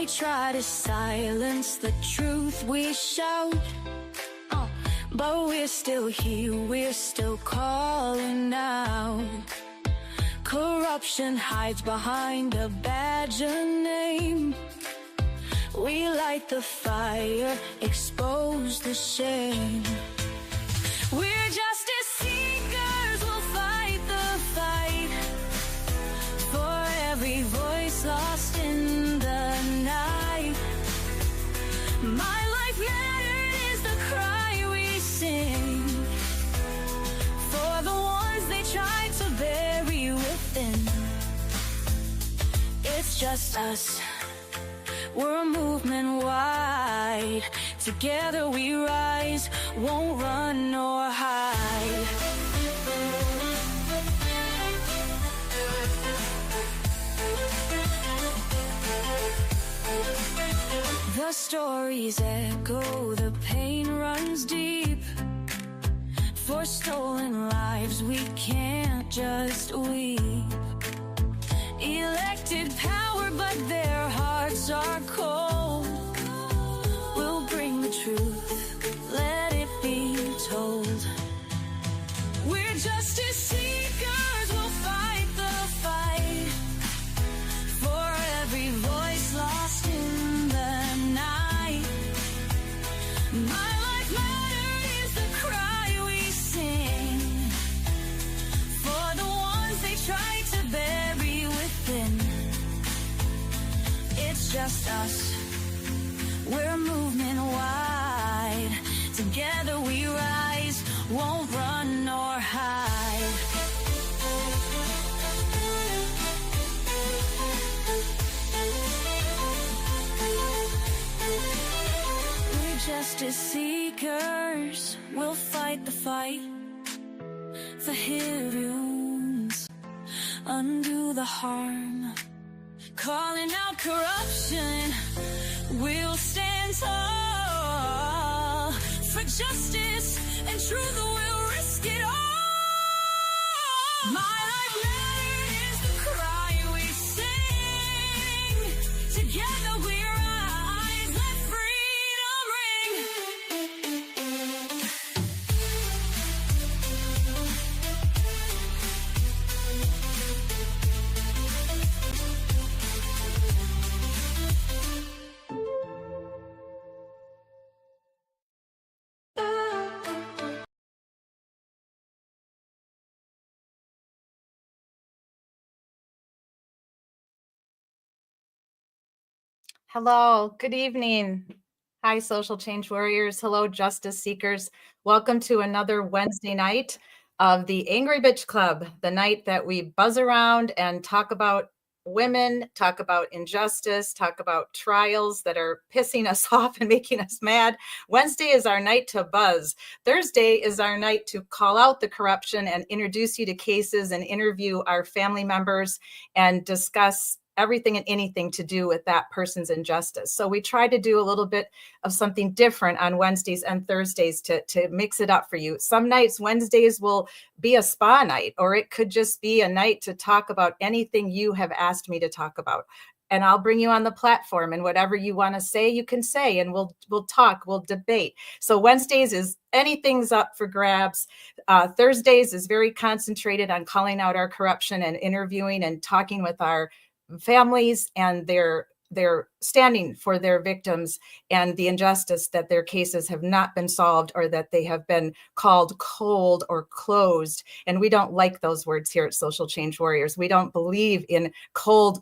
try to silence the truth we shout, but we're still here, we're still calling out. Corruption hides behind a badge and name. We light the fire, expose the shame. We're justice seekers, we'll fight the fight for every voice lost in the night. My life mattered is the cry we sing for the ones they tried to bury within. It's just us, we're a movement wide. Together we rise, won't run nor hide. The stories echo, the pain runs deep. For stolen lives we can't just weep. Elected power but their hearts are cold. We'll bring the truth, let it be told. We're justice seekers, we'll fight the fight for every voice lost in the night. My life mattered is the cry we sing for the ones they tried to bury within. It's just us, we're a movement wide. Together we rise, won't run nor hide. We're justice seekers, we'll fight the fight for heavy wounds, undo the harm. Calling out corruption, we'll stand tall for justice and truth, we'll risk it all. My life mattered is the cry we sing. Together we rise, let freedom ring. Hello, good evening. Hi, social change warriors. Hello, justice seekers. Welcome to another Wednesday night of the Angry Bitch Club, the night that we buzz around and talk about women, talk about injustice, talk about trials that are pissing us off and making us mad. Wednesday is our night to buzz. Thursday is our night to call out the corruption and introduce you to cases and interview our family members and discuss everything and anything to do with that person's injustice. So we try to do a little bit of something different on Wednesdays and Thursdays to mix it up for you. Some nights, Wednesdays will be a spa night, or it could just be a night to talk about anything you have asked me to talk about. And I'll bring you on the platform, and whatever you want to say, you can say, and we'll talk, we'll debate. So Wednesdays is anything's up for grabs. Thursdays is very concentrated on calling out our corruption and interviewing and talking with our families and they're standing for their victims and the injustice that their cases have not been solved or that they have been called cold or closed. And we don't like those words here at Social Change Warriors. We don't believe in cold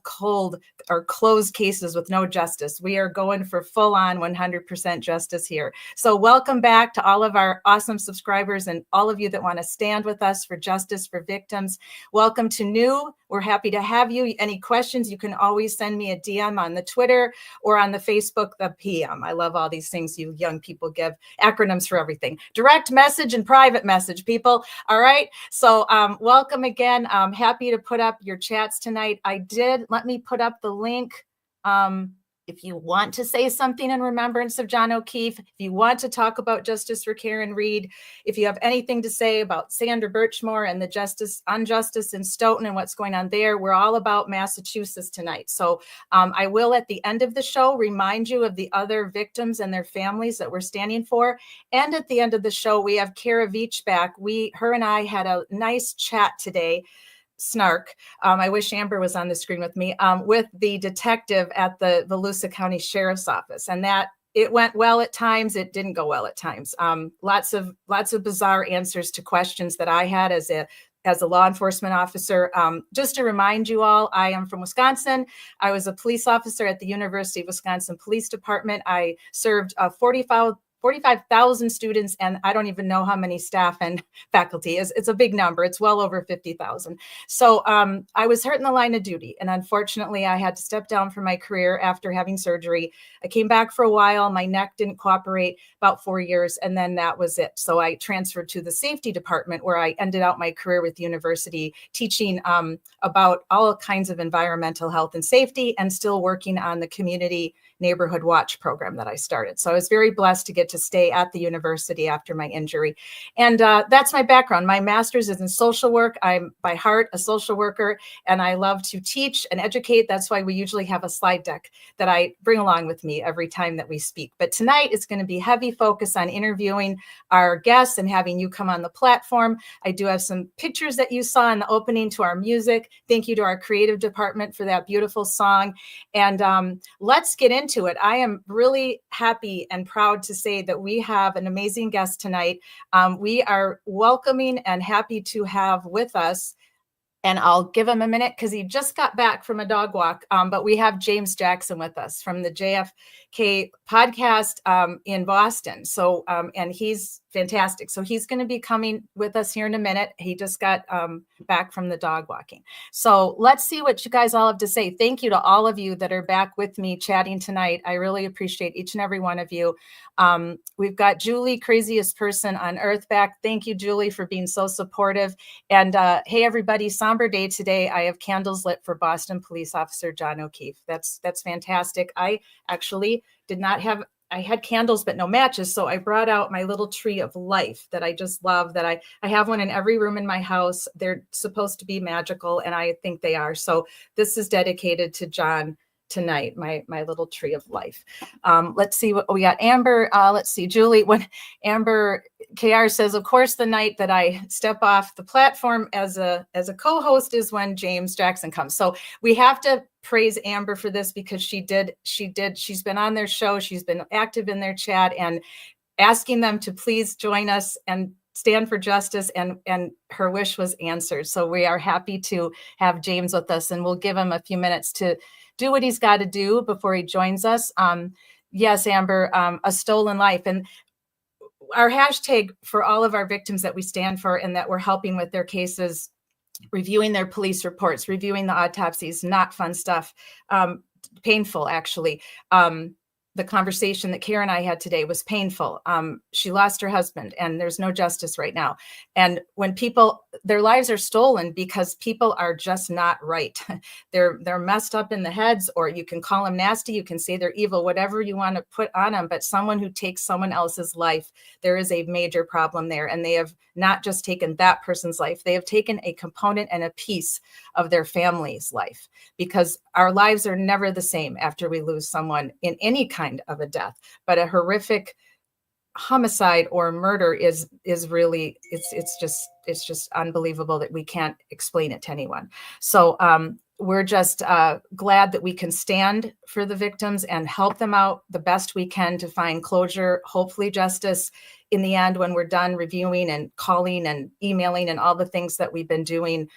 or closed cases with no justice. We are going for full on 100% justice here. So welcome back to all of our awesome subscribers and all of you that want to stand with us for justice for victims. Welcome to new. We're happy to have you. Any questions, you can always send me a DM on the Twitter or on the Facebook, the PM. I love all these things you young people give, acronyms for everything. Direct message and private message, people. All right. So welcome again. I'm happy to put up your chats tonight. Let me put up the link If you want to say something in remembrance of John O'Keefe, if you want to talk about justice for Karen Reed, if you have anything to say about Sandra Birchmore and the injustice in Stoughton and what's going on there, we're all about Massachusetts tonight. So I will, at the end of the show, remind you of the other victims and their families that we're standing for. And at the end of the show, we have Kara Veach back. Her and I had a nice chat today. Snark. I wish Amber was on the screen with me, with the detective at the Volusia County Sheriff's Office. And that it went well at times. It didn't go well at times. Lots of bizarre answers to questions that I had as a law enforcement officer. Just to remind you all, I am from Wisconsin. I was a police officer at the University of Wisconsin Police Department. I served 45,000 students, and I don't even know how many staff and faculty. It's a big number. It's well over 50,000. So I was hurt in the line of duty, and unfortunately, I had to step down from my career after having surgery. I came back for a while. My neck didn't cooperate, about 4 years, and then that was it. So I transferred to the safety department, where I ended out my career with the university, teaching about all kinds of environmental health and safety, and still working on the community neighborhood watch program that I started. So I was very blessed to get to stay at the university after my injury. And that's my background. My master's is in social work. I'm by heart a social worker, and I love to teach and educate. That's why we usually have a slide deck that I bring along with me every time that we speak. But tonight it's going to be heavy focus on interviewing our guests and having you come on the platform. I do have some pictures that you saw in the opening to our music. Thank you to our creative department for that beautiful song. And let's get into it. I am really happy and proud to say that we have an amazing guest tonight. We are welcoming and happy to have with us, and I'll give him a minute because he just got back from a dog walk, but we have James Jackson with us from the JFK podcast in Boston. So, and he's fantastic. So he's going to be coming with us here in a minute. He just got back from the dog walking. So let's see what you guys all have to say. Thank you to all of you that are back with me chatting tonight. I really appreciate each and every one of you. We've got Julie, craziest person on earth, back. Thank you, Julie, for being so supportive. And hey, everybody, somber day today. I have candles lit for Boston Police Officer John O'Keefe. That's fantastic. I actually did not have, I had candles, but no matches. So I brought out my little tree of life that I just love, that I have one in every room in my house. They're supposed to be magical, and I think they are. So this is dedicated to John tonight, my little tree of life. Let's see what we got. Amber, let's see, Julie, when Amber KR says, of course, the night that I step off the platform as a co-host is when James Jackson comes. So we have to praise Amber for this, because she's been on their show. She's been active in their chat and asking them to please join us and stand for justice, and her wish was answered. So we are happy to have James with us, and we'll give him a few minutes to do what he's got to do before he joins us. Yes, Amber, a stolen life. And our hashtag for all of our victims that we stand for and that we're helping with their cases, reviewing their police reports, reviewing the autopsies, not fun stuff, painful, actually. The conversation that Karen and I had today was painful. She lost her husband, and there's no justice right now. And when people, their lives are stolen because people are just not right. They're messed up in the heads, or you can call them nasty, you can say they're evil, whatever you want to put on them. But someone who takes someone else's life, there is a major problem there. And they have not just taken that person's life, they have taken a component and a piece of their family's life, because our lives are never the same after we lose someone in any kind of a death. But a horrific homicide or murder is really, it's just unbelievable that we can't explain it to anyone. So we're just glad that we can stand for the victims and help them out the best we can to find closure, hopefully justice in the end, when we're done reviewing and calling and emailing and all the things that we've been doing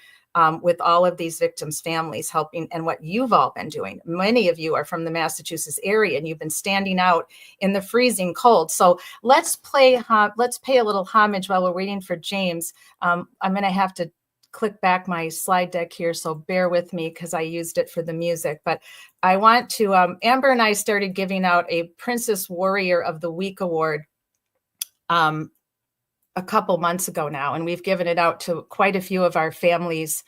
with all of these victims' families, helping, and what you've all been doing. Many of you are from the Massachusetts area, and you've been standing out in the freezing cold. So let's pay a little homage while we're waiting for James. I'm going to have to click back my slide deck here, so bear with me because I used it for the music. But I want to, Amber and I started giving out a Princess Warrior of the Week award a couple months ago now, and we've given it out to quite a few of our families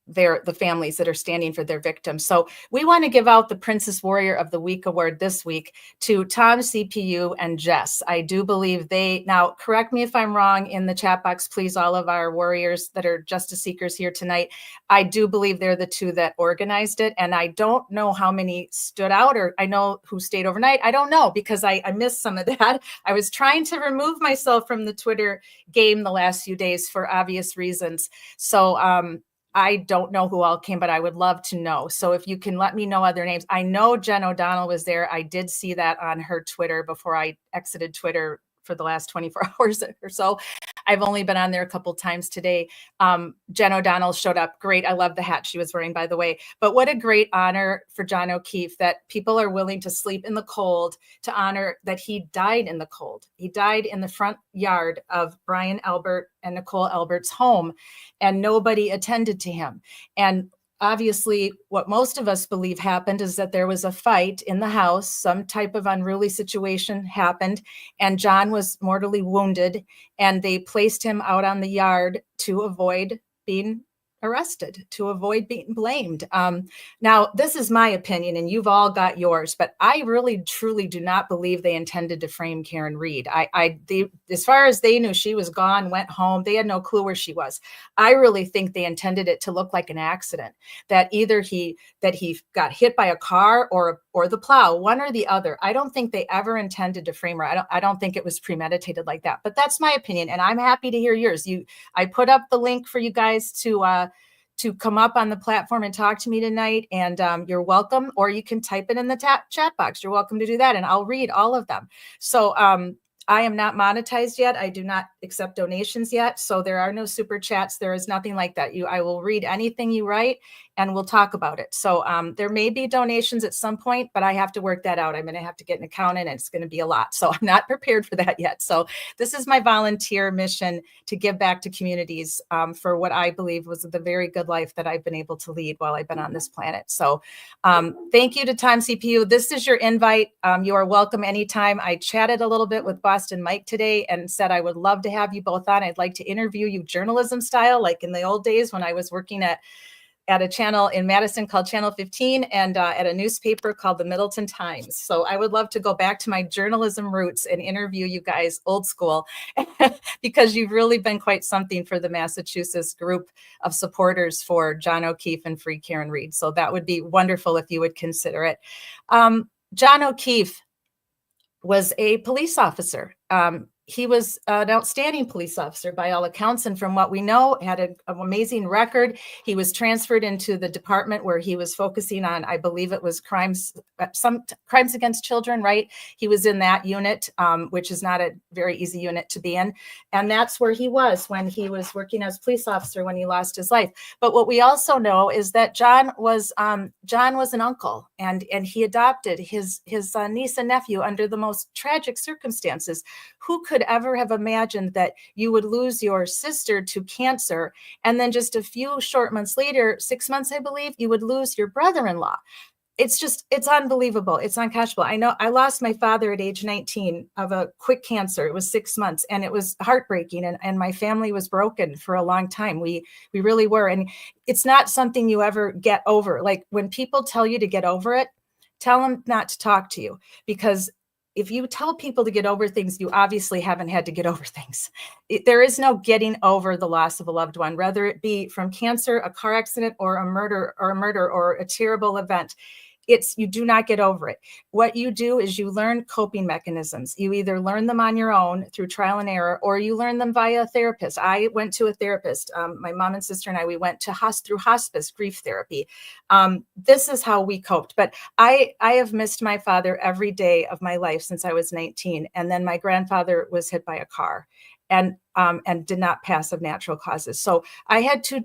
the families that are standing for their victims. So we want to give out the Princess Warrior of the Week award this week to Tom, CPU, and Jess. I do believe now correct me if I'm wrong in the chat box, please, all of our warriors that are justice seekers here tonight. I do believe they're the two that organized it. And I don't know how many stood out, or I know who stayed overnight. I don't know, because I missed some of that. I was trying to remove myself from the Twitter game the last few days for obvious reasons. So I don't know who all came, but I would love to know. So if you can let me know other names. I know Jen O'Donnell was there. I did see that on her Twitter before I exited Twitter for the last 24 hours or so. I've only been on there a couple times today. Jen O'Donnell showed up. Great. I love the hat she was wearing, by the way. But what a great honor for John O'Keefe that people are willing to sleep in the cold to honor that he died in the cold. He died in the front yard of Brian Albert and Nicole Albert's home, and nobody attended to him. And obviously, what most of us believe happened is that there was a fight in the house, some type of unruly situation happened, and John was mortally wounded, and they placed him out on the yard to avoid being arrested, to avoid being blamed. Now, this is my opinion, and you've all got yours, but I really, truly do not believe they intended to frame Karen Read. As far as they knew, she was gone, went home. They had no clue where she was. I really think they intended it to look like an accident, that either he got hit by a car or the plow, one or the other. I don't think they ever intended to frame her. I don't think it was premeditated like that, but that's my opinion, and I'm happy to hear yours. I put up the link for you guys to come up on the platform and talk to me tonight, and you're welcome, or you can type it in the chat box. You're welcome to do that, and I'll read all of them. So I am not monetized yet. I do not accept donations yet. So there are no super chats. There is nothing like that. I will read anything you write and we'll talk about it. So there may be donations at some point, but I have to work that out. I'm going to have to get an accountant, and it's going to be a lot. So I'm not prepared for that yet. So this is my volunteer mission to give back to communities for what I believe was the very good life that I've been able to lead while I've been on this planet. So thank you to Time CPU. This is your invite. You are welcome anytime. I chatted a little bit with Boston Mike today and said I would love to have you both on. I'd like to interview you journalism style, like in the old days when I was working at a channel in Madison called Channel 15 and at a newspaper called the Middleton Times. So I would love to go back to my journalism roots and interview you guys old school because you've really been quite something for the Massachusetts group of supporters for John O'Keefe and Free Karen Read. So that would be wonderful if you would consider it. John O'Keefe was a police officer. He was an outstanding police officer by all accounts. And from what we know, had an amazing record. He was transferred into the department where he was focusing on, I believe it was crimes against children, right? He was in that unit, which is not a very easy unit to be in. And that's where he was when he was working as a police officer when he lost his life. But what we also know is that John was an uncle, and he adopted his niece and nephew under the most tragic circumstances. Who could ever have imagined that you would lose your sister to cancer, and then just a few short months later, 6 months, I believe, you would lose your brother-in-law? It's unbelievable. It's unconscionable. I know I lost my father at age 19 of a quick cancer. It was 6 months, and it was heartbreaking, and my family was broken for a long time. We really were. And it's not something you ever get over. Like when people tell you to get over it, tell them not to talk to you, because if you tell people to get over things, you obviously haven't had to get over things. There is no getting over the loss of a loved one, whether it be from cancer, a car accident, or a murder or a terrible event. You do not get over it. What you do is you learn coping mechanisms. You either learn them on your own through trial and error, or you learn them via a therapist. I went to a therapist. My mom and sister and I, we went to through hospice grief therapy. This is how we coped. But I have missed my father every day of my life since I was 19. And then my grandfather was hit by a car and did not pass of natural causes. So I had two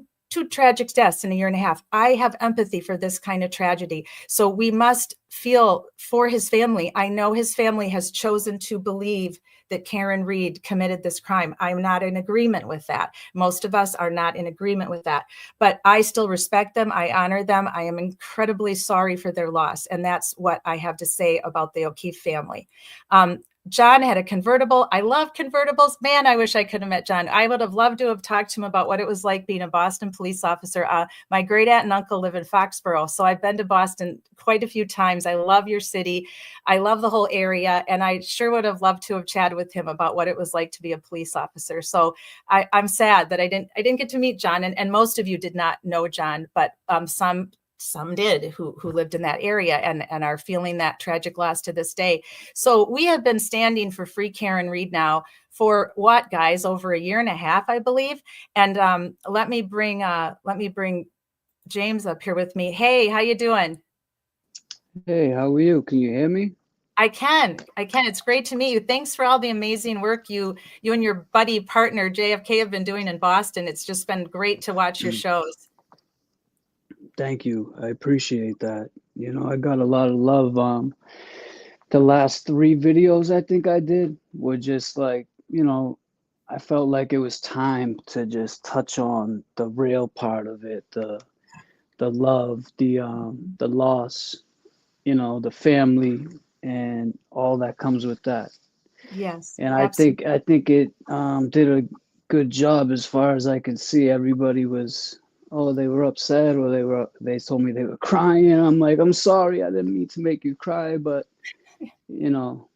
tragic deaths in a year and a half. I have empathy for this kind of tragedy. So we must feel for his family. I know his family has chosen to believe that Karen Read committed this crime. I'm not in agreement with that. Most of us are not in agreement with that, but I still respect them. I honor them. I am incredibly sorry for their loss. And that's what I have to say about the O'Keefe family. John had a convertible. I love convertibles. Man, I wish I could have met John. I would have loved to have talked to him about what it was like being a Boston police officer. My great aunt and uncle live in Foxborough, so I've been to Boston quite a few times. I love your city. I love the whole area, and I sure would have loved to have chatted with him about what it was like to be a police officer. So I'm sad that I didn't get to meet John, and most of you did not know John, but some did who lived in that area and are feeling that tragic loss to this day. So we have been standing for Free Karen Read now for what, guys, over a year and a half, I believe. And let me bring James up here with me. Hey, how you doing? Hey, how are you? Can you hear me? I can. It's great to meet you. Thanks for all the amazing work you and your buddy partner JFK have been doing in Boston. It's just been great to watch your shows. Thank you. I appreciate that. You know, I got a lot of love. The last 3 videos I think I did were just like, you know, I felt like it was time to just touch on the real part of it, the love, the loss, you know, the family and all that comes with that. Yes. And absolutely. I think it did a good job as far as I can see. Everybody was, oh, they were upset, or they told me they were crying. I'm like, I'm sorry, I didn't mean to make you cry, but you know.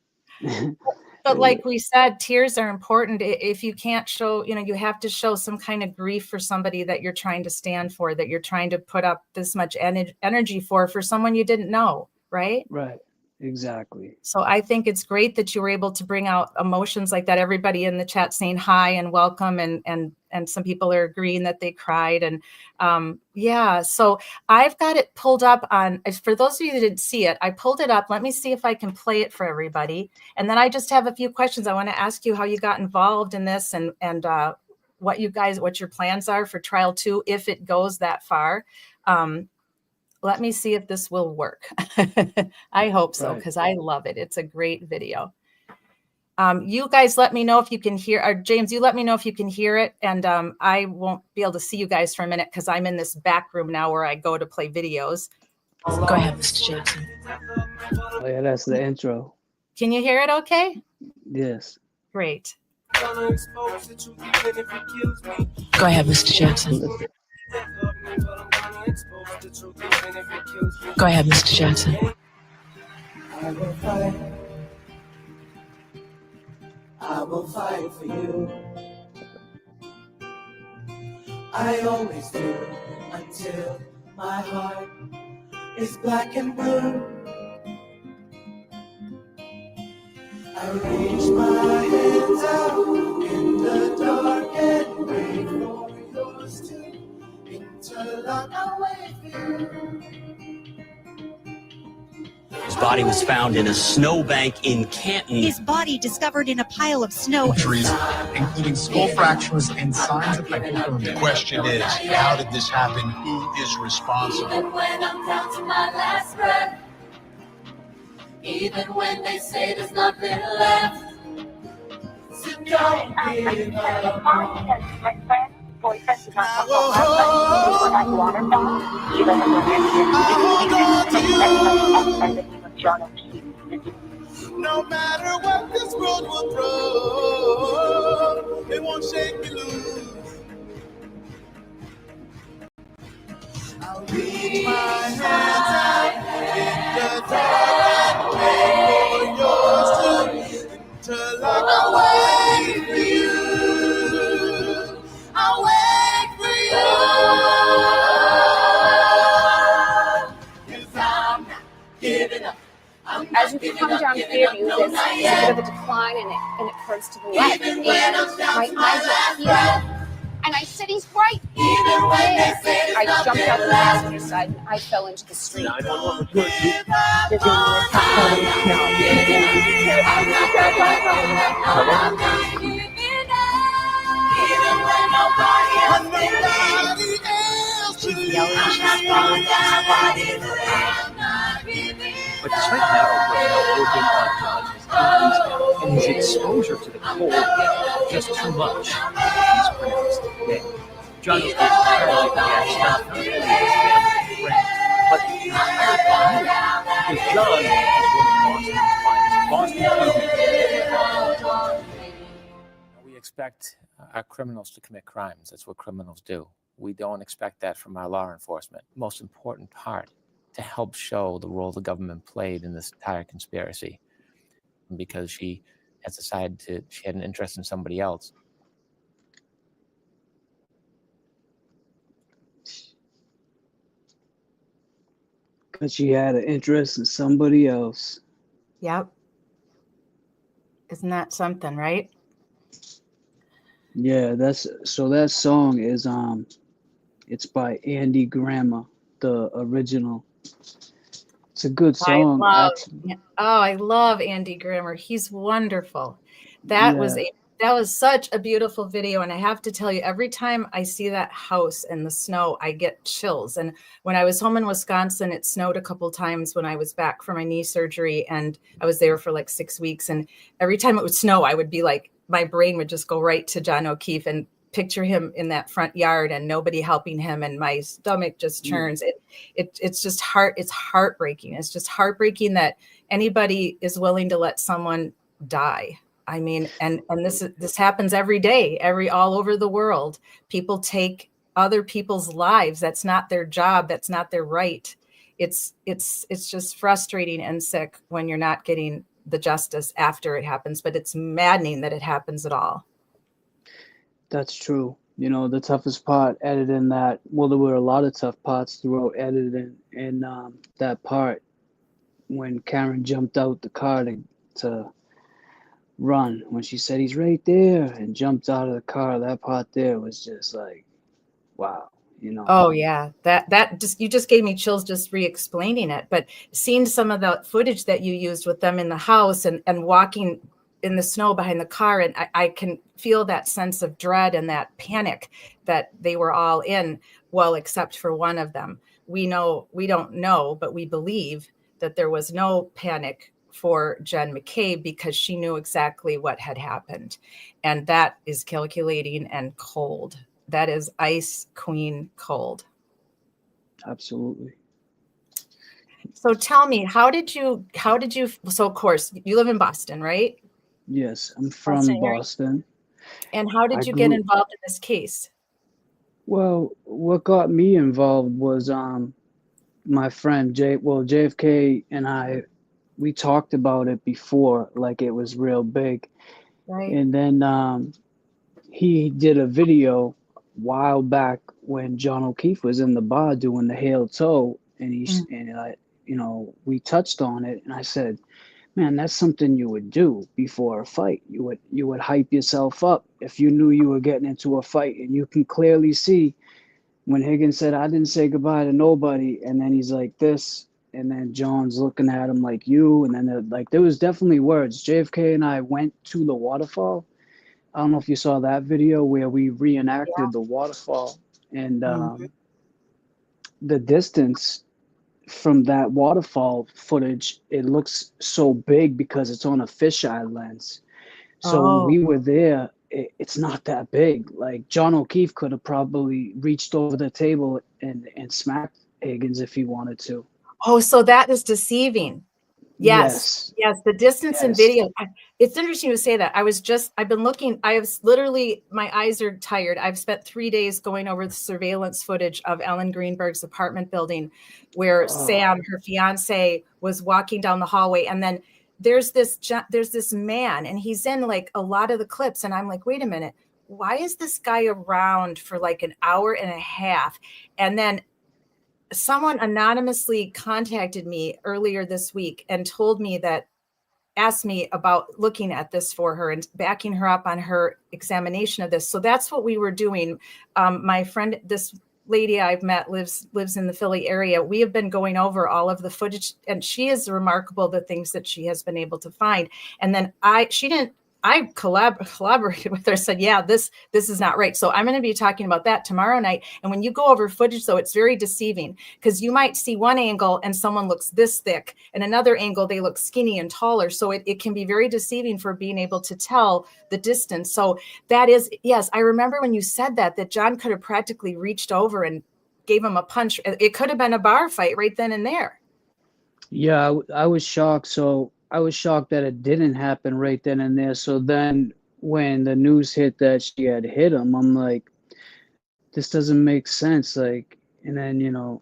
But like we said, tears are important. If you can't show, you know, you have to show some kind of grief for somebody that you're trying to stand for, that you're trying to put up this much energy for someone you didn't know, right? Right. Exactly. So I think it's great that you were able to bring out emotions like that. Everybody in the chat saying hi and welcome, and some people are agreeing that they cried. And yeah, so I've got it pulled up on, for those of you that didn't see it, I pulled it up. Let me see if I can play it for everybody. And then I just have a few questions. I want to ask you how you got involved in this and what your plans are for trial 2, if it goes that far. Let me see if this will work. I hope so, because I love it. It's a great video. You guys let me know if you can hear, or James, you let me know if you can hear it. And I won't be able to see you guys for a minute because I'm in this back room now where I go to play videos. Go ahead, Mr. Jackson. Oh yeah, that's the intro. Can you hear it okay? Yes. Great. Go ahead, Mr. Jackson. Go ahead, Mr. Jackson. I will fight for you. I always do until my heart is black and blue. I reach my hands out in the dark and wait for yours to interlock. I'll wait for you. His body was found in a snowbank in Canton. His body discovered in a pile of snow. Injuries, including skull fractures and signs of hypothermia. The question is, how did this happen? Who is responsible? Even when I'm down to my last breath, even when they say there's nothing left, so don't give up. My friend's boyfriend did not come home last night. He was on waterfall. He doesn't know anything. No matter what this world will throw, it won't shake me loose. I'll reach my hands out in the dark and wait for yours to interlock. I'll wait for you. I'll wait for you. 'Cause I'm not giving up. As you come down Fairview, there's a bit of a decline and it curves to the left. And my here, and I said, he's right there. I jumped out the passenger side and I fell into the street. But despite that, working on John and his exposure to the cold just too much. He's pronounced dead. John was apparently not only his family friend, but the entire community. Because John is one of Boston's finest. Boston expect our criminals to commit crimes. That's what criminals do. We don't expect that from our law enforcement. Most important part, to help show the role the government played in this entire conspiracy, because she has decided she had an interest in somebody else. Because she had an interest in somebody else. Yep. Isn't that something, right? Yeah, so that song is it's by Andy Grammer, the original. It's a good song, actually. I love Andy Grammer. He's wonderful. That was such a beautiful video. And I have to tell you, every time I see that house in the snow, I get chills. And when I was home in Wisconsin, it snowed a couple times when I was back from my knee surgery, and I was there for like 6 weeks. And every time it would snow, I would be like, my brain would just go right to John O'Keefe and picture him in that front yard and nobody helping him, and my stomach just churns. It's just it's heartbreaking. It's just heartbreaking that anybody is willing to let someone die. I mean, and this happens every day, all over the world. People take other people's lives. That's not their job. That's not their right. It's just frustrating and sick when you're not getting the justice after it happens, but it's maddening that it happens at all. That's true. You know, the toughest part editing that, well, there were a lot of tough parts throughout editing, and that part when Karen jumped out the car to run, when she said he's right there and jumped out of the car, that part there was just like, wow, you know. Oh yeah, that just, you just gave me chills just re-explaining it. But seeing some of the footage that you used with them in the house and walking in the snow behind the car, and I can feel that sense of dread and that panic that they were all in, well, except for one of them. We don't know, but we believe that there was no panic for Jen McCabe because she knew exactly what had happened. And that is calculating and cold. That is ice queen cold. Absolutely. So tell me, how did you, so of course you live in Boston, right? Yes, I'm from Boston. And how did you get involved in this case? Well, what got me involved was my friend JFK and I, we talked about it before, like it was real big. Right. And then he did a video a while back when John O'Keefe was in the bar doing the heel toe, and we touched on it, and I said, man, that's something you would do before a fight. You would hype yourself up if you knew you were getting into a fight. And you can clearly see when Higgins said, I didn't say goodbye to nobody, and then he's like this, and then John's looking at him like you, and then there was definitely words. JFK and I went to the waterfall. I don't know if you saw that video where we reenacted the waterfall, and the distance from that waterfall footage, it looks so big because it's on a fisheye lens. So when we were there, it's not that big. Like John O'Keefe could have probably reached over the table and smacked Higgins if he wanted to. Oh, so that is deceiving. Yes. The distance in video. It's interesting to say that. I've been looking, my eyes are tired. I've spent 3 days going over the surveillance footage of Ellen Greenberg's apartment building where Sam, her fiance, was walking down the hallway. And then there's this man, and he's in like a lot of the clips. And I'm like, wait a minute, why is this guy around for like an hour and a half? And then someone anonymously contacted me earlier this week and asked me about looking at this for her and backing her up on her examination of this. So that's what we were doing. My friend, this lady I've met lives in the Philly area. We have been going over all of the footage, and she is remarkable, the things that she has been able to find. And then I collaborated with her, said, yeah, this is not right. So I'm going to be talking about that tomorrow night. And when you go over footage, though, it's very deceiving because you might see one angle and someone looks this thick, and another angle, they look skinny and taller. So it can be very deceiving for being able to tell the distance. So that is, yes, I remember when you said that John could have practically reached over and gave him a punch. It could have been a bar fight right then and there. Yeah, I was shocked. So I was shocked that it didn't happen right then and there. So then when the news hit that she had hit him, I'm like, this doesn't make sense. Like, and then,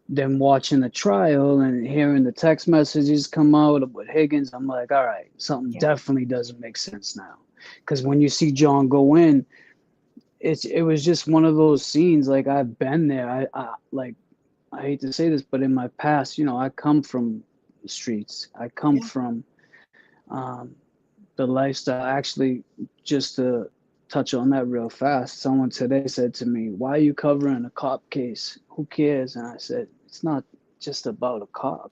then watching the trial and hearing the text messages come out with Higgins, I'm like, all right, something definitely doesn't make sense now. Because when you see John go in, it was just one of those scenes. Like, I've been there. I hate to say this, but in my past, I come from the streets. I come from the lifestyle. Actually, just to touch on that real fast, someone today said to me, "Why are you covering a cop case? Who cares?" And I said, "It's not just about a cop.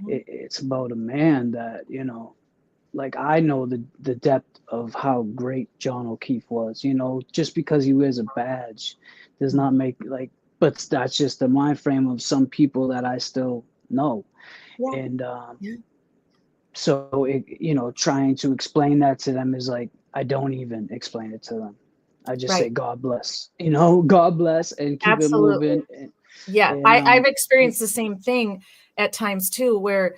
It's about a man that, like, I know the depth of how great John O'Keefe was. Just because he wears a badge does not make, like, but that's just the mind frame of some people that I still know." And so trying to explain that to them is like, I don't even explain it to them. I just say, God bless, God bless, and keep it moving. I've experienced the same thing at times too, where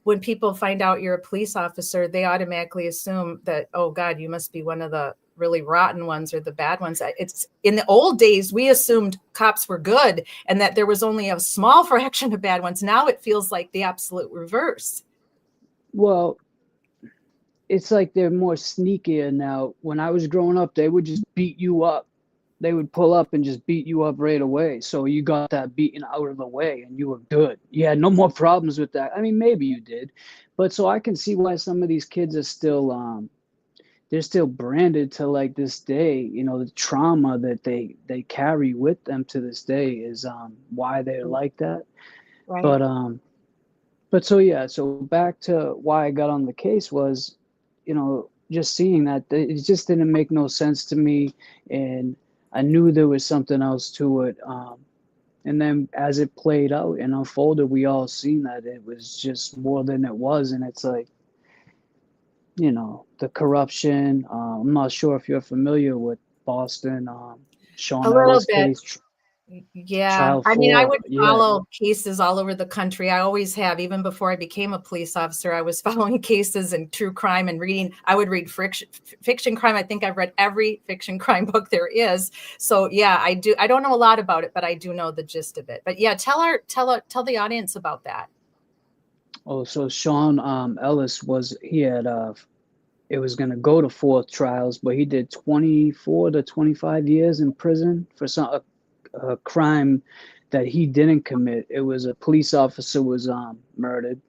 when people find out you're a police officer, they automatically assume that, oh God, you must be one of the really rotten ones or the bad ones. It's in the old days, we assumed cops were good and that there was only a small fraction of bad ones. Now it feels like the absolute reverse. Well, it's like they're more sneakier now. When I was growing up, they would just beat you up. They would pull up and just beat you up right away. So you got that beaten out of the way and you were good. You had no more problems with that. I mean, maybe you did. But so I can see why some of these kids are still they're still branded to, like, this day. The trauma that they carry with them to this day is why they're like that. Right. But so back to why I got on the case was, just seeing that it just didn't make no sense to me, and I knew there was something else to it. And then as it played out and unfolded, we all seen that it was just more than it was, and it's like, the corruption. I'm not sure if you're familiar with Boston, Sean Ellis case. Yeah. I mean, I would follow cases all over the country. I always have. Even before I became a police officer, I was following cases and true crime and I would read fiction crime. I think I've read every fiction crime book there is. So yeah, I do. I don't know a lot about it, but I do know the gist of it. But yeah, tell the audience about that. Oh, so Sean Ellis it was going to go to 4 trials, but he did 24 to 25 years in prison for a crime that he didn't commit. It was a police officer was murdered.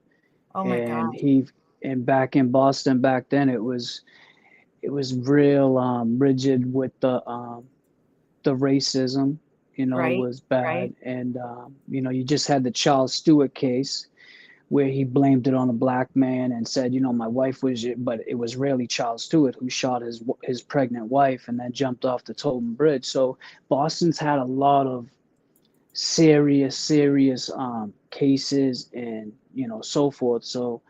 Oh my God. And back in Boston back then, it was real rigid with the racism, was bad. Right. And you just had the Charles Stewart case where he blamed it on a black man and said, my wife was, but it was really Charles Stewart who shot his pregnant wife and then jumped off the Tobin Bridge. So Boston's had a lot of serious cases and, so forth. So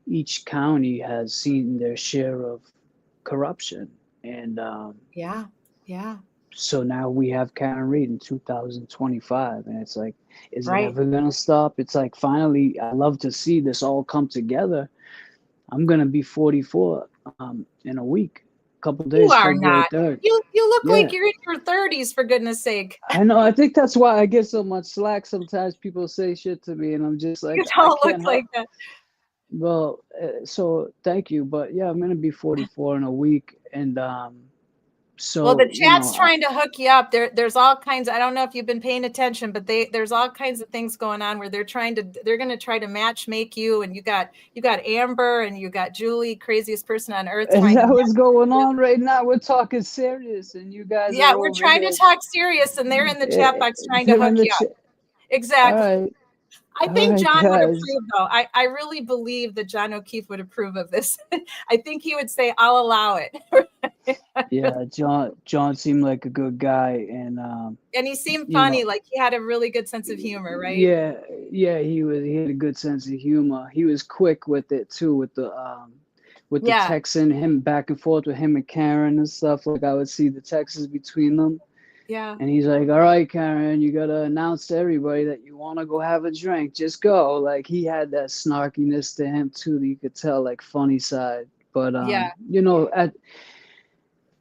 each county has seen their share of corruption. And yeah. So now we have Karen Reed in 2025, and it's like, is it ever gonna stop? It's like, finally, I love to see this all come together. I'm gonna be 44 in a week, a couple days. You are February not. 3rd. You look like you're in your 30s, for goodness sake. I know. I think that's why I get so much slack. Sometimes people say shit to me, and I'm just like, you don't look like that. Well, so thank you, but yeah, I'm gonna be 44 in a week, and so, well, the chat's trying to hook you up. There's all kinds. I don't know if you've been paying attention, but there's all kinds of things going on where they're going to try to match make you. And you got Amber and you got Julie, craziest person on earth. Is that what's going on right now? We're talking serious, and you guys. Yeah, we're trying to talk serious, and they're in the chat box trying to hook you up. Exactly. All right. I think John would approve, though. I really believe that John O'Keefe would approve of this. I think he would say, "I'll allow it." Yeah, John seemed like a good guy, and he seemed funny. Like he had a really good sense of humor, right? Yeah, he had a good sense of humor. He was quick with it too, with the texting him back and forth with him and Karen and stuff. Like, I would see the texts between them. Yeah. And he's like, "All right, Karen, you gotta announce to everybody that you want to go have a drink. Just go." Like, he had that snarkiness to him too, that you could tell, like, funny side. But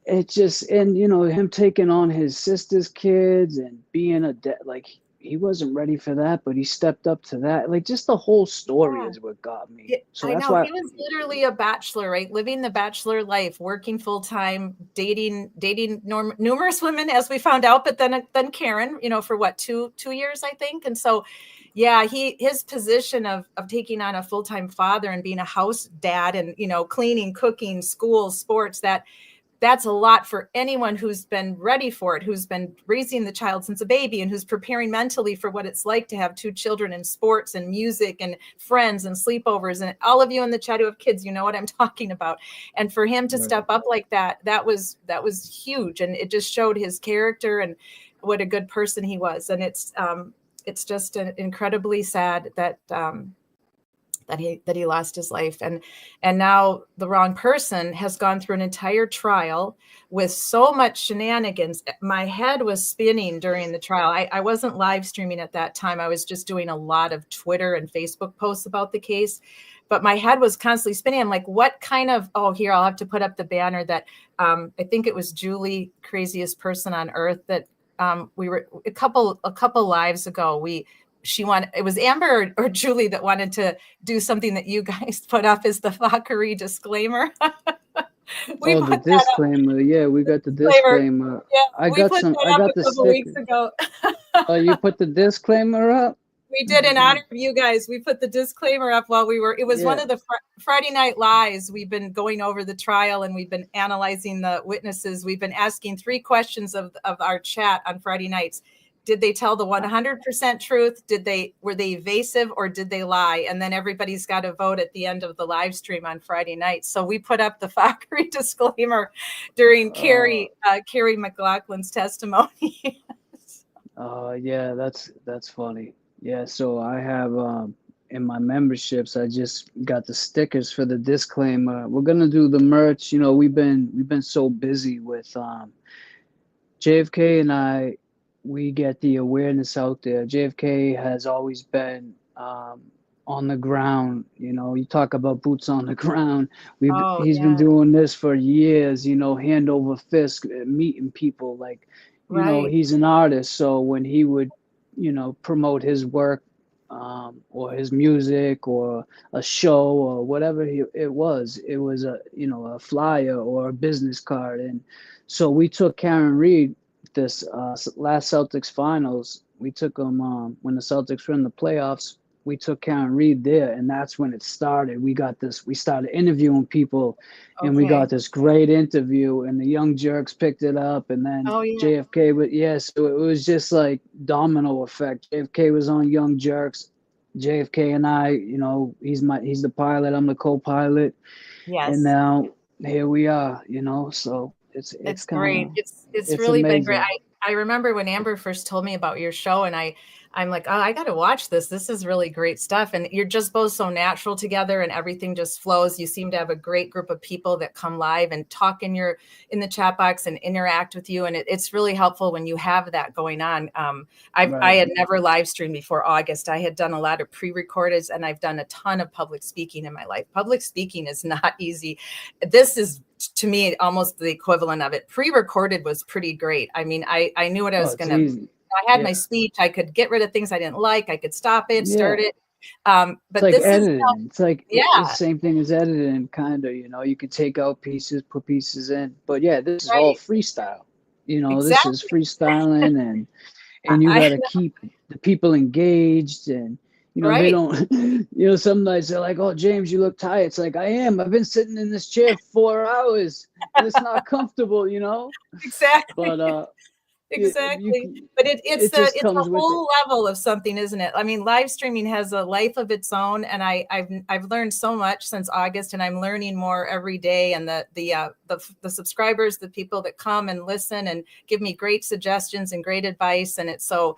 it just, and you know, him taking on his sister's kids and being a like he wasn't ready for that, but he stepped up to that. Like just the whole story Yeah. is what got me. So I that's know why. he was literally a bachelor, right? Living the bachelor life, working full time, dating numerous women, as we found out. But then Karen, you know, for what 2 years, I think. And so, yeah, his position of taking on a full time father and being a house dad, and you know, cleaning, cooking, school, sports, that's a lot for anyone who's been ready for it, who's been raising the child since a baby, and who's preparing mentally for what it's like to have 2 children in sports and music and friends and sleepovers. And all of you in the chat who have kids, you know what I'm talking about. And for him to step up like that was huge. And it just showed his character and what a good person he was. And it's just incredibly sad that he lost his life, and now the wrong person has gone through an entire trial with so much shenanigans. My head was spinning during the trial. I wasn't live streaming at that time. I was just doing a lot of Twitter and Facebook posts about the case, but my head was constantly spinning. I'm like, what kind of, oh, here, I'll have to put up the banner that I think it was Julie, craziest person on earth, that we were a couple lives ago. It was Amber or Julie that wanted to do something that you guys put up as the fuckery disclaimer. The disclaimer. Yeah, we got the disclaimer. Yeah, I got a the couple weeks sticker. ago. Oh, you put the disclaimer up? We did, in honor of you guys. We put the disclaimer up while it was one of the Friday Night Lies. We've been going over the trial and we've been analyzing the witnesses. We've been asking 3 questions of our chat on Friday nights. Did they tell the 100% truth? Were they evasive, or did they lie? And then everybody's got to vote at the end of the live stream on Friday night. So we put up the fuckery disclaimer during Carrie McLaughlin's testimony. Yeah, that's funny. Yeah, so I have in my memberships, I just got the stickers for the disclaimer. We're gonna do the merch. You know, we've been so busy with JFK and I. We get the awareness out there. JFK has always been on the ground. You know, you talk about boots on the ground. He's been doing this for years. You know, hand over fist, meeting people. Like, you know, he's an artist. So when he would, you know, promote his work or his music or a show or whatever it was a, you know, a flyer or a business card. And so we took Karen Reed this last Celtics finals. We took them when the Celtics were in the playoffs. We took Karen Reed there, and that's when it started. We started interviewing people, and we got this great interview, and the Young Jerks picked it up, and then JFK. But so it was just like domino effect. JFK was on Young Jerks. JFK and I, you know, he's the pilot, I'm the co-pilot. Yes. And now here we are, you know, so it's great. It's really amazing. been great. I remember when Amber first told me about your show, and I'm like, oh, I got to watch this. This is really great stuff. And you're just both so natural together, and everything just flows. You seem to have a great group of people that come live and talk in the chat box and interact with you. And it's really helpful when you have that going on. I had never live streamed before August. I had done a lot of pre-recordeds, and I've done a ton of public speaking in my life. Public speaking is not easy. This is, to me, almost the equivalent of it. Pre-recorded was pretty great. I mean, I knew what I was going to. I had my speech. I could get rid of things I didn't like. I could stop it, start it. But it's like this editing. It's like the same thing as editing, kind of. You know, you can take out pieces, put pieces in. But this is all freestyle. You know, this is freestyling, and you got to keep the people engaged, and you know they don't. You know, some nights they're like, "Oh, James, you look tired." It's like, I am. I've been sitting in this chair 4 hours, and it's not comfortable. You know. Exactly. But exactly. But it's a whole level of something, isn't it? I mean, live streaming has a life of its own, and I've learned so much since August, and I'm learning more every day. And the subscribers, the people that come and listen and give me great suggestions and great advice, and it's so.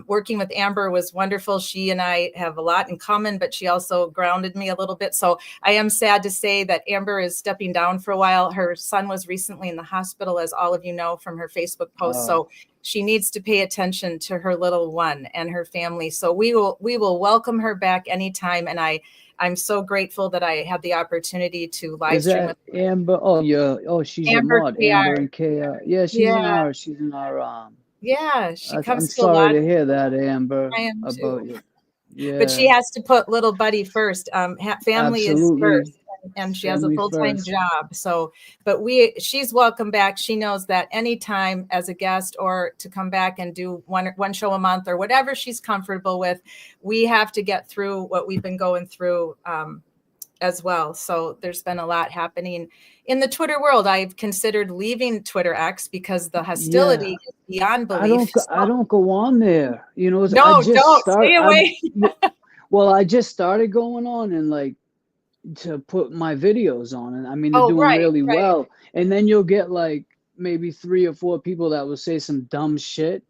Working with Amber was wonderful. She and I have a lot in common, but she also grounded me a little bit. So I am sad to say that Amber is stepping down for a while. Her son was recently in the hospital, as all of you know from her Facebook post. So she needs to pay attention to her little one and her family. So we will welcome her back anytime. And I I'm so grateful that I had the opportunity to live Is stream with that Amber? Oh, yeah. Oh, she's your Amber mod, Amber KR. and KR. Yeah, Yeah, she's in our yeah, she I'm comes to a sorry lot. to hear that, Amber, I am about too. you. But she Yeah, has to put little buddy first. Family is absolutely. first, and she has a Family full-time first. job. So, but she's welcome back. She knows that anytime as a guest or to come back and do one show a month or whatever she's comfortable with, we have to get through what we've been going through as well. So there's been a lot happening in the Twitter world. I've considered leaving Twitter X because the Yeah. hostility is beyond I belief. don't go on there. You know, I No, just don't stay away. well, I just started going on and like to put my videos on, and I mean they're Oh, doing right, really right. well. And then you'll get like maybe 3 or 4 people that will say some dumb shit,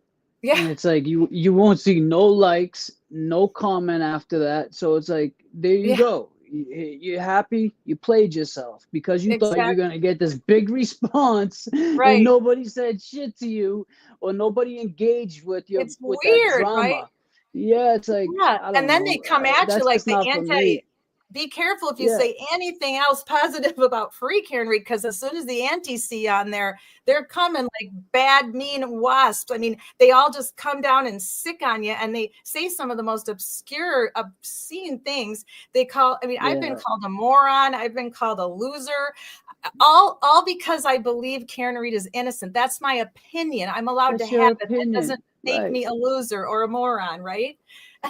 Yeah. and it's like you won't see no likes, no comment after that. So it's like there you go. You're happy, you played yourself because you thought you're gonna get this big response, and Right. nobody said shit to you, or nobody engaged with you It's with that weird, right? drama. Yeah, it's like Yeah. I don't And then know. they come at you That's like just the not for me. be careful if you Yeah. say anything else positive about free Karen Reed, because as soon as the anti see on there, they're coming like bad, mean wasps. I mean, they all just come down and sick on you, and they say some of the most obscure, obscene things. I've been called a moron. I've been called a loser. All because I believe Karen Reed is innocent. That's my opinion. I'm allowed That's to your have it. That opinion, doesn't make right? me a loser or a moron, right?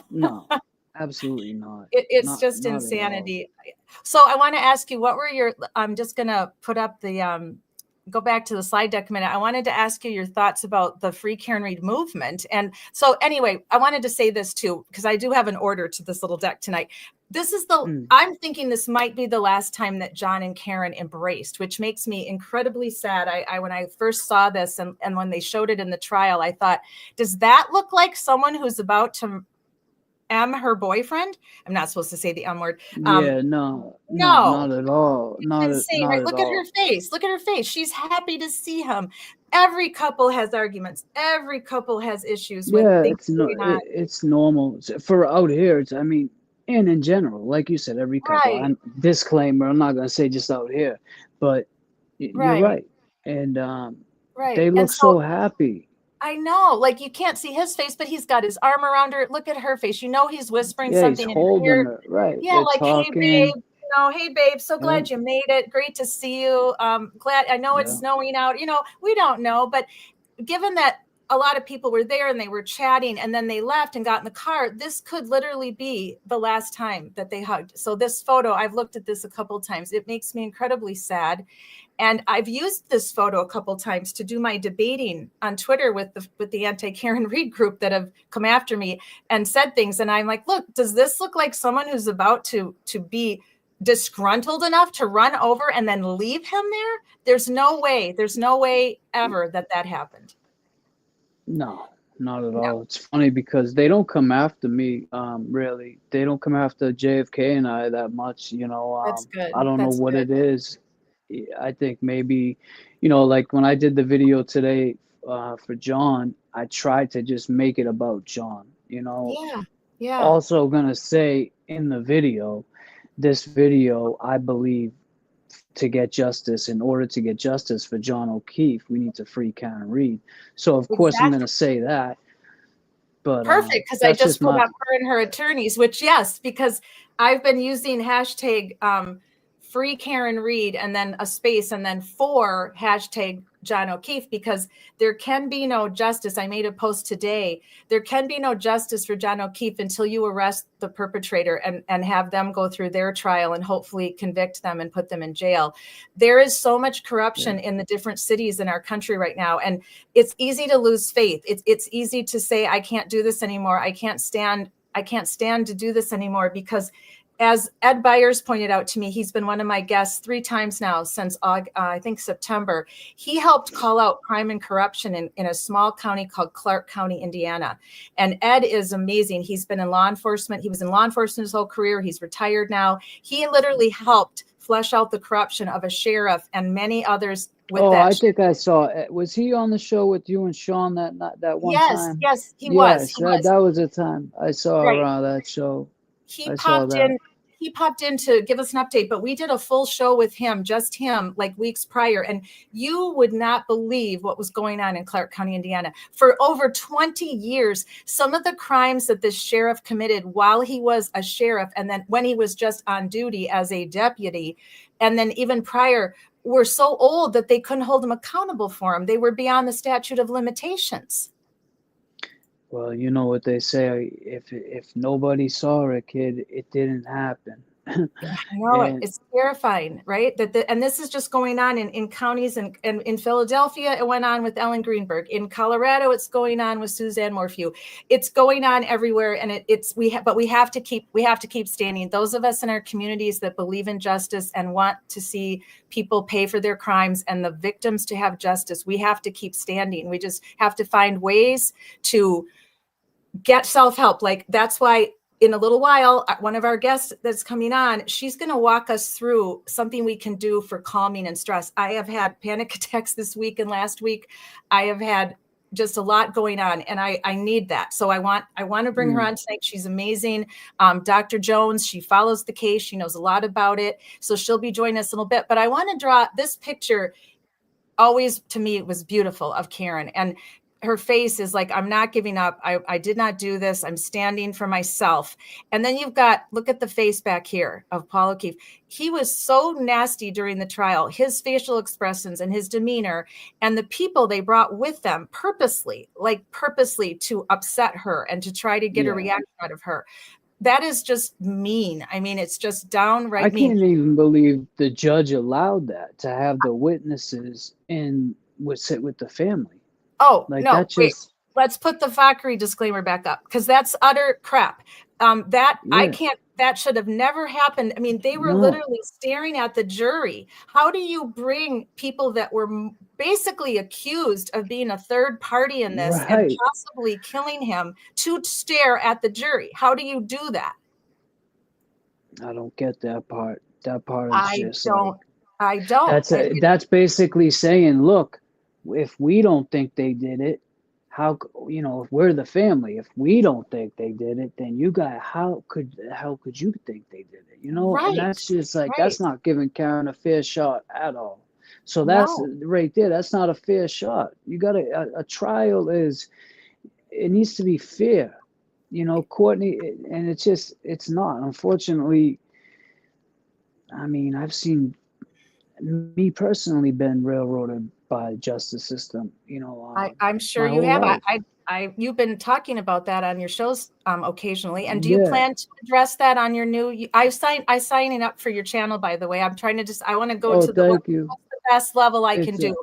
No, absolutely not. It's just Not at all. insanity. So I want to ask you, what were your, I'm just going to put up the, go back to the slide deck a minute. I wanted to ask you your thoughts about the Free Karen Reed movement. And so anyway, I wanted to say this too, because I do have an order to this little deck tonight. This is I'm thinking this might be the last time that John and Karen embraced, which makes me incredibly sad. I when I first saw this and when they showed it in the trial, I thought, does that look like someone who's about to her boyfriend? I'm not supposed to say the M word. Yeah, no, No, not at all. it's insane, Not right? at Look at her all. face. Look at her face. She's happy to see him. Every couple has arguments. Every couple has issues with Yeah, things going on. it's normal for out here. It's I mean, and in general, like you said, every couple. Right. And disclaimer, I'm not gonna say just out here, but you're Right. right. And Right. they And look so so happy. I know, like you can't see his face, but he's got his arm around her. Look at her face. You know, he's whispering Yeah, he's something in her holding ear. her. Right. Yeah, They're like, hey, talking. babe, hey, babe, so Yeah, glad you made it. Great to see you. Glad, I know it's yeah. snowing out. We don't know, but given that a lot of people were there and they were chatting and then they left and got in the car, this could literally be the last time that they hugged. So this photo, I've looked at this a couple of times. It makes me incredibly sad. And I've used this photo a couple of times to do my debating on Twitter with the anti-Karen Reed group that have come after me and said things. And I'm like, look, does this look like someone who's about to be disgruntled enough to run over and then leave him there? There's no way ever that happened. No, not at all. It's funny because they don't come after me, really. They don't come after JFK and I that much, That's good. I don't know That's what good. it is. I think maybe, like when I did the video today for John, I tried to just make it about John, Yeah. Yeah. Also gonna say in the video, this video, I believe, in order to get justice for John O'Keefe, we need to free Karen Reed. So of course I'm going to say that. But perfect, because I just put up her and her attorneys, which yes, because I've been using hashtag free Karen Reed and then a space and then for hashtag John O'Keefe, because there can be no justice. I made a post today. There can be no justice for John O'Keefe until you arrest the perpetrator and have them go through their trial and hopefully convict them and put them in jail. There is so much corruption in the different cities in our country right now. And it's easy to lose faith. It's easy to say, I can't do this anymore. I can't stand to do this anymore, because as Ed Byers pointed out to me, he's been one of my guests 3 times now since I think September. He helped call out crime and corruption in a small county called Clark County, Indiana. And Ed is amazing. He's been in law enforcement. He was in law enforcement his whole career. He's retired now. He literally helped flesh out the corruption of a sheriff and many others with that. I think I saw. Was he on the show with you and Sean that one time? Yes, he was. That was the time I saw Right. that show. He popped in. he popped in to give us an update, but we did a full show with him, just him, like weeks prior. And you would not believe what was going on in Clark County, Indiana. For over 20 years, some of the crimes that this sheriff committed while he was a sheriff, and then when he was just on duty as a deputy, and then even prior, were so old that they couldn't hold him accountable for them. They were beyond the statute of limitations. Well, you know what they say, if nobody saw it, kid, it didn't happen. I know it. And It's terrifying, right? And this is just going on in counties, and in Philadelphia, it went on with Ellen Greenberg. In Colorado, it's going on with Suzanne Morphew. It's going on everywhere, and but we have to keep standing. Those of us in our communities that believe in justice and want to see people pay for their crimes and the victims to have justice, we have to keep standing. We just have to find ways to get self-help. Like, that's why in a little while, one of our guests that's coming on, she's going to walk us through something we can do for calming and stress. I have had panic attacks this week and last week. I have had just a lot going on, and I need that. So I want to bring her on tonight. She's amazing. Dr. Jones, she follows the case. She knows a lot about it. So she'll be joining us in a little bit. But I want to draw this picture. Always, to me, it was beautiful, of Karen. And her face is like, I'm not giving up. I did not do this. I'm standing for myself. And then look at the face back here of Paul O'Keefe. He was so nasty during the trial, his facial expressions and his demeanor, and the people they brought with them purposely to upset her and to try to get a reaction out of her. That is just mean. I mean, it's just downright mean. I can't even believe the judge allowed that, to have the witnesses sit with the family. Oh, like, no, that just, wait, let's put the Fockery disclaimer back up, because that's utter crap. That should have never happened. I mean, they were literally staring at the jury. How do you bring people that were basically accused of being a third party in this and possibly killing him to stare at the jury? How do you do that? I don't get that part. That part is I don't. That's basically saying, look, if we don't think they did it, if we're the family, if we don't think they did it, then how could you think they did it? And that's just like, that's not giving Karen a fair shot at all. So that's right there. That's not a fair shot. You got a trial it needs to be fair, Courtney, and it's not, unfortunately. I mean, I've seen me personally been railroaded by the justice system, I'm sure you have. You've been talking about that on your shows occasionally. And do you plan to address that on your new? I signing up for your channel, by the way. I'm trying to I want to go to what's the best level I can do.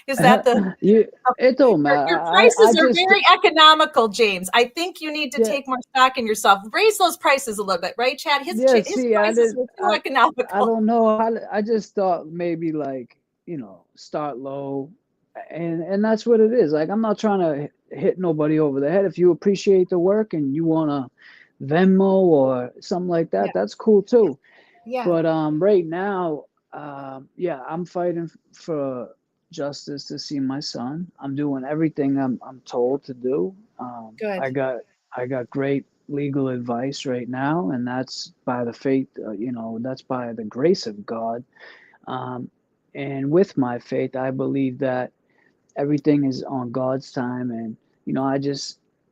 Is that it don't matter. Your prices are very economical, James. I think you need to take more stock in yourself. Raise those prices a little bit, right, Chad? His prices were too economical. I don't know. I just thought maybe start low, and that's what it is. Like, I'm not trying to hit nobody over the head. If you appreciate the work and you want to Venmo or something like that, that's cool too. Yeah. But right now, I'm fighting for justice to see my son. I'm doing everything I'm told to do. Good. I got great legal advice right now, and that's by the faith. That's by the grace of God. And with my faith, I believe that everything is on God's time. And,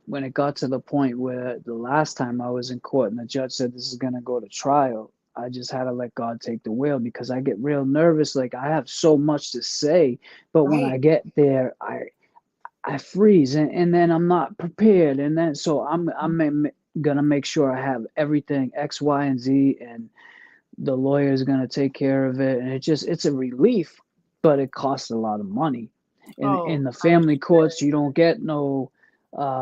when it got to the point where the last time I was in court and the judge said this is going to go to trial, I just had to let God take the wheel, because I get real nervous. Like, I have so much to say, but when I get there, I freeze, and then I'm not prepared. And then, so I'm going to make sure I have everything X, Y, and Z, and the lawyer is going to take care of it. And it's a relief, but it costs a lot of money. In the family courts, you don't get no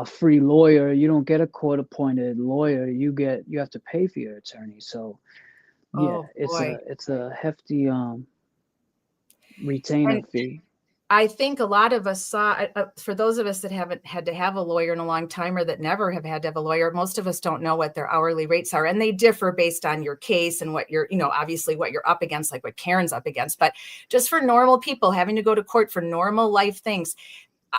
free lawyer. You don't get a court appointed lawyer. You have to pay for your attorney. So it's a hefty retainer fee. I think a lot of us saw, for those of us that haven't had to have a lawyer in a long time, or that never have had to have a lawyer, most of us don't know what their hourly rates are. And they differ based on your case and what you're, obviously what you're up against, like what Karen's up against. But just for normal people having to go to court for normal life things,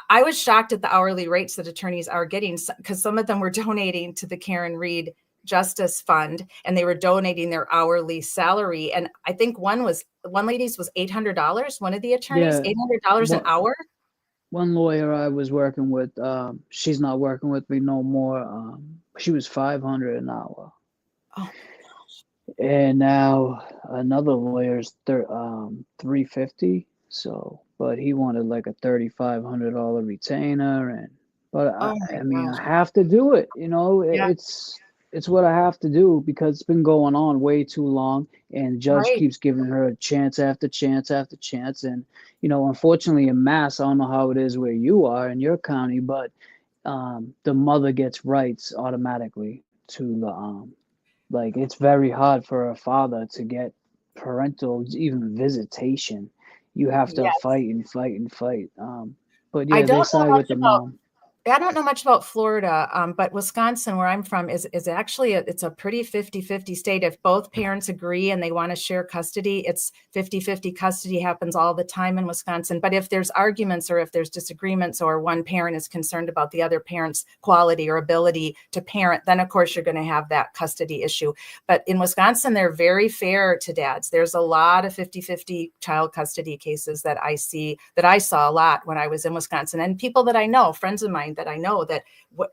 I was shocked at the hourly rates that attorneys are getting, because some of them were donating to the Karen Reed justice fund, and they were donating their hourly salary. And I think one lady's was $800. One of the attorneys, Yeah. $800 an hour. One lawyer I was working with, she's not working with me no more. She was 500 an hour. Oh. And now another lawyer's 350. So, but he wanted like a $3,500 retainer, but I mean, I have to do it. You know, it's what I have to do because it's been going on way too long, and the judge keeps giving her a chance after chance after chance. And you know, unfortunately, in Mass, I don't know how it is where you are in your county, but the mother gets rights automatically to the like it's very hard for a father to get parental even visitation. You have to fight and fight and fight. But yeah, they side with the mom. I don't know much about Florida, but Wisconsin, where I'm from, is actually it's a pretty 50-50 state. If both parents agree and they want to share custody, it's 50-50. Custody happens all the time in Wisconsin. But if there's arguments or if there's disagreements or one parent is concerned about the other parent's quality or ability to parent, then of course you're going to have that custody issue. But in Wisconsin, they're very fair to dads. There's a lot of 50-50 child custody cases that I saw a lot when I was in Wisconsin, and people that I know, friends of mine that I know that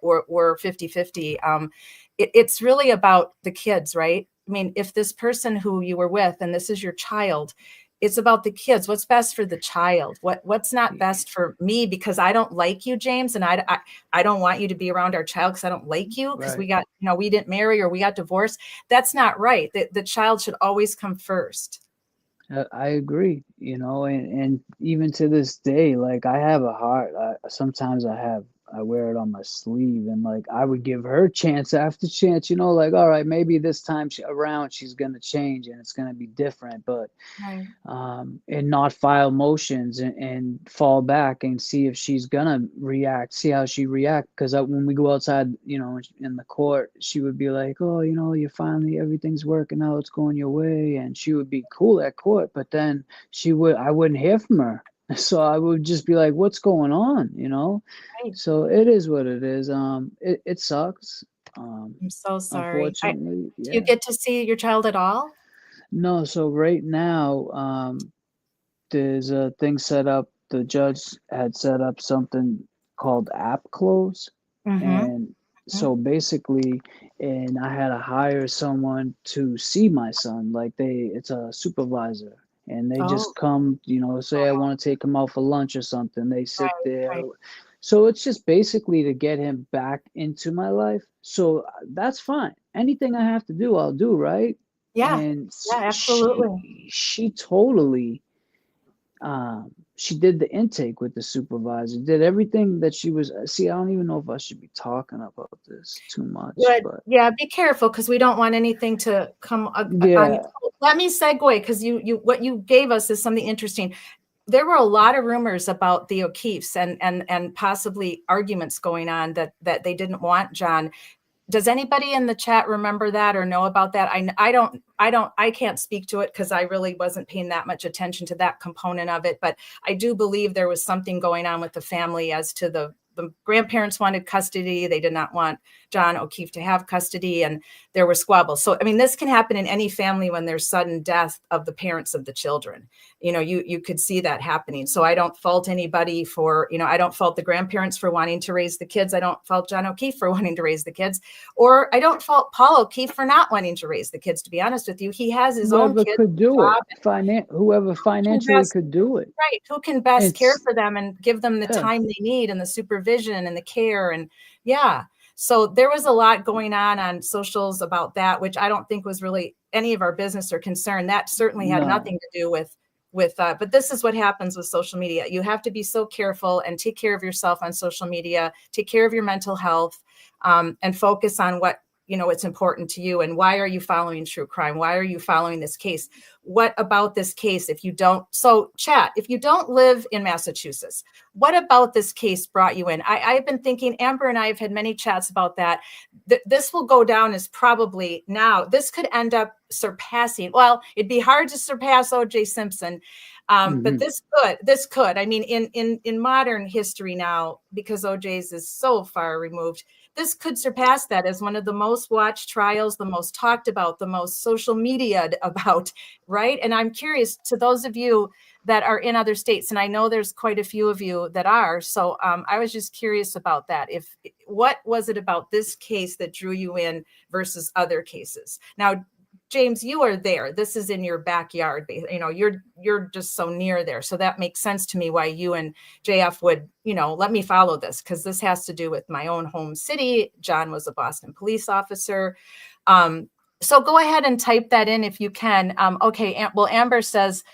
were 50-50. It's really about the kids, right? I mean, if this person who you were with, and this is your child, it's about the kids. What's best for the child? What's not best for me because I don't like you, James, and I don't want you to be around our child because I don't like you because we didn't marry or we got divorced. That's not right. The child should always come first. I agree, you know, and even to this day, like I have a heart. Sometimes I wear it on my sleeve, and like I would give her chance after chance, you know, like, all right, maybe this time she's gonna change and it's gonna be different, but and not file motions and fall back and see if she's gonna react, see how she react. Because when we go outside, you know, in the court, she would be like, oh, you know, everything's working out, it's going your way, and she would be cool at court, but then I wouldn't hear from her. So I would just be like, what's going on, you know? So it is what it is. It sucks. I'm so sorry. Unfortunately, do you get to see your child at all? No, so right now, there's a thing set up. The judge had set up something called app close. And so basically, and I had to hire someone to see my son. Like it's a supervisor. And they just come, you know, say I want to take him out for lunch or something. They sit there. Right. So it's just basically to get him back into my life. So that's fine. Anything I have to do, I'll do, right? Yeah. And absolutely. She totally, she did the intake with the supervisor, did everything that she was. See, I don't even know if I should be talking about this too much. But yeah, be careful because we don't want anything to come on. Let me segue because you what you gave us is something interesting. There were a lot of rumors about the O'Keefes and possibly arguments going on that they didn't want John. Does anybody in the chat remember that or know about that? I can't speak to it because I really wasn't paying that much attention to that component of it. But I do believe there was something going on with the family as to the grandparents wanted custody. They did not want John O'Keefe to have custody, and there were squabbles. So, I mean, this can happen in any family when there's sudden death of the parents of the children. You know, you could see that happening. So I don't fault anybody for, you know, I don't fault the grandparents for wanting to raise the kids. I don't fault John O'Keefe for wanting to raise the kids, or I don't fault Paul O'Keefe for not wanting to raise the kids, to be honest with you. He has his own kids. Could do it. Whoever financially could do it. Right. Who can best care for them and give them the time they need and the supervision and the care. And so there was a lot going on socials about that, which I don't think was really any of our business or concern. That certainly had nothing to do with but this is what happens with social media. You have to be so careful and take care of yourself on social media, take care of your mental health, and focus on what, you know, it's important to you. And why are you following true crime? Why are you following this case? What about this case? If you don't live in Massachusetts, what about this case brought you in? I've been thinking, Amber and I have had many chats about that. This will go down as probably now, this could end up surpassing, well, it'd be hard to surpass O.J. Simpson. But this could, I mean, in modern history now, because OJ's is so far removed, this could surpass that as one of the most watched trials, the most talked about, the most social media about, right? And I'm curious to those of you that are in other states, and I know there's quite a few of you that are. So I was just curious about that. What was it about this case that drew you in versus other cases? Now, James, you are there. This is in your backyard. You know, you're just so near there. So that makes sense to me why you and JF would, you know, let me follow this, because this has to do with my own home city. John was a Boston police officer. So go ahead and type that in if you can. Okay. Well, Amber says,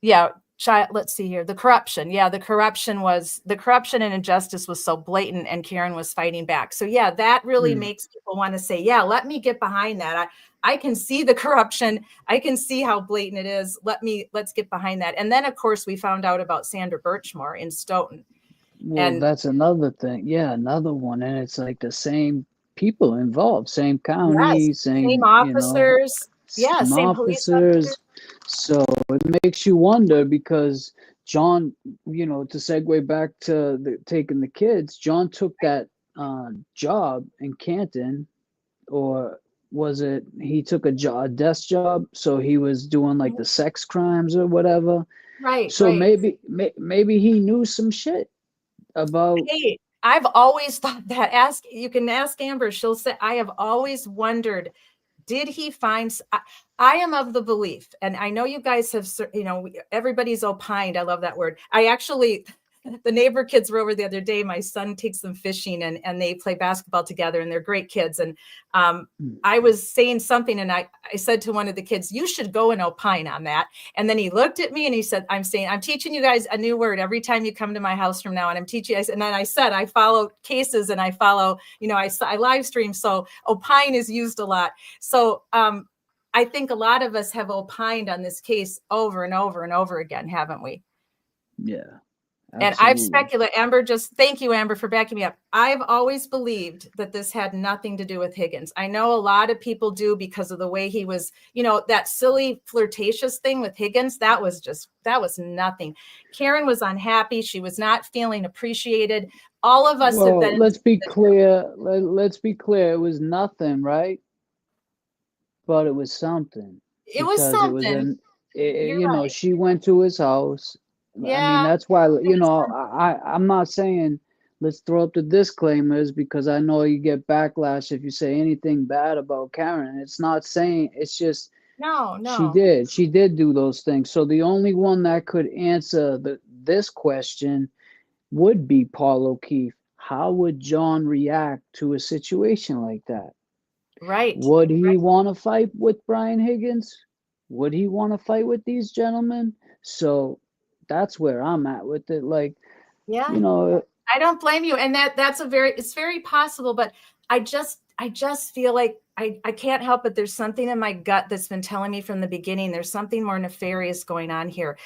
yeah, let's see here. The corruption. Yeah, the corruption and injustice was so blatant, and Karen was fighting back. So yeah, that really makes people want to say, yeah, let me get behind that. I can see the corruption. I can see how blatant it is. Let's get behind that. And then of course we found out about Sandra Birchmore in Stoughton. Well, that's another thing. Yeah, another one. And it's like the same people involved, same county, same officers. Yeah, same same officers. So it makes you wonder, because John, you know, to segue back to taking the kids, John took that job in Canton, or was it he took a desk job? So he was doing like the sex crimes or whatever. Right. So maybe he knew some shit about. Hey, I've always thought that. You can ask Amber. She'll say, I have always wondered, did he find? I am of the belief, and I know you guys have, you know, everybody's opined. I love that word. The neighbor kids were over the other day. My son takes them fishing, and they play basketball together, and they're great kids. And I was saying something, and I said to one of the kids, you should go and opine on that. And then he looked at me and he said, I'm teaching you guys a new word every time you come to my house from now on. I'm teaching. And then I said, I follow cases, and I follow, you know, I live stream. So opine is used a lot. So I think a lot of us have opined on this case over and over and over again, haven't we? Yeah. Absolutely. And I've speculated, thank you, Amber, for backing me up. I've always believed that this had nothing to do with Higgins. I know a lot of people do, because of the way he was, you know, that silly flirtatious thing with Higgins. That was nothing. Karen was unhappy. She was not feeling appreciated. All of us have been. Let's be clear. Let's be clear. It was nothing, right? But it was something. It was something. You know, she went to his house. Yeah, I mean, that's why, you know, I'm not saying let's throw up the disclaimers, because I know you get backlash if you say anything bad about Karen. It's not saying, it's just, no. She did do those things. So the only one that could answer this question would be Paul O'Keefe. How would John react to a situation like that? Right. Would he want to fight with Brian Higgins? Would he want to fight with these gentlemen? So that's where I'm at with it. Like, yeah, you know, I don't blame you. And it's very possible, but I just feel like I can't help it. There's something in my gut that's been telling me from the beginning, there's something more nefarious going on here.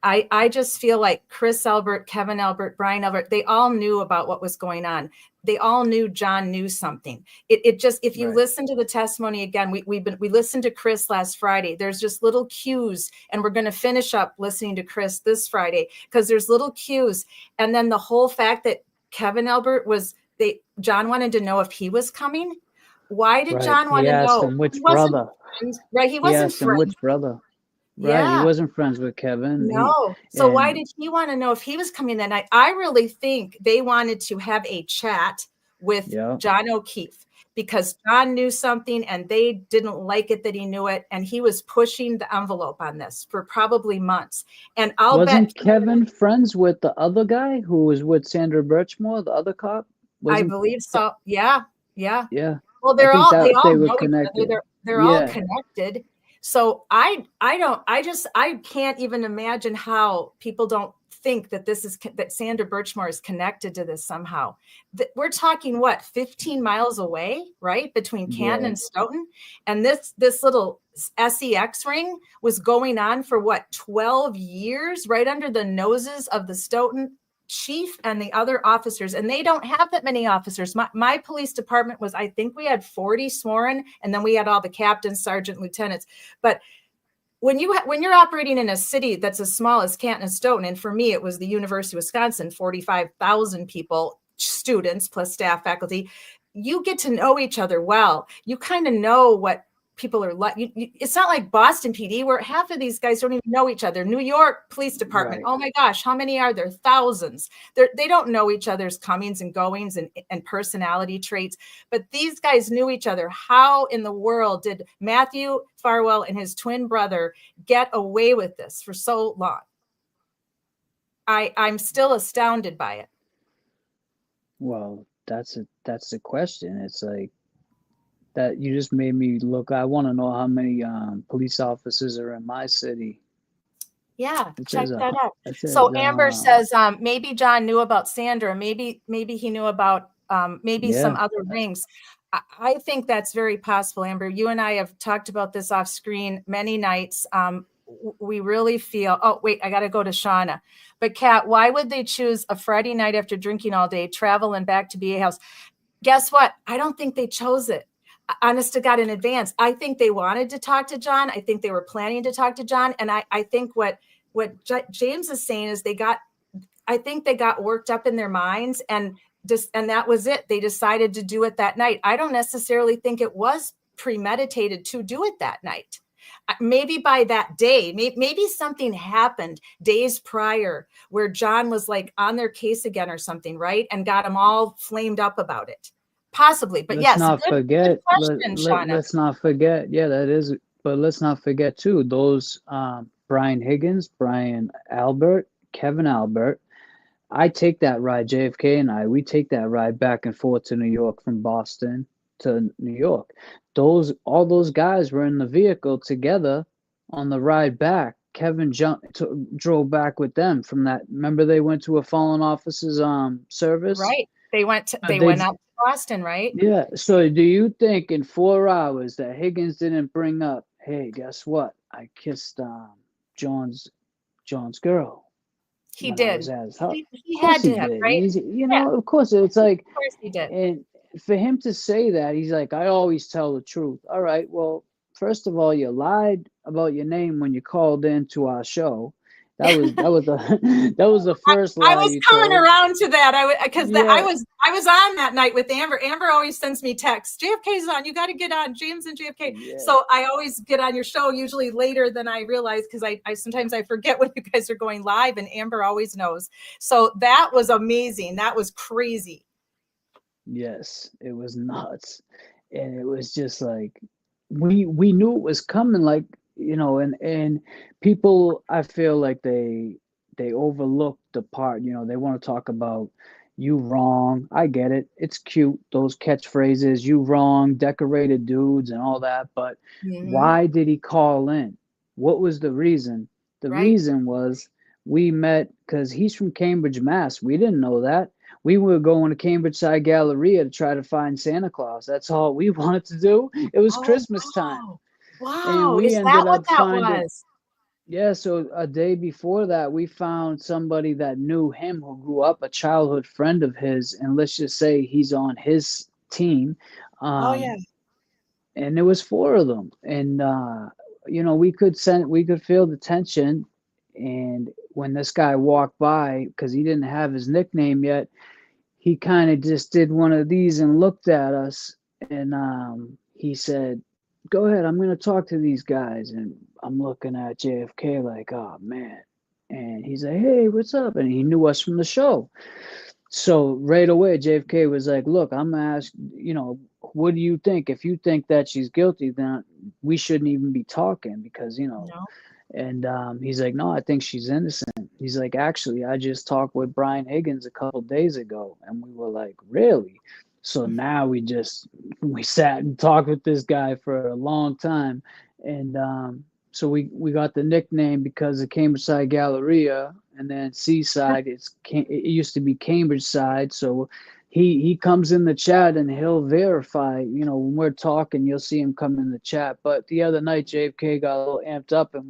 I just feel like Chris Albert, Kevin Albert, Brian Albert, they all knew about what was going on. They all knew John knew something. It just, if you listen to the testimony again, we listened to Chris last Friday. There's just little cues, and we're going to finish up listening to Chris this Friday, because there's little cues. And then the whole fact that Kevin Albert John wanted to know if he was coming. Why did John want to know? He asked him which brother. Right, he wasn't friends. Which brother. Right, yeah. He wasn't friends with Kevin. No. So why did he want to know if he was coming that night? I really think they wanted to have a chat with John O'Keefe, because John knew something and they didn't like it that he knew it. And he was pushing the envelope on this for probably months. And Wasn't Kevin friends with the other guy who was with Sandra Birchmore, the other cop? I believe so. Yeah. Well, they all know connected. They're all connected. So I can't even imagine how people don't think that that Sandra Birchmore is connected to this somehow. We're talking 15 miles away, right? Between Canton and Stoughton. And this little SEX ring was going on for 12 years, right under the noses of the Stoughton chief and the other officers. And they don't have that many officers. My police department I think we had 40 sworn, and then we had all the captains, sergeant, lieutenants. But when you're operating in a city that's as small as Canton and Stoughton, and for me, it was the University of Wisconsin, 45,000 people, students plus staff, faculty, you get to know each other well. You kind of know what people are like. It's not like Boston PD, where half of these guys don't even know each other. New York Police Department, Right. oh my gosh, how many are there? Thousands. They don't know each other's comings and goings and personality traits, but these guys knew each other. How in the world did Matthew Farwell and his twin brother get away with this for so long? I'm still astounded by it. Well, that's the question. It's like that you just made me look. I want to know how many police officers are in my city. Yeah, It check says that out. it says, So Amber says maybe John knew about Sandra. Maybe he knew about maybe some Yeah. other rings. I think that's very possible, Amber. You and I have talked about this off screen many nights. We really feel, oh, wait, I got to go to Shauna. But Kat, why would they choose a Friday night after drinking all day, travel and back to BA House? Guess what? I don't think they chose it. Honest to God, in advance. I think they wanted to talk to John. I think they were planning to talk to John. And I think what James is saying is I think they got worked up in their minds and that was it. They decided to do it that night. I don't necessarily think it was premeditated to do it that night. Maybe by that day, maybe something happened days prior where John was like on their case again or something, right? And got them all flamed up about it. Possibly, but let's yes, not forget. question, Shauna. Let's not forget. Yeah, that is. But let's not forget too. Those Brian Higgins, Brian Albert, Kevin Albert. I take that ride. JFK and we take that ride back and forth to New York from Boston to New York. All those guys were in the vehicle together on the ride back. Kevin drove back with them from that. Remember, they went to a fallen officer's service. Right. They went out to Boston, right? Yeah. So do you think in 4 hours that Higgins didn't bring up, hey, guess what? I kissed John's girl. He did. He had to have, right? Of course, it's like, of course he did. And for him to say that, he's like, I always tell the truth. All right, well, first of all, you lied about your name when you called into our show. That was the first lie. I was coming around to that. I was on that night with Amber. Amber always sends me texts. JFK's on. You got to get on. James and JFK. Yeah. So I always get on your show usually later than I realize because I sometimes I forget when you guys are going live, and Amber always knows. So that was amazing. That was crazy. Yes, it was nuts, and it was just like we knew it was coming. Like. And people, I feel like they overlook the part, they want to talk about you wrong. I get it. It's cute. Those catchphrases, you wrong, decorated dudes and all that. But why did he call in? What was the reason? The reason was we met because he's from Cambridge, Mass. We didn't know that. We were going to Cambridge Side Galleria to try to find Santa Claus. That's all we wanted to do. It was Christmas time. Wow, is that what that was? Yeah, so a day before that, we found somebody that knew him who grew up, a childhood friend of his, and let's just say he's on his team. Yeah. And there was 4 of them, and we could feel the tension. And when this guy walked by, because he didn't have his nickname yet, he kind of just did one of these and looked at us, and he said, go ahead, I'm going to talk to these guys. And I'm looking at JFK like, oh, man. And he's like, hey, what's up? And he knew us from the show. So right away, JFK was like, look, I'm going to ask, what do you think? If you think that she's guilty, then we shouldn't even be talking because, No. And he's like, no, I think she's innocent. He's like, actually, I just talked with Brian Higgins a couple days ago. And we were like, really? So now we sat and talked with this guy for a long time. And so we got the nickname because of Cambridge Side Galleria, and then Seaside, it used to be Cambridge Side. So he comes in the chat and he'll verify, when we're talking, you'll see him come in the chat. But the other night, JFK got a little amped up and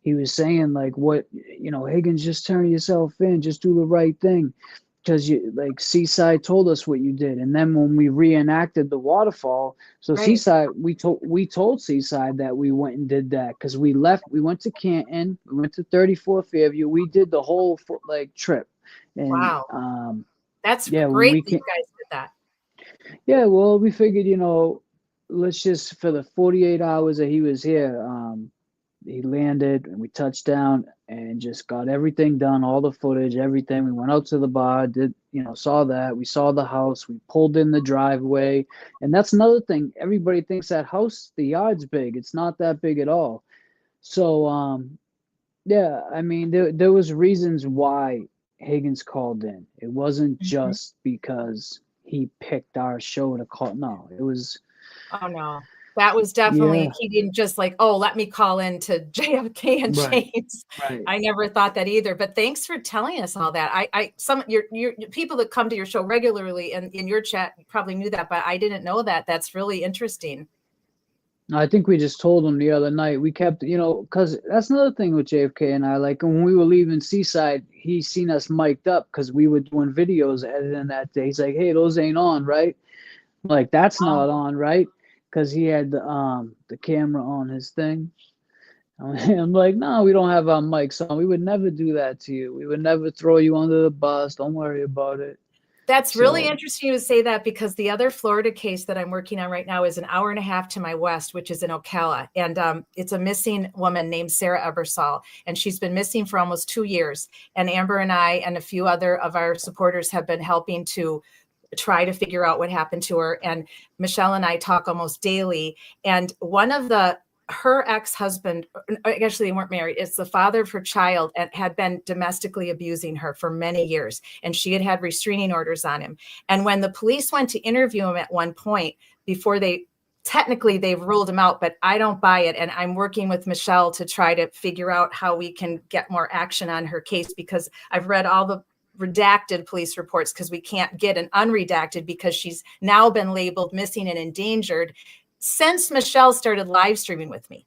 he was saying like, what, Higgins, just turn yourself in, just do the right thing. Because Seaside told us what you did, and then when we reenacted the waterfall, so Seaside, we told Seaside that we went and did that because we went to Canton, we went to 34 Fairview, we did the whole trip. And, wow, that's great that you guys did that. Yeah, well, we figured, let's just for the 48 hours that he was here, he landed and we touched down and just got everything done, all the footage, everything. We went out to the bar, saw that. We saw the house. We pulled in the driveway. And that's another thing. Everybody thinks that house, the yard's big. It's not that big at all. So, yeah, I mean, there was reasons why Higgins called in. It wasn't Mhm. just because he picked our show to call. No, it was, Oh no. That was definitely, yeah, he didn't just like, oh, let me call in to JFK and right, James. right. I never thought that either. But thanks for telling us all that. Some your people that come to your show regularly and in your chat probably knew that, but I didn't know that. That's really interesting. I think we just told him the other night. We kept, because that's another thing with JFK and I. Like when we were leaving Seaside, he seen us mic'd up because we were doing videos editing that day. He's like, "Hey, those ain't on, right?" Like that's not Oh. on, right? Because he had the camera on his thing. I'm like, "No, we don't have our mics on. We would never do that to you. We would never throw you under the bus. Don't worry about it." That's really So interesting you to say that because the other Florida case that I'm working on right now is an hour and a half to my west, which is in Ocala. And it's a missing woman named Sarah Ebersol. And she's been missing for almost 2 years. And Amber and I and a few other of our supporters have been helping to try to figure out what happened to her. And Michelle and I talk almost daily. And one of her ex-husband, actually they weren't married, it's the father of her child, and had been domestically abusing her for many years. And she had restraining orders on him. And when the police went to interview him at one point, before technically they've ruled him out, but I don't buy it. And I'm working with Michelle to try to figure out how we can get more action on her case, because I've read all the redacted police reports because we can't get an unredacted because she's now been labeled missing and endangered since Michelle started live streaming with me.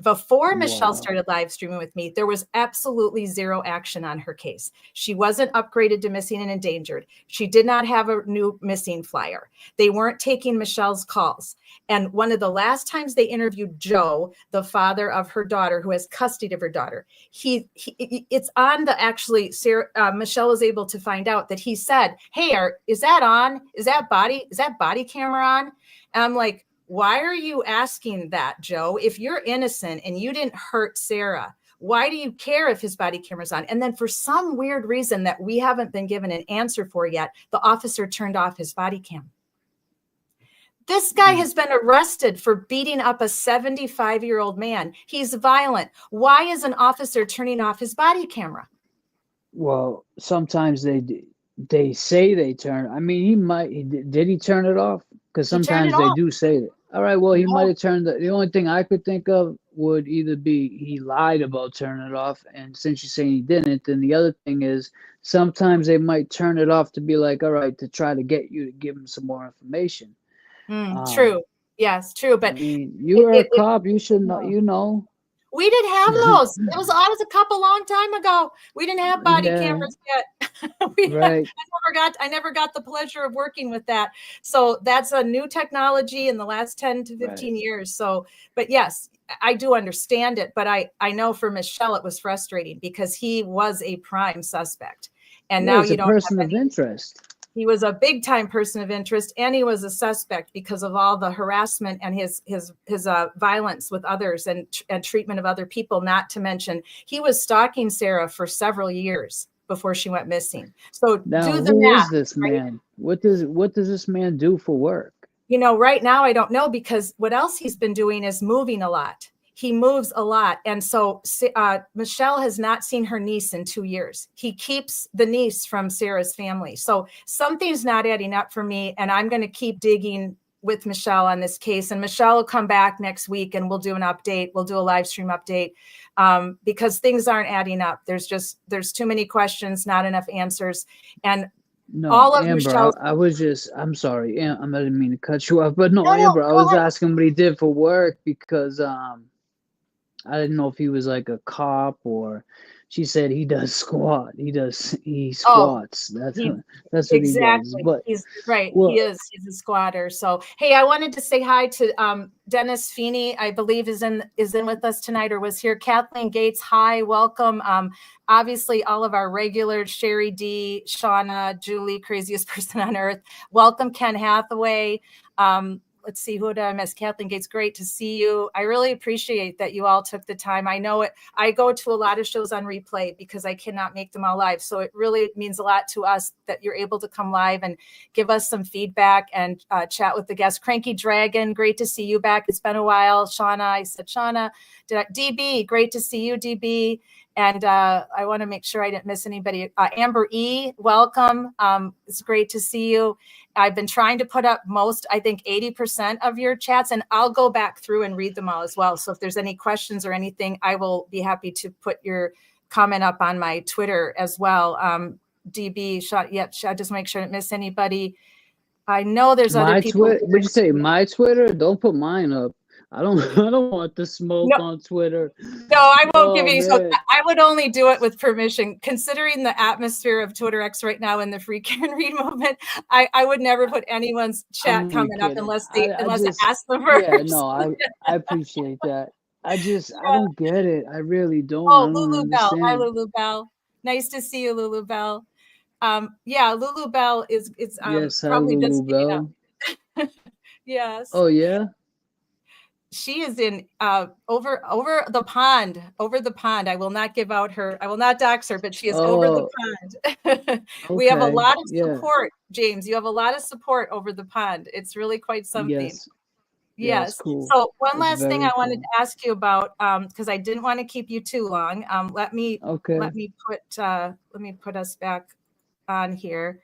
Before Michelle wow. started live streaming with me, there was absolutely zero action on her case. She wasn't upgraded to missing and endangered. She did not have a new missing flyer. They weren't taking Michelle's calls. And one of the last times they interviewed Joe, the father of her daughter, who has custody of her daughter, it's on the actually, Sarah, Michelle was able to find out that he said, "Hey, is that on? Is that body camera on?" And I'm like, why are you asking that, Joe? If you're innocent and you didn't hurt Sarah, why do you care if his body camera's on? And then for some weird reason that we haven't been given an answer for yet, the officer turned off his body cam. This guy has been arrested for beating up a 75-year-old man. He's violent. Why is an officer turning off his body camera? Well, sometimes they say they turn. I mean, did he turn it off? Because He turned it sometimes they off. do say that. All right, well, he might No. have turned the only thing I could think of would either be he lied about turning it off, and since you're saying he didn't, then the other thing is sometimes they might turn it off to be like, all right, to try to get you to give them some more information. True. Yes, true. I But mean, you are a cop, you should know, you know. we didn't have those. It was a couple long time ago. We didn't have body Yeah, cameras yet. right. I never got the pleasure of working with that. So that's a new technology in the last 10 to 15 Right. years. So, but yes, I do understand it. But I know for Michelle, it was frustrating because he was a prime suspect. And Yeah, now it's a you don't person have of any. interest. He was a big time person of interest, and he was a suspect because of all the harassment and his violence with others and treatment of other people. Not to mention, he was stalking Sarah for several years before she went missing. So Now, do the who is math, this right? man? What does this man do for work? Right now I don't know, because what else he's been doing is moving a lot. He moves a lot. And so Michelle has not seen her niece in 2 years. He keeps the niece from Sarah's family. So something's not adding up for me. And I'm going to keep digging with Michelle on this case. And Michelle will come back next week and we'll do an update. We'll do a live stream update because things aren't adding up. There's too many questions, not enough answers. And No, all of Amber, Michelle's. I'm sorry, I didn't mean to cut you off, but no, No, Amber, I go was ahead. asking what he did for work because I didn't know if he was like a cop or she said he does squat. He Oh, squats. That's he that's what he does. exactly. But He's right. well, He's a squatter. So hey, I wanted to say hi to Dennis Feeney, I believe is in with us tonight or was here. Kathleen Gates, hi, welcome. Obviously all of our regulars, Sherry D, Shauna, Julie, craziest person on earth. Welcome, Ken Hathaway. Let's see, who did I miss? Kathleen Gates, great to see you. I really appreciate that you all took the time. I know it. I go to a lot of shows on replay because I cannot make them all live. So it really means a lot to us that you're able to come live and give us some feedback and chat with the guests. Cranky Dragon, great to see you back. It's been a while. Shauna, I said Shauna. DB, great to see you, DB. And I want to make sure I didn't miss anybody. Amber E, welcome. It's great to see you. I've been trying to put up I think 80% of your chats, and I'll go back through and read them all as well. So if there's any questions or anything, I will be happy to put your comment up on my Twitter as well. DB, just make sure I didn't miss anybody. I know there's other my people. Twitter, what'd you say? My Twitter? Don't put mine up. I don't want the smoke on Twitter. No, I won't give you. Man. So I would only do it with permission. Considering the atmosphere of Twitter X right now in the free can read movement, I would never put anyone's chat comment up unless I ask them first. Yeah, no, I appreciate that. I don't get it. I really don't. Oh, I don't Lulu understand. Bell. Hi, Lulu Bell. Nice to see you, Lulu Bell. Yeah, Lulu Bell is yes, probably Lulu just Bell. Yes. Oh yeah. She is in over the pond. I will not give out I will not dox her, but she is over the pond. We have a lot of support, James. You have a lot of support over the pond. It's really quite something. Yes. Cool. So one last thing I wanted to ask you about, because I didn't want to keep you too long. Let me put us back on here.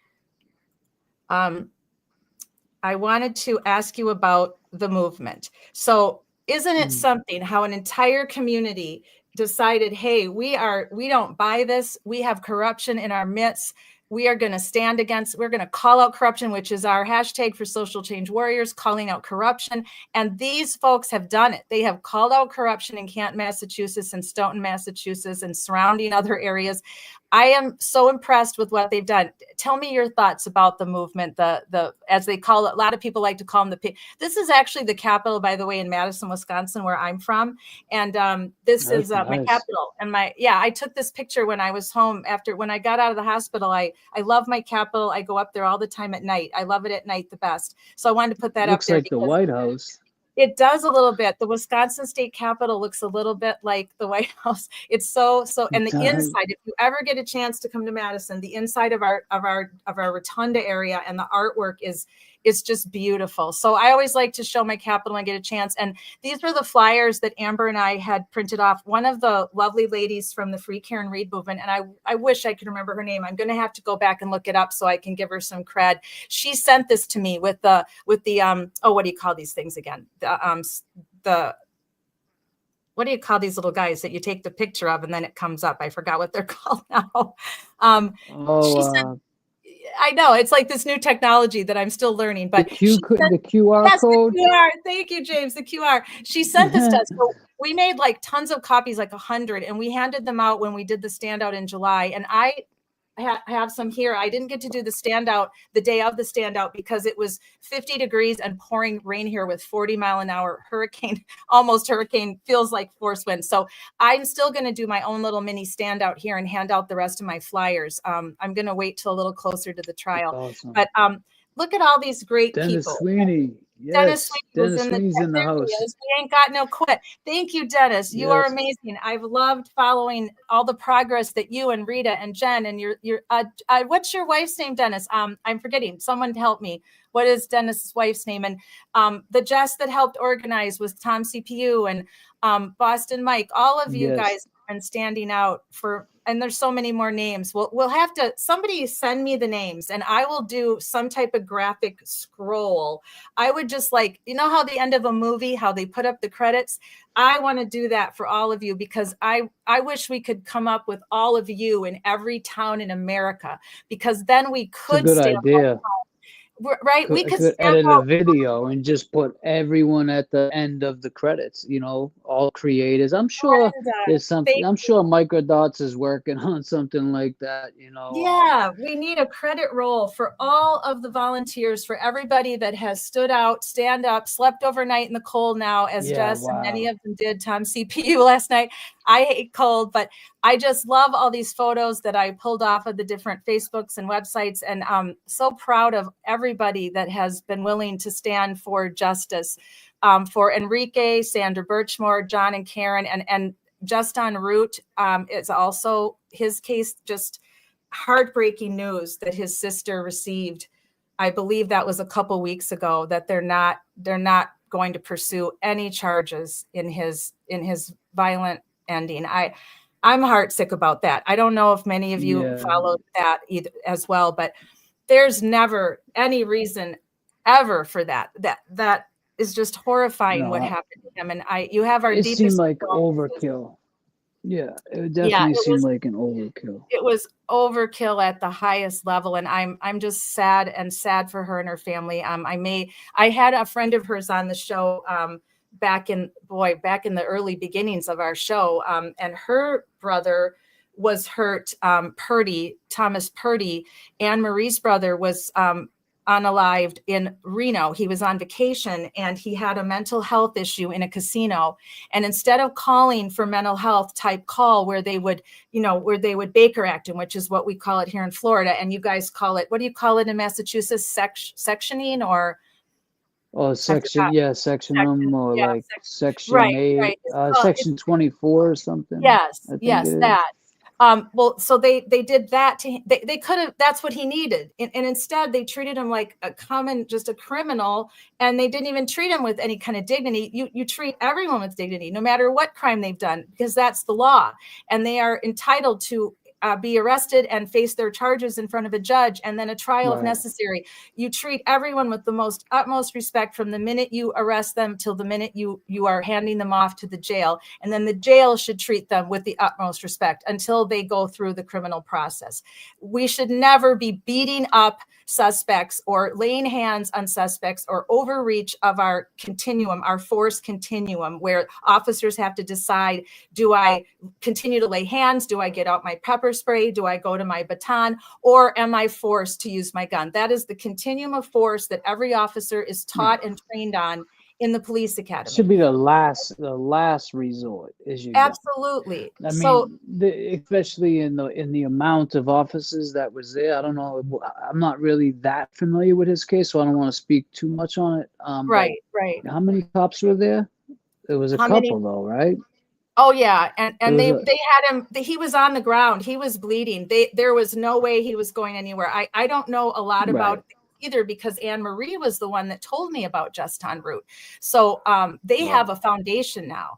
I wanted to ask you about the movement. So isn't it something how an entire community decided, hey, we don't buy this. We have corruption in our midst. We are going to stand against, we're going to call out corruption, which is our hashtag for Social Change Warriors, calling out corruption. And these folks have done it. They have called out corruption in Canton, Massachusetts and Stoughton, Massachusetts and surrounding other areas. I am so impressed with what they've done. Tell me your thoughts about the movement, the as they call it. A lot of people like to call them this is actually the capital, by the way, in Madison, Wisconsin, where I'm from. And this is my capital. And I took this picture when I was home when I got out of the hospital. I love my capital. I go up there all the time at night. I love it at night the best. So I wanted to put that up there. Looks like the White House. It does a little bit. The Wisconsin State Capitol looks a little bit like the White House. It's so, and the inside, if you ever get a chance to come to Madison, the inside of our rotunda area and the artwork is just beautiful. So I always like to show my capital when I get a chance. And these were the flyers that Amber and I had printed off. One of the lovely ladies from the Free Care and Read movement, and I wish I could remember her name. I'm going to have to go back and look it up so I can give her some cred. She sent this to me with the what do you call these things again? What do you call these little guys that you take the picture of and then it comes up? I forgot what they're called now. I know it's like this new technology that I'm still learning, but the QR code. The QR. Thank you, James. The QR. She sent this to us. So we made like tons of copies, like 100, and we handed them out when we did the standout in July. And I have some here. I didn't get to do the standout the day of the standout because it was 50 degrees and pouring rain here with 40-mile-an-hour almost hurricane, feels like force wind. So I'm still going to do my own little mini standout here and hand out the rest of my flyers. I'm going to wait till a little closer to the trial. Awesome. But look at all these great Dennis people. Sweeney. Yes, Dennis Sweeney's in the house. We ain't got no quit. Thank you, Dennis. You are amazing. I've loved following all the progress that you and Rita and Jen and your what's your wife's name, Dennis? I'm forgetting. Someone help me. What is Dennis's wife's name? And the Jess that helped organize was Tom CPU and Boston Mike. All of you guys have been standing out and there's so many more names. We'll have to, somebody send me the names and I will do some type of graphic scroll. I would just how the end of a movie, how they put up the credits. I want to do that for all of you because I wish we could come up with all of you in every town in America, because then we could stand up. right? We I could could stamp edit a out. video and just put everyone at the end of the credits, you know, all creators. I'm sure Brenda, there's something, thank I'm you. sure Microdots is working on something like that, you know. Yeah, we need a credit roll for all of the volunteers, for everybody that has stood out, stand up, slept overnight in the cold now, as Yeah, Jess and many wow. of them did. Tom CPU last night. I hate cold, but I just love all these photos that I pulled off of the different Facebooks and websites, and I'm so proud of everybody that has been willing to stand for justice, for Enrique, Sandra Birchmore, John and Karen, and just en route. It's also his case, just heartbreaking news that his sister received. I believe that was a couple weeks ago, that they're not going to pursue any charges in his violent ending. I'm heartsick about that. I don't know if many of you Yeah. followed that either as well, but there's never any reason ever for that. That is just horrifying what No, happened to him. And you have our it seemed deepest like condolences. overkill. Yeah, it Yeah, definitely seemed like an overkill. it was overkill at the highest level, and I'm just sad for her and her family. I had a friend of hers on the show back in the early beginnings of our show, and her brother was hurt. Thomas Purdy, Anne Marie's brother, was unalived in Reno. He was on vacation and he had a mental health issue in a casino. And instead of calling for mental health type call where they would Baker Act him, which is what we call it here in Florida, and you guys call it, what do you call it in Massachusetts? Sectioning, or Oh, section, yeah, section them, or yeah, like section right, 8, right. It's section 24 or something, Yes, I think yes, it is. that. Well, so they did that to him. They could have, that's what he needed. And instead they treated him like just a criminal, and they didn't even treat him with any kind of dignity. You treat everyone with dignity, no matter what crime they've done, because that's the law. And they are entitled to be arrested and face their charges in front of a judge, and then a trial if Right. necessary. You treat everyone with the utmost respect from the minute you arrest them till the minute you are handing them off to the jail. And then the jail should treat them with the utmost respect until they go through the criminal process. We should never be beating up suspects or laying hands on suspects or overreach of our continuum, our force continuum, where officers have to decide, do I continue to lay hands? Do I get out my pepper spray? Do I go to my baton? Or am I forced to use my gun? That is the continuum of force that every officer is taught and trained on in the police academy. Should be the last resort is your gun. Absolutely. I mean, especially in the amount of officers that was there. I don't know. I'm not really that familiar with his case, so I don't want to speak too much on it. Right. How many cops were there? There was a couple though, right? Oh yeah, and they had him. He was on the ground. He was bleeding. There was no way he was going anywhere. I don't know a lot about either, because Anne Marie was the one that told me about Just en Route. So they have a foundation now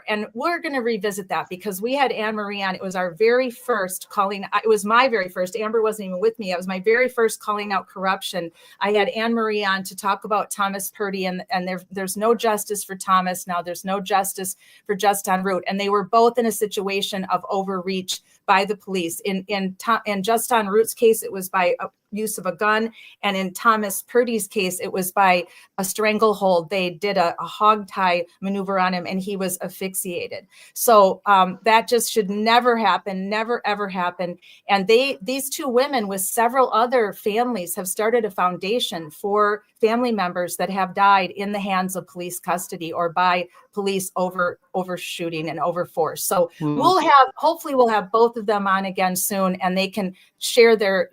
and we're going to revisit that, because we had Anne Marie on. It was our very first calling. It was my very first. Amber wasn't even with me. It was my very first calling out corruption. I had Anne Marie on to talk about Thomas Purdy, and there's no justice for Thomas now. There's no justice for Just en Route, and they were both in a situation of overreach by the police. In Just en Route's case, it was by use of a gun, and in Thomas Purdy's case, it was by a stranglehold. They did a hog tie maneuver on him, and he was asphyxiated. So that just should never happen, never ever happen. And these two women with several other families have started a foundation for family members that have died in the hands of police custody or by police overshooting and overforce. So hopefully we'll have both of them on again soon, and they can share their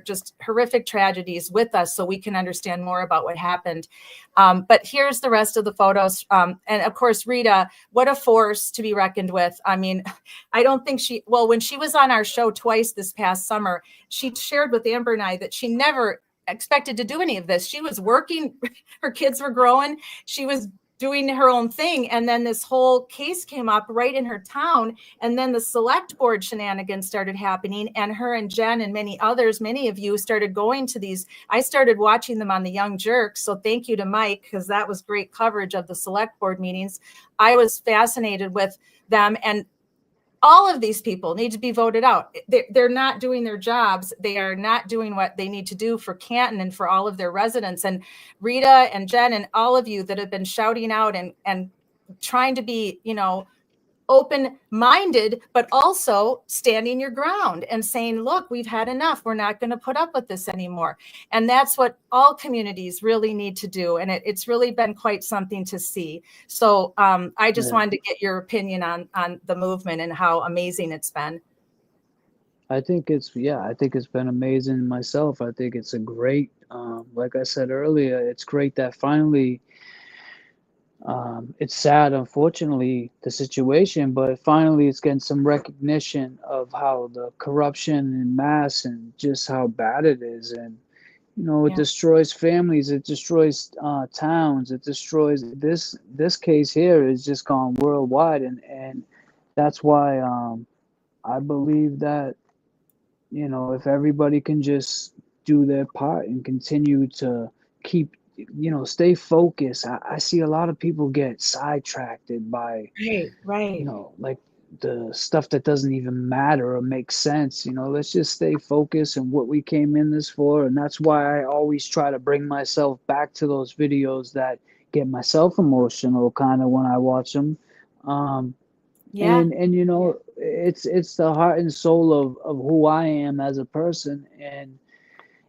just horrific tragedies with us, so we can understand more about what happened. But here's the rest of the photos. And of course, Rita, what a force to be reckoned with. I mean, I don't think when she was on our show twice this past summer, she shared with Amber and I that she never expected to do any of this. She was working, her kids were growing, she was doing her own thing. And then this whole case came up right in her town. And then the select board shenanigans started happening. And her and Jen and many of you started going to these. I started watching them on the Young Jerks. So thank you to Mike, because that was great coverage of the select board meetings. I was fascinated with them. And all of these people need to be voted out. They're not doing their jobs. They are not doing what they need to do for Canton and for all of their residents. And Rita and Jen and all of you that have been shouting out and trying to be, open-minded, but also standing your ground and saying, look, we've had enough. We're not going to put up with this anymore. And that's what all communities really need to do. And it's really been quite something to see. So I just wanted to get your opinion on the movement and how amazing it's been. I think it's been amazing myself. I think it's a great, like I said earlier, it's great that finally, it's sad, unfortunately, the situation, but finally it's getting some recognition of how the corruption in mass and just how bad it is. And, it destroys families, it destroys towns, it destroys this case here is just gone worldwide. And that's why I believe that, if everybody can just do their part and continue to keep, stay focused. I see a lot of people get sidetracked by, right. Like the stuff that doesn't even matter or make sense. Let's just stay focused on what we came in this for. And that's why I always try to bring myself back to those videos that get myself emotional kind of when I watch them. And it's the heart and soul of who I am as a person, and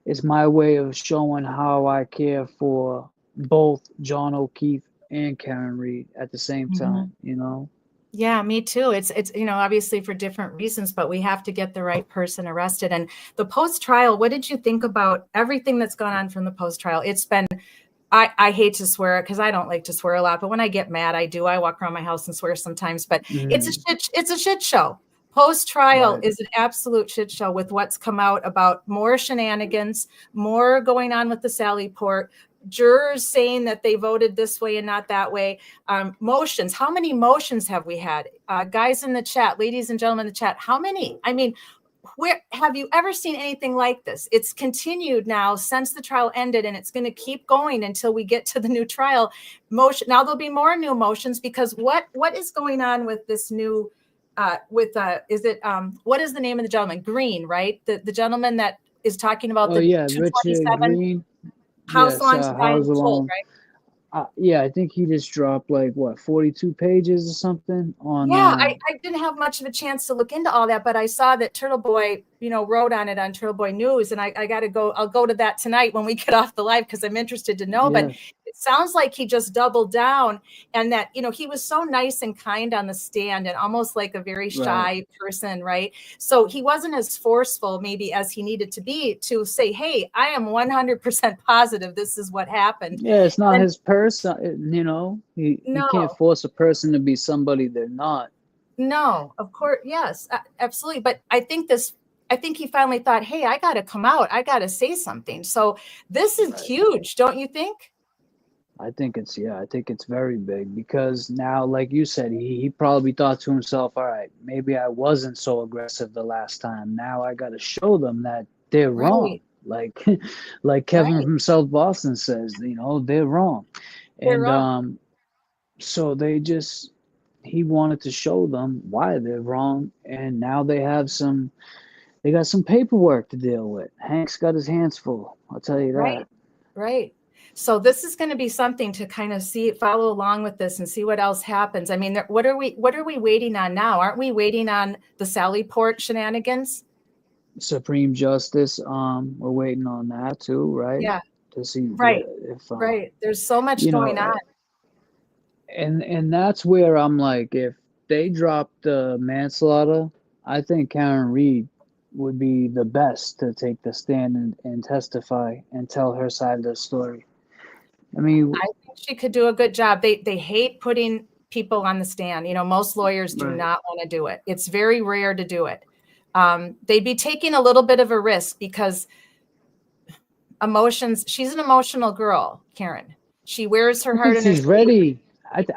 it's my way of showing how I care for both John O'Keefe and Karen Reed at the same time. Yeah, me too. It's obviously for different reasons, but we have to get the right person arrested. And the post-trial, what did you think about everything that's gone on from the post-trial? It's been, I hate to swear because I don't like to swear a lot, but when I get mad, I do. I walk around my house and swear sometimes, but it's a shit show. Post-trial is an absolute shit show with what's come out about more shenanigans, more going on with the Sally Port, jurors saying that they voted this way and not that way. Motions. How many motions have we had? Guys in the chat, ladies and gentlemen in the chat, how many? I mean, where have you ever seen anything like this? It's continued now since the trial ended, and it's going to keep going until we get to the new trial motion. Now there'll be more new motions because what is going on with this new what is the name of the gentleman? Green, right? The gentleman that is talking about the Richard 227 Green. house long to buy and hold, right? I think he just dropped 42 pages or something on. I didn't have much of a chance to look into all that, but I saw that Turtle Boy, wrote on it on Turtle Boy News, and I got to go. I'll go to that tonight when we get off the live because I'm interested to know. But it sounds like he just doubled down, and that he was so nice and kind on the stand, and almost like a very shy person, right? So he wasn't as forceful maybe as he needed to be to say, "Hey, I am 100% positive this is what happened." Yeah, it's not his person. He can't force a person to be somebody they're not. No, of course, yes, absolutely. But I think he finally thought, hey, I got to come out. I got to say something. So this is huge, don't you think? I think it's very big because now, like you said, he probably thought to himself, all right, maybe I wasn't so aggressive the last time. Now I got to show them that they're wrong. Like Kevin from South Boston says, they're wrong. They're wrong. So he wanted to show them why they're wrong. And now they got some paperwork to deal with. Hank's got his hands full. I'll tell you that. Right. So this is going to be something to kind of follow along with this and see what else happens. I mean, what are we waiting on now? Aren't we waiting on the Sally Port shenanigans? Supreme Justice, we're waiting on that too, right? Yeah. To see if there's so much going on. And that's where I'm like, if they drop the manslaughter, I think Karen Reed would be the best to take the stand and testify and tell her side of the story. I mean, I think she could do a good job. They hate putting people on the stand. Most lawyers do not want to do it. It's very rare to do it. They'd be taking a little bit of a risk because emotions. She's an emotional girl, Karen. She wears her heart in her sleeve. She's ready.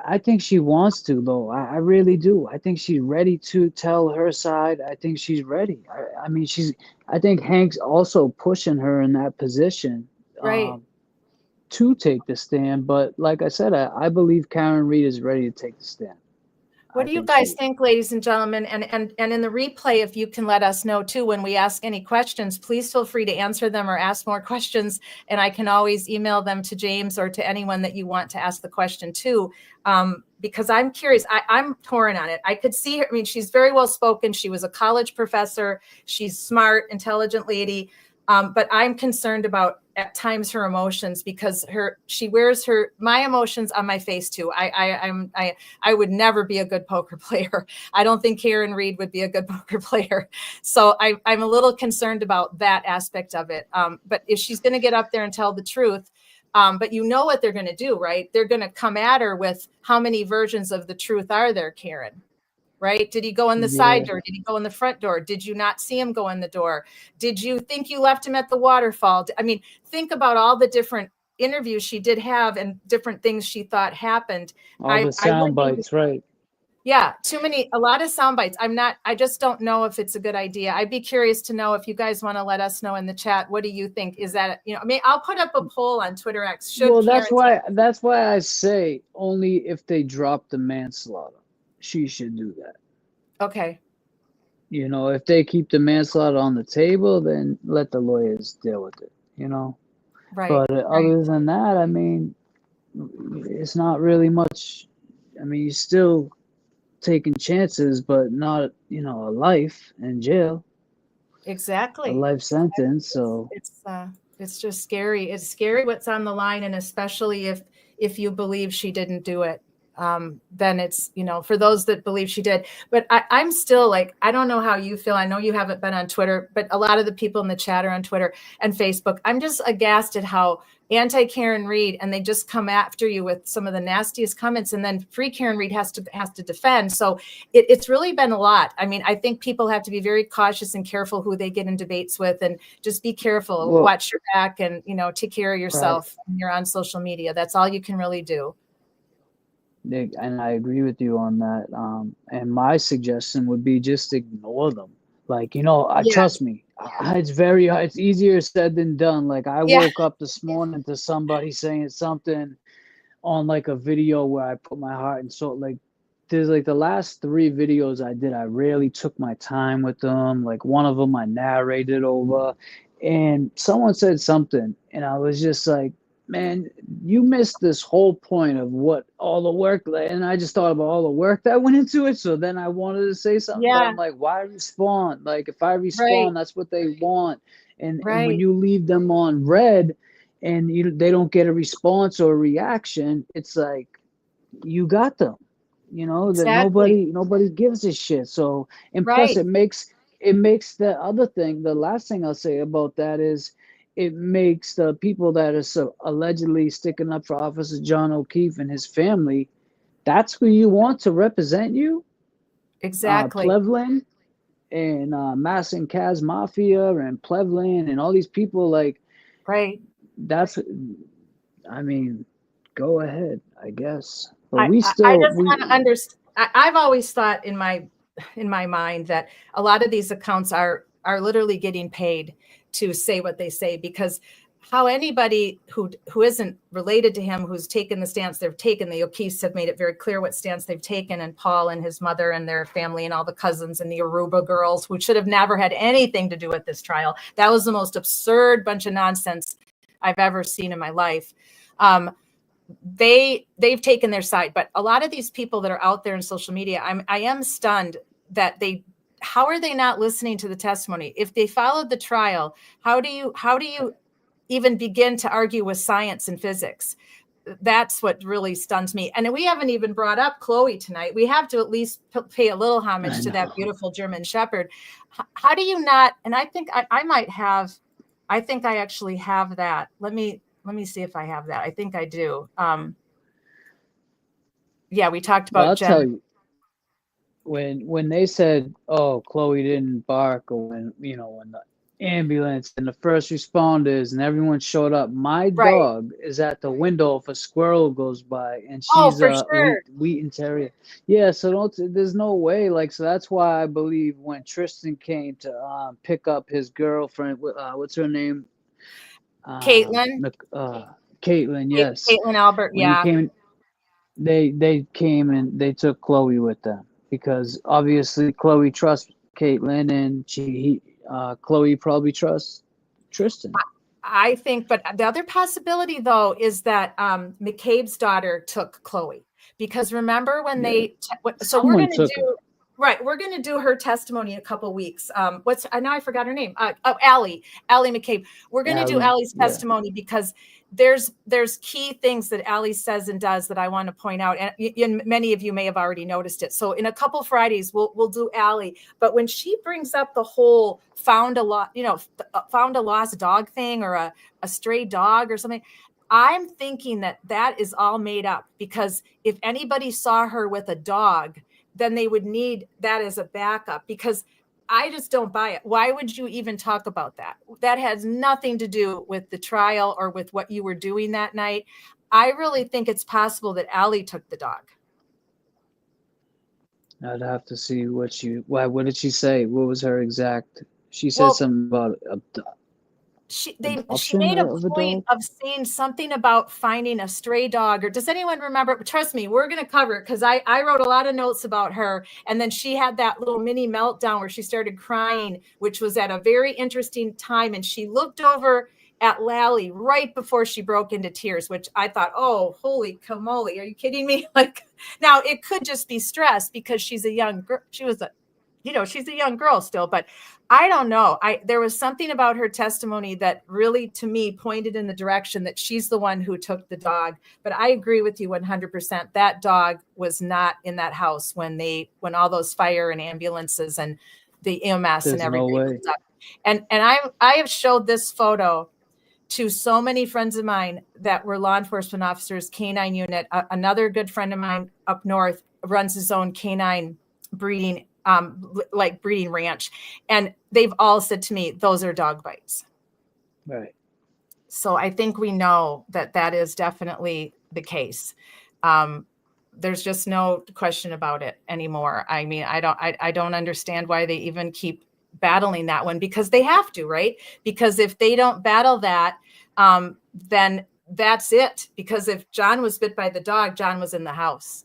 I think she wants to, though. I really do. I think she's ready to tell her side. I think she's ready. I think Hank's also pushing her in that position to take the stand. But like I said, I believe Karen Reed is ready to take the stand. What do you guys think, ladies and gentlemen? And in the replay, if you can let us know too, when we ask any questions, please feel free to answer them or ask more questions. And I can always email them to James or to anyone that you want to ask the question to, because I'm curious. I'm torn on it. I could see her. I mean, she's very well spoken. She was a college professor. She's smart, intelligent lady. But I'm concerned about at times her emotions, because she wears my emotions on my face too. I would never be a good poker player. I don't think Karen Read would be a good poker player. So I'm a little concerned about that aspect of it. But if she's going to get up there and tell the truth, but you know what they're going to do, right? They're going to come at her with, how many versions of the truth are there, Karen? Right? Did he go in the side door? Did he go in the front door? Did you not see him go in the door? Did you think you left him at the waterfall? I mean, think about all the different interviews she did have and different things she thought happened. All the sound bites, right? Yeah, a lot of sound bites. I just don't know if it's a good idea. I'd be curious to know, if you guys want to let us know in the chat, what do you think? Is that, I mean, I'll put up a poll on Twitter X. Well, that's why I say only if they drop the manslaughter, she should do that. Okay. If they keep the manslaughter on the table, then let the lawyers deal with it, Right. But other than that, I mean, it's not really much. I mean, you're still taking chances, but not, a life in jail. Exactly. A life sentence. So it's just scary. It's scary what's on the line, and especially if you believe she didn't do it. Then it's, for those that believe she did. But I'm still like, I don't know how you feel. I know you haven't been on Twitter, but a lot of the people in the chat are on Twitter and Facebook. I'm just aghast at how anti-Karen Read, and they just come after you with some of the nastiest comments, and then free Karen Read has to defend. So it's really been a lot. I mean, I think people have to be very cautious and careful who they get in debates with, and just be careful, watch your back, and, take care of yourself when you're on social media. That's all you can really do. And I agree with you on that. And my suggestion would be just ignore them. Like, trust me, it's easier said than done. Like, I woke up this morning to somebody saying something on like a video where I put my heart and soul. Like, there's like the last 3 videos I did, I really took my time with them. Like, one of them I narrated over, and someone said something, and I was just like, man, you missed this whole point of what all the work, and I just thought about all the work that went into it. So then I wanted to say something, but I'm like, why respond? Like, if I respond, that's what they want. And when you leave them on red and they don't get a response or a reaction, it's like, you got them, that nobody gives a shit. So, and plus it makes the other thing, the last thing I'll say about that is, it makes the people that are so allegedly sticking up for Officer John O'Keefe and his family, that's who you want to represent you. Exactly. Plevlin and Mass and Kaz Mafia and Plevlin and all these people, like, that's, I mean, go ahead, I guess. But I just want to understand. I've always thought in my mind that a lot of these accounts are literally getting paid to say what they say, because how anybody who isn't related to him, who's taken the stance they've taken, the O'Keefes have made it very clear what stance they've taken, and Paul and his mother and their family and all the cousins and the Aruba girls, who should have never had anything to do with this trial. That was the most absurd bunch of nonsense I've ever seen in my life. They've taken their side, but a lot of these people that are out there in social media, I am stunned that how are they not listening to the testimony? If they followed the trial, how do you even begin to argue with science and physics? That's what really stuns me. And we haven't even brought up Chloe tonight. We have to at least pay a little homage to that beautiful German Shepherd. How do you not? And I think I might have. I think I actually have that. Let me see if I have that. I think I do. Yeah, we talked about. I'll tell you. When they said, "Oh, Chloe didn't bark," or when the ambulance and the first responders and everyone showed up, my dog is at the window if a squirrel goes by, and she's a Wheaton Terrier. Yeah, so there's no way. Like, so that's why I believe when Tristan came to pick up his girlfriend, what's her name? Caitlin. Caitlin, yes. Caitlin Albert. When he came, they came and they took Chloe with them because obviously Chloe trusts Caitlyn and Chloe probably trusts Tristan. I think, but the other possibility though is that McCabe's daughter took Chloe, because remember when so we're going to do we're going to do her testimony in a couple weeks. Now I forgot her name. Allie McCabe. We're going to do Allie's testimony because there's key things that Allie says and does that I want to point out, and many of you may have already noticed it. So in a couple Fridays we'll do Allie, but when she brings up the whole found a lost dog thing or a stray dog or something, I'm thinking that is all made up, because if anybody saw her with a dog, then they would need that as a backup, because I just don't buy it. Why would you even talk about that? That has nothing to do with the trial or with what you were doing that night. I really think it's possible that Allie took the dog. I'd have to see what did she say? What was her exact? She said something about she made a point of saying something about finding a stray dog, or does anyone remember? Trust me, we're going to cover it, because I wrote a lot of notes about her, and then she had that little mini meltdown where she started crying, which was at a very interesting time, and she looked over at Lally right before she broke into tears, which I thought, oh, holy camole, are you kidding me? Like, now it could just be stress because she's a young girl. She's a young girl still, but I don't know. There was something about her testimony that really, to me, pointed in the direction that she's the one who took the dog. But I agree with you 100%. That dog was not in that house when all those fire and ambulances and the EMS and everything was up. And I have showed this photo to so many friends of mine that were law enforcement officers, canine unit. Another good friend of mine up north runs his own canine breeding ranch, and they've all said to me, those are dog bites. Right. So I think we know that is definitely the case. There's just no question about it anymore. I mean, I don't understand why they even keep battling that one, because they have to, right? Because if they don't battle that, then that's it. Because if John was bit by the dog, John was in the house.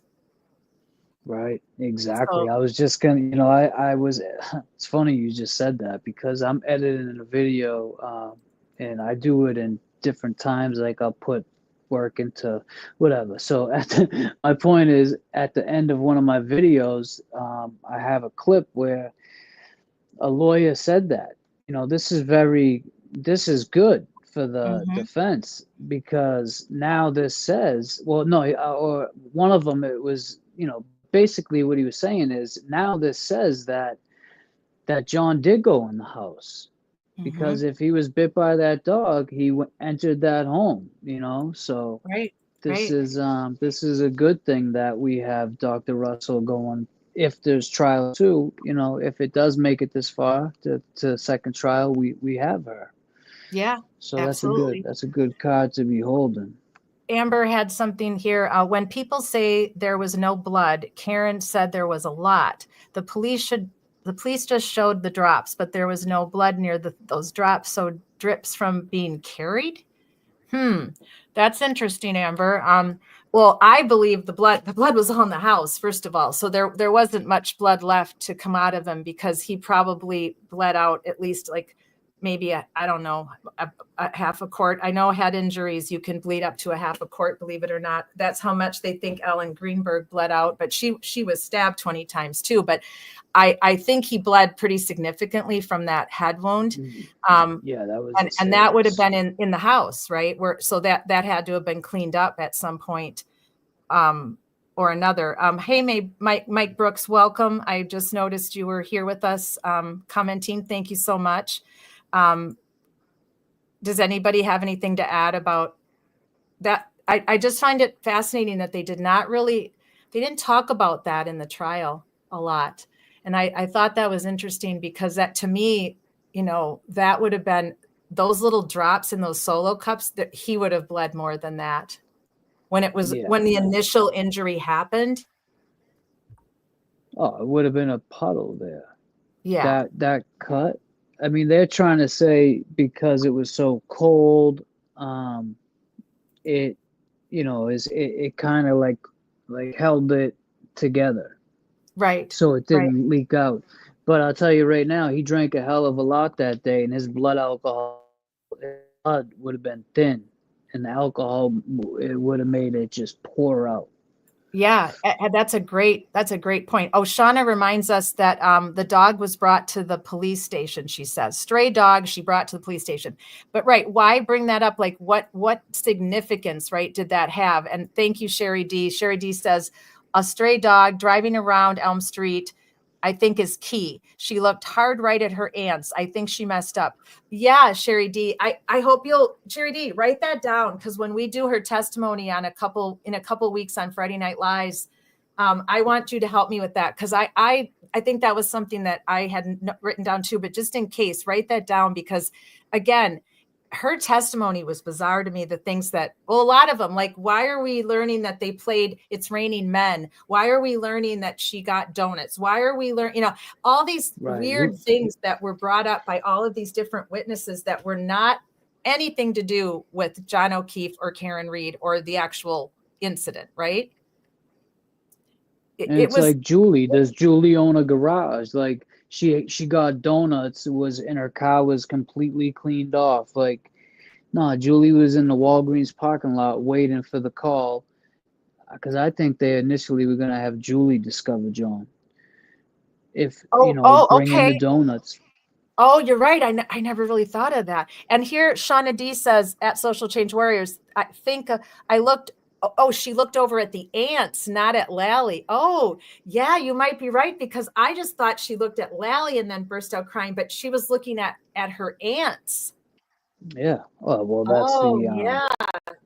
Right, exactly. I was just gonna, I was, it's funny you just said that, because I'm editing a video, and I do it in different times. Like I'll put work into whatever. So my point is, at the end of one of my videos, I have a clip where a lawyer said that, this is good for the defense, because now this says, well, no, or one of them, it was, basically what he was saying is, now this says that John did go in the house, because if he was bit by that dog, he entered that home, so this is a good thing that we have Dr. Russell going. If there's trial 2, if it does make it this far to second trial, we have her. Yeah. So absolutely. that's a good card to be holding. Amber had something here. When people say there was no blood, Karen said there was a lot. The police just showed the drops, but there was no blood near those drops. So drips from being carried. That's interesting, Amber. Well, I believe the blood was on the house, first of all. So there wasn't much blood left to come out of him, because he probably bled out at least like maybe a half a quart. I know head injuries, you can bleed up to a half a quart, believe it or not. That's how much they think Ellen Greenberg bled out, but she was stabbed 20 times too. But I think he bled pretty significantly from that head wound. Yeah, that was and that would have been in the house, right? So that had to have been cleaned up at some point or another. Hey, Mike Brooks, welcome. I just noticed you were here with us commenting. Thank you so much. Does anybody have anything to add about that? I just find it fascinating that they didn't talk about that in the trial a lot. And I thought that was interesting, because that, to me, that would have been those little drops in those solo cups, that he would have bled more than that when the initial injury happened. Oh, it would have been a puddle there. Yeah. That cut. I mean, they're trying to say because it was so cold, it kind of like like held it together, Right. so it Right. didn't leak out. But I'll tell you right now, he drank a hell of a lot that day, and his blood would have been thin, and the alcohol, it would have made it just pour out. Yeah, that's a great point. Oh, Shauna reminds us that the dog was brought to the police station. She says stray dog she brought to the police station. But right, why bring that up? Like what significance, right, did that have? And thank you, Sherry D. Sherry D says a stray dog driving around Elm Street, I think, is key. She looked hard right at her aunts. I think she messed up. Yeah, Sherry D. I hope you'll, Sherry D, write that down, because when we do her testimony in a couple weeks on Friday Night Lies, I want you to help me with that, because I think that was something that I had written down too. But just in case, write that down, because again, her testimony was bizarre to me. The things that, well, a lot of them, like, why are we learning that they played It's Raining Men? Why are we learning that she got donuts? Why are we learning, all these weird things that were brought up by all of these different witnesses that were not anything to do with John O'Keefe or Karen Reed or the actual incident, right? And it's like Julie. Does Julie own a garage? Like she got donuts. Was in her car was completely cleaned off. Like, no, Julie was in the Walgreens parking lot waiting for the call, because I think they initially were gonna have Julie discover John. If bring in the donuts. Oh, you're right. I never really thought of that. And here, Shauna D says at Social Change Warriors, I think I looked. Oh, she looked over at the aunts, not at Lally. Oh, yeah, you might be right, because I just thought she looked at Lally and then burst out crying, but she was looking at her aunts. Yeah. Oh, well, that's yeah.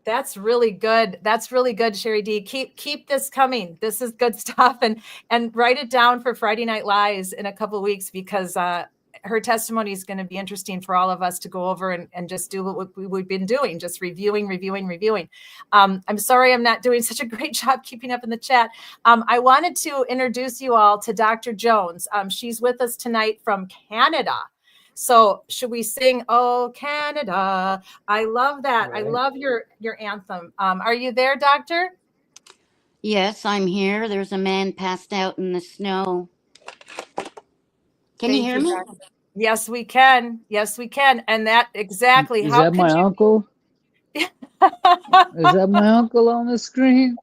That's really good. That's really good, Sherry D. Keep this coming. This is good stuff, and write it down for Friday Night Lies in a couple of weeks, because her testimony is going to be interesting for all of us to go over and just do what we've been doing, just reviewing. I'm sorry I'm not doing such a great job keeping up in the chat. I wanted to introduce you all to Dr. Jones. She's with us tonight from Canada. So should we sing "Oh Canada"? I love that. Right. I love your anthem. Are you there, Doctor? Yes, I'm here. There's a man passed out in the snow. Can you hear me? Doctor. Yes, we can. Yes, we can. And that exactly. Is that my uncle? Is that my uncle on the screen?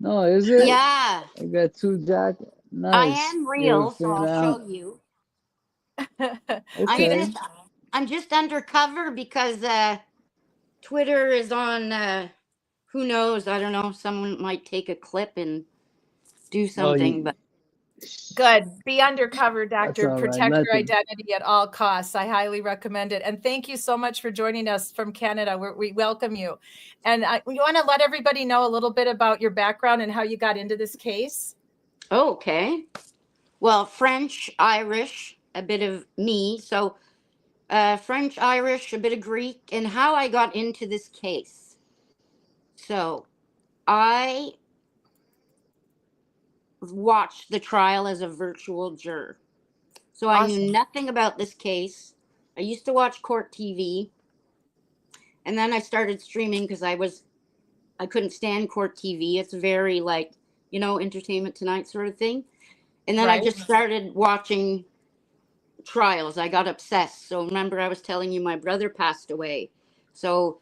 No, is it? Yeah. I got two jackets. Nice. I am real, so I'll show you. Okay. I'm just undercover because Twitter is on. Who knows? I don't know. Someone might take a clip and do something, but. Good. Be undercover, Doctor. Protect right. your identity at all costs. I highly recommend it. And thank you so much for joining us from Canada. We welcome you. And we want to let everybody know a little bit about your background and how you got into this case. Okay. Well, French, Irish, a bit of me. So French, Irish, a bit of Greek, and how I got into this case. So I watched the trial as a virtual juror. So I knew nothing about this case. I used to watch court TV, and then I started streaming because I couldn't stand court TV. It's very Entertainment Tonight sort of thing. And then I just started watching trials. I got obsessed. So remember, I was telling you my brother passed away. So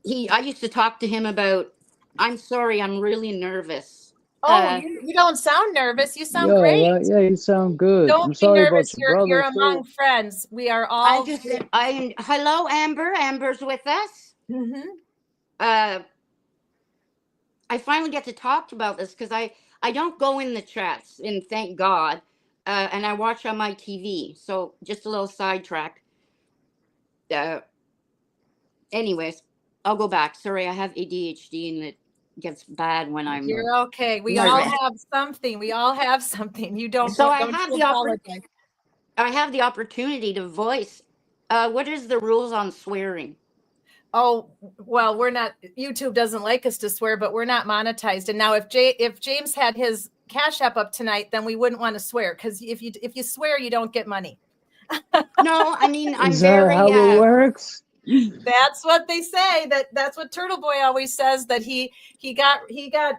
I used to talk to him about, I'm sorry, I'm really nervous. Oh, you don't sound nervous. You sound great. Right. Yeah, you sound good. Don't I'm sorry be nervous. about your brother. You're among friends. We are all. Hello, Amber. Amber's with us. Mm-hmm. I finally get to talk about this because I don't go in the chats, and thank God. And I watch on my TV. So just a little sidetrack. Anyways, I'll go back. Sorry, I have ADHD and it gets bad when I'm. You're okay. We all have something. You don't. So I have the opportunity to voice. What is the rules on swearing? Oh, well, we're not. YouTube doesn't like us to swear, but we're not monetized. And now, if James had his Cash App up tonight, then we wouldn't want to swear, because if you swear, you don't get money. No, I mean, I'm Is that how it works? That's what they say. That's what Turtle Boy always says, that he got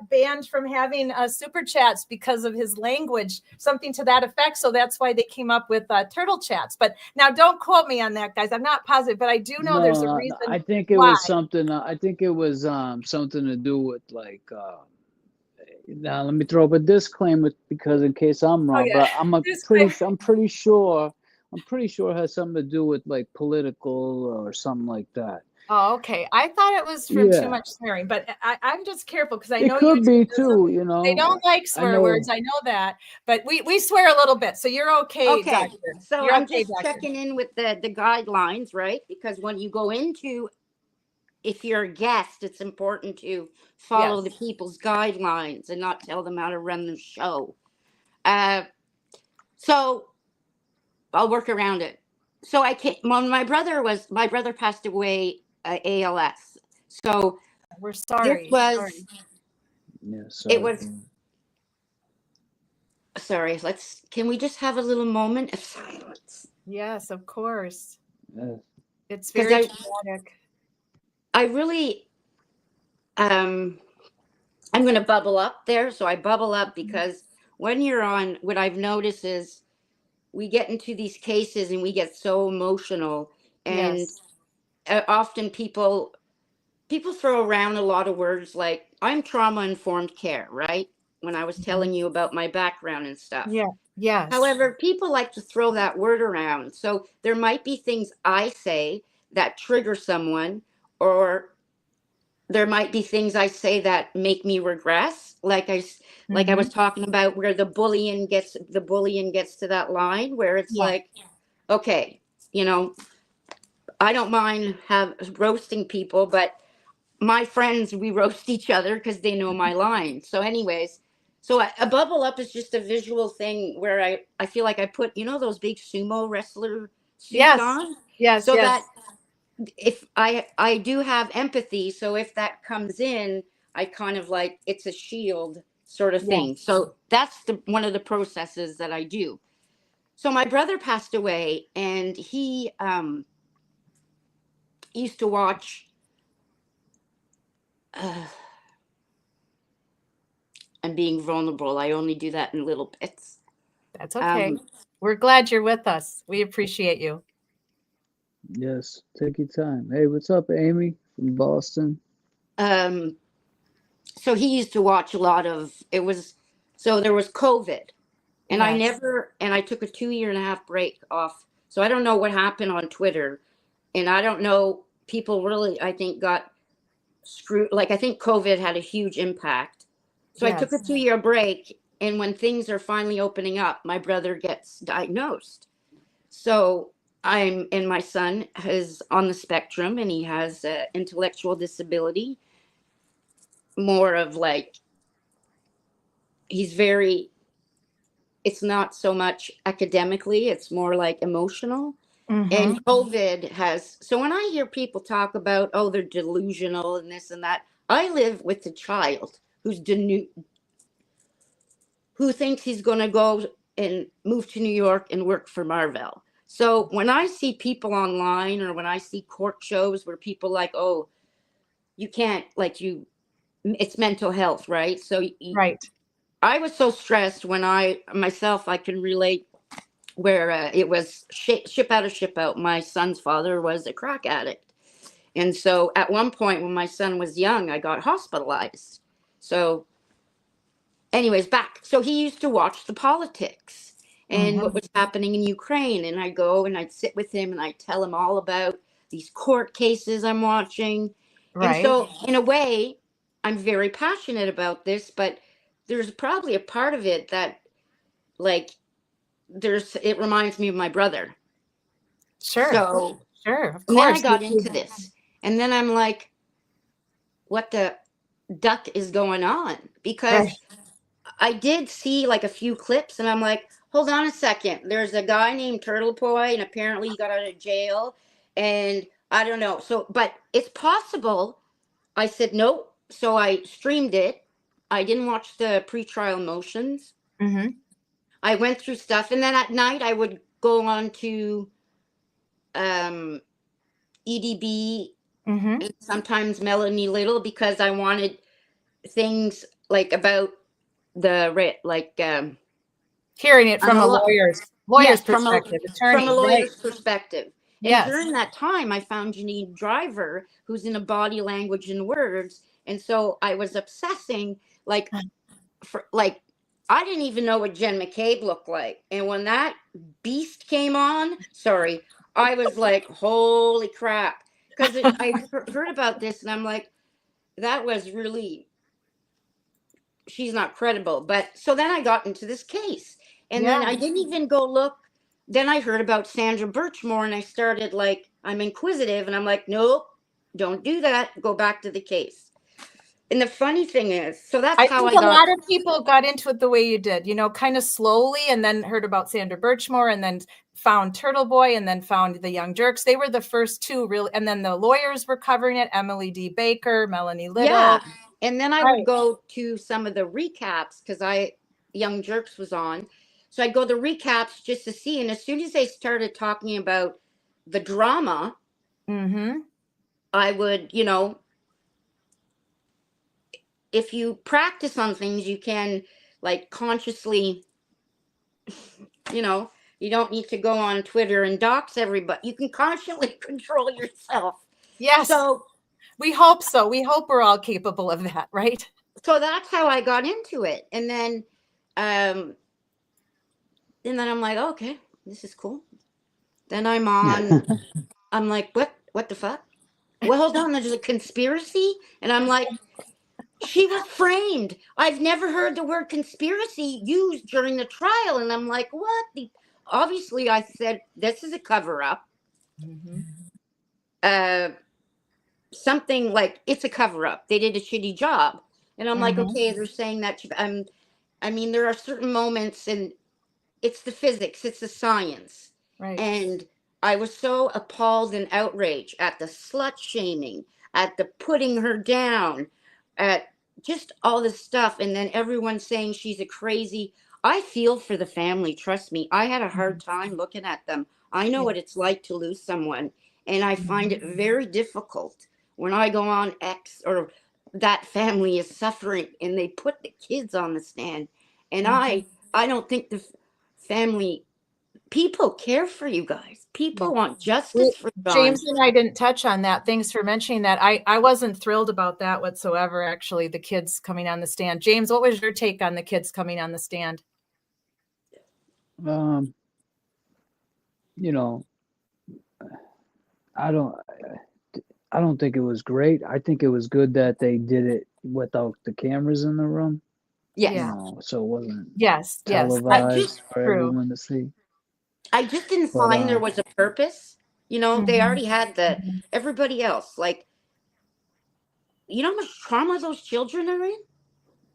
banned from having super chats because of his language, something to that effect. So that's why they came up with turtle chats. But now, don't quote me on that, guys. I'm not positive, but I do know there's a reason. I think it why. was something. I think it was something to do with like. Now let me throw up a disclaimer because in case I'm wrong, yeah. but I'm pretty sure it has something to do with like political or something like that. Oh, okay. I thought it was from too Yeah. much swearing, but I'm just careful because I It know could be YouTubers, too, you know. they don't like I swear know. words. I know that, but we swear a little bit, so you're okay, Okay, Doctor. so You're I'm okay, just Doctor. checking in with the guidelines, right? Because when you go into, if you're a guest, it's important to follow Yes. the people's guidelines and not tell them how to run the show. So I'll work around it. So I can't. When my brother passed away, ALS. So We're sorry. this was. Sorry. Yeah, It was. Sorry. Can we just have a little moment of silence? Yes, of course. Yes. It's very traumatic. I really. I'm going to bubble up there. So I bubble up because when you're on, what I've noticed is we get into these cases and we get so emotional, and Yes. often people throw around a lot of words like, I'm trauma informed care, right? When I was telling you about my background and stuff. Yeah. Yes. However, people like to throw that word around. So there might be things I say that trigger someone, or there might be things I say that make me regress. Like I was talking about, where the bullying gets to that line where it's like, okay, I don't mind roasting people, but my friends, we roast each other because they know my line. So anyways, a bubble up is just a visual thing where I feel like I put, those big sumo wrestler suits on. Yes. So that if I do have empathy, so if that comes in, I kind of like, it's a shield sort of thing. So that's one of the processes that I do. So my brother passed away, and he used to watch. I'm being vulnerable. I only do that in little bits. That's okay. We're glad you're with us. We appreciate you. Yes, take your time. Hey, what's up, Amy from Boston? So he used to watch a lot of, there was COVID, and I took a 2.5-year break off. So I don't know what happened on Twitter, and I don't know, people really, I think, got screwed. Like, I think COVID had a huge impact. So I took a 2-year break, and when things are finally opening up, my brother gets diagnosed. So and my son is on the spectrum, and he has intellectual disability. More of like, it's not so much academically, it's more like emotional. And COVID so when I hear people talk about, oh, they're delusional and this and that, I live with a child who thinks he's going to go and move to New York and work for Marvel. So when I see people online, or when I see court shows where people like, oh, you can't, it's mental health, right? So I was so stressed when I can relate, where it was ship out of ship out. My son's father was a crack addict. And so at one point when my son was young, I got hospitalized. So anyways, so he used to watch the politics and what was happening in Ukraine. And I'd go and I'd sit with him and I'd tell him all about these court cases I'm watching. And so in a way, I'm very passionate about this, but there's probably a part of it that, like, it reminds me of my brother. Sure. So, sure, of and then course. I got into this, and then I'm like, what the duck is going on? Because I did see like a few clips, and I'm like, hold on a second. There's a guy named Turtle Boy, and apparently he got out of jail, and I don't know. So, but it's possible. I said, nope. So I streamed it. I didn't watch the pretrial motions. I went through stuff, and then at night I would go on to EDB Mm-hmm. and sometimes Melanie Little, because I wanted things like about Hearing it from a lawyer's from a perspective, attorney, right? lawyer's perspective. And Yes. during that time, I found Janine Driver, who's into body language and words, and so I was obsessing like I didn't even know what Jen McCabe looked like, and when that beast came on, sorry, I was like, holy crap, because I heard about this, and I'm like, that was really, she's not credible. But so then I got into this case, and then I didn't even go look. Then I heard about Sandra Birchmore, and I started like, I'm inquisitive, and I'm like, nope, don't do that. Go back to the case. And the funny thing is, so that's I how think I a got. lot of people got into it the way you did, you know, kind of slowly, and then heard about Sandra Birchmore, and then found Turtle Boy, and then found the Young Jerks. They were the first two really, and then the lawyers were covering it, Emily D. Baker, Melanie Little. Yeah. And then I Right. would go to some of the recaps because Young Jerks was on. So I'd go to the recaps just to see. And as soon as they started talking about the drama, Mm-hmm. I would, you know, if you practice on things, you can like consciously, you know, you don't need to go on Twitter and dox everybody. You can consciously control yourself. Yes. So we hope so. We hope we're all capable of that, right? So that's how I got into it. And then I'm like, okay, this is cool. Then I'm on, I'm like, what the fuck? Well, hold on, there's a conspiracy? And I'm like, she was framed. I've never heard the word conspiracy used during the trial. And I'm like, what? Obviously, I said, this is a cover up. Mm-hmm. Something like, it's a cover up. They did a shitty job. And I'm like, okay, they're saying that. I mean, there are certain moments, and it's the physics, it's the science. Right. And I was so appalled and outraged at the slut shaming, at the putting her down, at just all this stuff. And then everyone saying she's a crazy. I feel for the family. Trust me. I had a hard time looking at them. I know what it's like to lose someone. And I find it very difficult when I go on X or that family is suffering and they put the kids on the stand. And I don't think the family people care for you guys. People want justice for John. James and I didn't touch on that. Thanks for mentioning that. I wasn't thrilled about that whatsoever, actually, the kids coming on the stand. James, what was your take on the kids coming on the stand? You know, I don't think it was great. I think it was good that they did it without the cameras in the room. Yes. You know, so it wasn't televised for everyone to see. I just didn't find there was a purpose. You know, they already had everybody else. Like, you know how much trauma those children are in?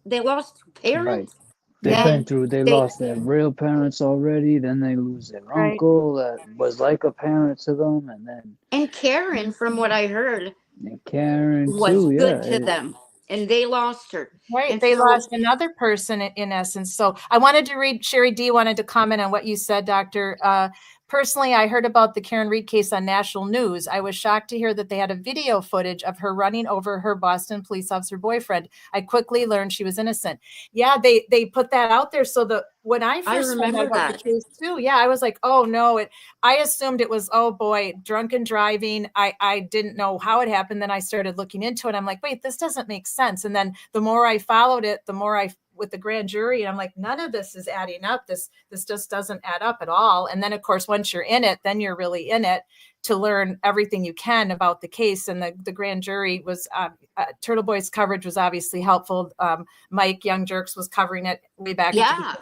They lost parents. Right. They've been through, they lost their real parents already, then they lose their uncle that was like a parent to them, and Karen, from what I heard, Karen was too, good to them. And they lost her. Right. And they lost another person in essence. So I wanted to read, Sherry D wanted to comment on what you said, Doctor. Personally, I heard about the Karen Reed case on national news. I was shocked to hear that they had a video footage of her running over her Boston police officer boyfriend. I quickly learned she was innocent. Yeah, they put that out there. So when I first found out about the case too, yeah, I was like, oh no, I assumed it was, oh boy, drunken driving. I didn't know how it happened. Then I started looking into it. I'm like, wait, this doesn't make sense. And then the more I followed it, the more with the grand jury, and I'm like, none of this is adding up. This just doesn't add up at all. And then of course, once you're in it, then you're really in it to learn everything you can about the case. And the grand jury was, Turtle Boy's coverage was obviously helpful. Mike Young Jerks was covering it way back. Yeah.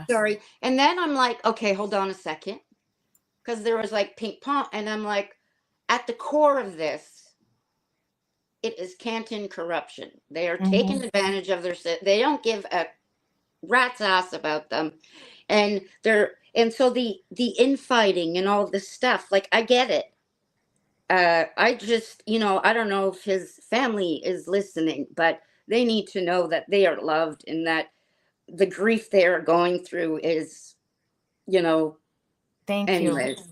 Sorry. And then I'm like, okay, hold on a second. Because there was like ping pong. And I'm like, at the core of this, it is Canton corruption. They are taking advantage of they don't give a rat's ass about them. And so the infighting and all this stuff, like, I get it. I just, I don't know if his family is listening, but they need to know that they are loved and that the grief they are going through is, Thank anyways. you.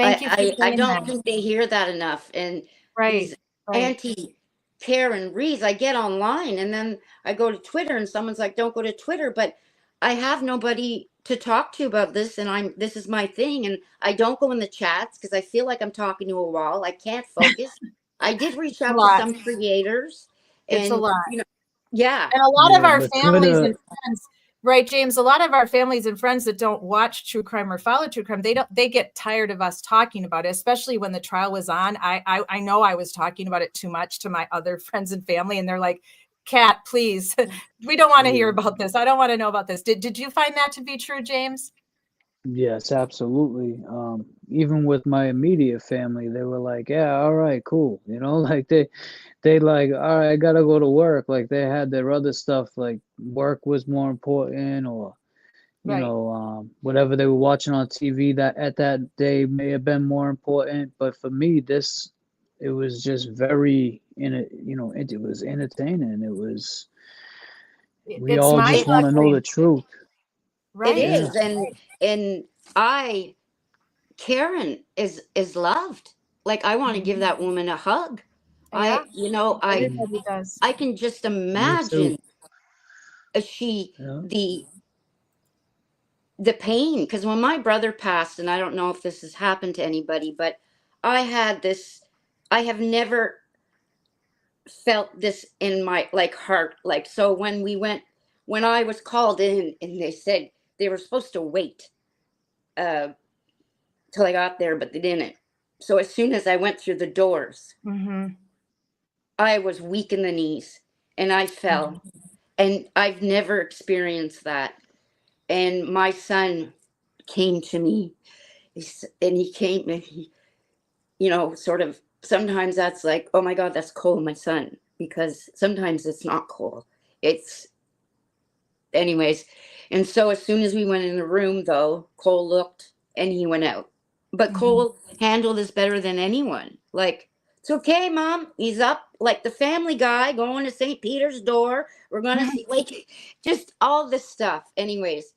Thank you for I saying don't that. think they hear that enough. And these Right. anti-Karen Rees, I get online and then I go to Twitter and someone's like, don't go to Twitter, but I have nobody to talk to about this, and this is my thing, and I don't go in the chats because I feel like I'm talking to a wall. I can't focus. I did reach A out to lot. some creators, It's a and lot. yeah. And a lot of Yeah, our but families Twitter, and friends, right, James? A lot of our families and friends that don't watch true crime or follow true crime, they get tired of us talking about it, especially when the trial was on. I know I was talking about it too much to my other friends and family, and they're like, Kat, please, we don't want to hear about this. I don't want to know about this. Did you find that to be true, James? yes, absolutely. Even with my immediate family, they were like, "Yeah, all right, cool." You know, like they like, "All right, I gotta go to work." Like they had their other stuff, like work was more important, or Right. whatever they were watching on TV that at that day may have been more important. But for me, it was just very it was entertaining. We It's all mind just want to know the boggling. truth. It Right. Yeah. is, and Karen is loved. Like, I want to give that woman a hug. Yeah. Mm, Everybody does. I can just me too. imagine she Yeah. the pain, because when my brother passed, and I don't know if this has happened to anybody, but I have never felt this in my like heart. Like, so when I was called in and they said they were supposed to wait uh till I got there, but they didn't. So as soon as I went through the doors, Mm-hmm. I was weak in the knees and I fell. And I've never experienced that. And my son came to me, and he came and he, sort of, sometimes that's like, oh my God, that's Cole, my son, because sometimes it's not Cole. It's, anyways. And so as soon as we went in the room, though, Cole looked and he went out. But Cole handled this better than anyone. Like, it's okay, Mom. He's up like the Family Guy going to St. Peter's door. We're going to see, like, just all this stuff. Anyways,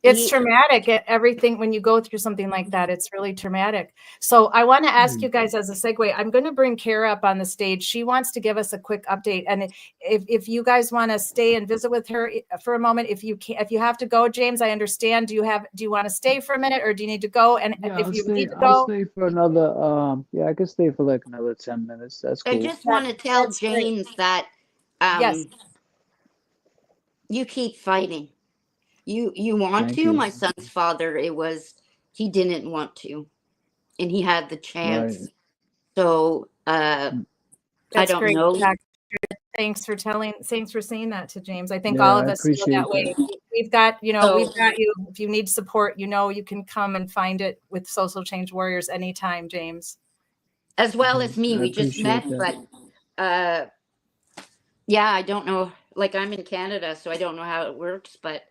It's he, traumatic. Everything when you go through something like that, it's really traumatic. So I want to ask Mm. you guys as a segue. I'm going to bring Kara up on the stage. She wants to give us a quick update, and if you guys want to stay and visit with her for a moment, if you have to go, James, I understand. Do you want to stay for a minute, or do you need to go? And Yeah, if you need to I'll go, stay for another yeah, I can stay for like another 10 minutes. That's I cool. just want to tell that's great. James that Yes. you keep fighting. You want Thank to. you. My son's father, he didn't want to, and he had the Right. chance. So I That's don't great, know. Doctor. Thanks for saying that to James. I think Yeah, all of I us feel that appreciate way. that. We've got you. So If you need support, you can come and find it with Social Change Warriors anytime, James. as well as me, I we just met, appreciate that. but yeah, I don't know. Like, I'm in Canada, so I don't know how it works. But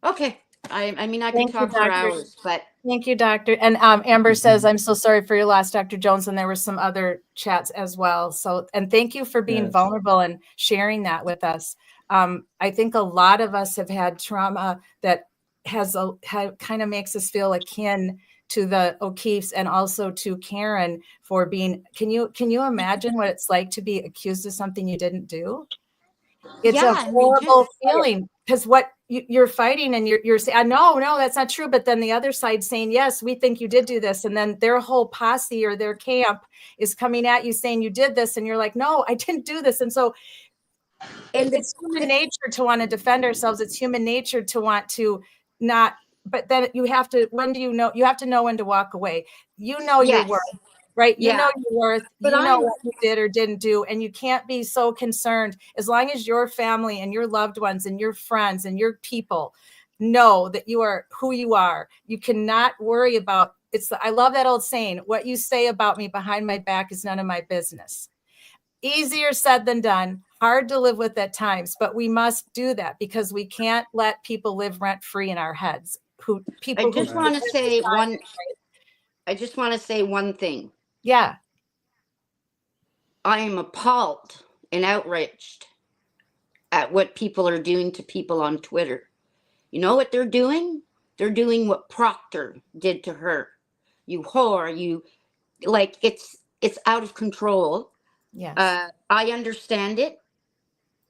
okay, I mean, I could Thank you, talk for Doctor. hours, but Thank you, Doctor. And Amber says, I'm so sorry for your loss, Dr. Jones. And there were some other chats as well. So, and thank you for being Yes. vulnerable and sharing that with us. I think a lot of us have had trauma that kind of makes us feel akin to the O'Keefes and also to Karen for being, can you imagine what it's like to be accused of something you didn't do? It's a yeah, and they just horrible feeling because what you're fighting and you're saying, no, that's not true. But then the other side saying, yes, we think you did do this. And then their whole posse or their camp is coming at you saying you did this. And you're like, no, I didn't do this. And so it's human nature to want to defend ourselves. It's human nature to want to not, but then you have to, you have to know when to walk away. You know your yes, worth, right? You know yeah. your worth. But You know I'm what you did or didn't do. And you can't be so concerned as long as your family and your loved ones and your friends and your people know that you are who you are. You cannot worry about I love that old saying, what you say about me behind my back is none of my business. Easier said than done, hard to live with at times, but we must do that because we can't let people live rent free in our heads. I just want to say one thing. Yeah. I am appalled and outraged at what people are doing to people on Twitter. You know what they're doing? They're doing what Proctor did to her. you whore, you like it's out of control. Yes. I understand it,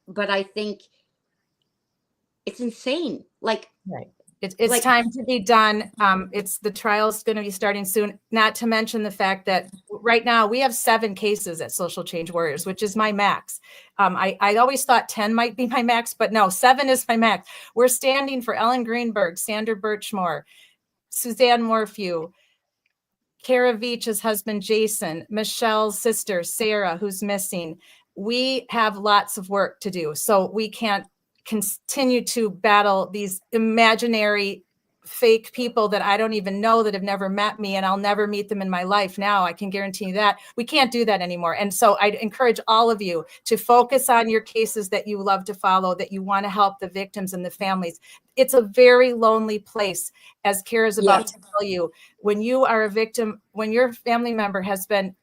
but I think it's insane. Like, right. It's like- time to be done. It's the trial's going to be starting soon. Not to mention the fact that right now we have 7 cases at Social Change Warriors, which is my max. I always thought 10 might be my max, but no, 7 is my max. We're standing for Ellen Greenberg, Sandra Birchmore, Suzanne Morphew, Kara Veach's husband, Jason, Michelle's sister, Sarah, who's missing. We have lots of work to do. So we can't continue to battle these imaginary fake people that I don't even know, that have never met me, and I'll never meet them in my life now. I can guarantee you that. We can't do that anymore. And so I'd encourage all of you to focus on your cases that you love to follow, that you want to help the victims and the families. It's a very lonely place, as Kara's about to tell you. When you are a victim, when your family member has been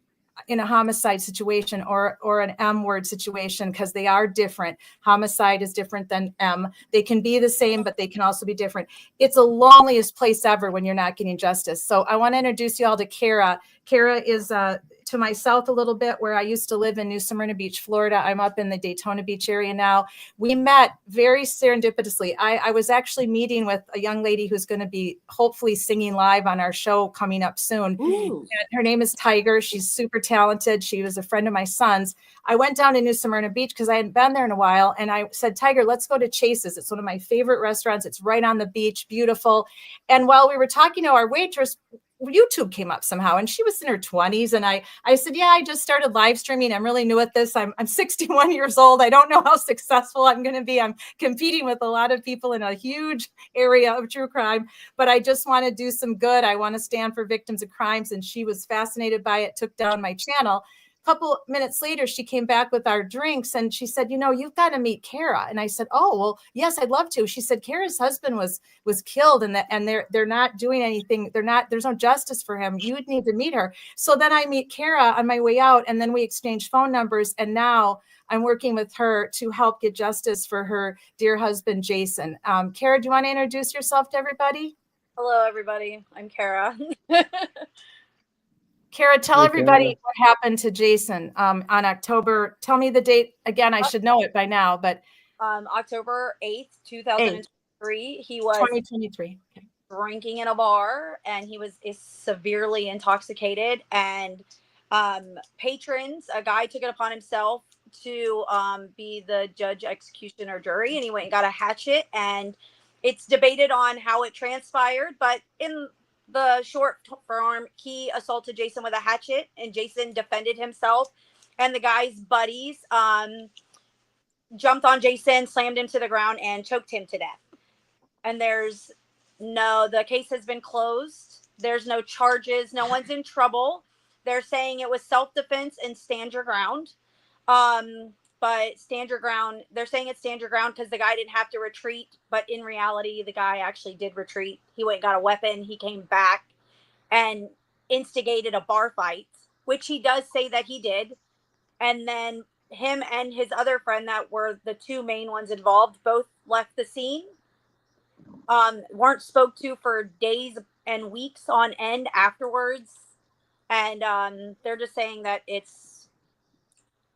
in a homicide situation or an M word situation, because they are different. Homicide is different than M. They can be the same, but they can also be different. It's the loneliest place ever when you're not getting justice. So I want to introduce you all to Kara. Kara is to my south a little bit, where I used to live in New Smyrna Beach, Florida. I'm up in the Daytona Beach area now. We met very serendipitously. I was actually meeting with a young lady who's going to be hopefully singing live on our show coming up soon. And her name is Tiger. She's super talented. She was a friend of my son's. I went down to New Smyrna Beach because I hadn't been there in a while. And I said, Tiger, let's go to Chase's. It's one of my favorite restaurants. It's right on the beach, beautiful. And while we were talking to our waitress, YouTube came up somehow, and she was in her 20s. And I said, yeah, I just started live streaming. I'm really new at this. I'm 61 years old. I don't know how successful I'm going to be. I'm competing with a lot of people in a huge area of true crime, but I just want to do some good. I want to stand for victims of crimes. And she was fascinated by it, took down my channel. Couple minutes later, she came back with our drinks, and she said, you've got to meet Kara. And I said, oh, well, yes, I'd love to. She said, Kara's husband was killed, and they're not doing anything. There's no justice for him. You would need to meet her. So then I meet Kara on my way out, and then we exchange phone numbers. And now I'm working with her to help get justice for her dear husband, Jason. Kara, do you want to introduce yourself to everybody? Hello, everybody. I'm Kara. Kara, tell everybody what happened to Jason on October. Tell me the date again. I should know it by now, but October 8th, 2023. He was 2023. Okay. Drinking in a bar, and he was severely intoxicated. And patrons, a guy took it upon himself to be the judge, executioner, jury, and he went and got a hatchet. And it's debated on how it transpired, but in the short form, he assaulted Jason with a hatchet, and Jason defended himself. And the guy's buddies jumped on Jason, slammed him to the ground, and choked him to death. And the case has been closed. There's no charges. No one's in trouble. They're saying it was self-defense and stand your ground. But stand your ground, they're saying it's stand your ground because the guy didn't have to retreat. But in reality, the guy actually did retreat. He went and got a weapon. He came back and instigated a bar fight, which he does say that he did. And then him and his other friend, that were the 2 main ones involved, both left the scene. Weren't spoke to for days and weeks on end afterwards. And they're just saying that it's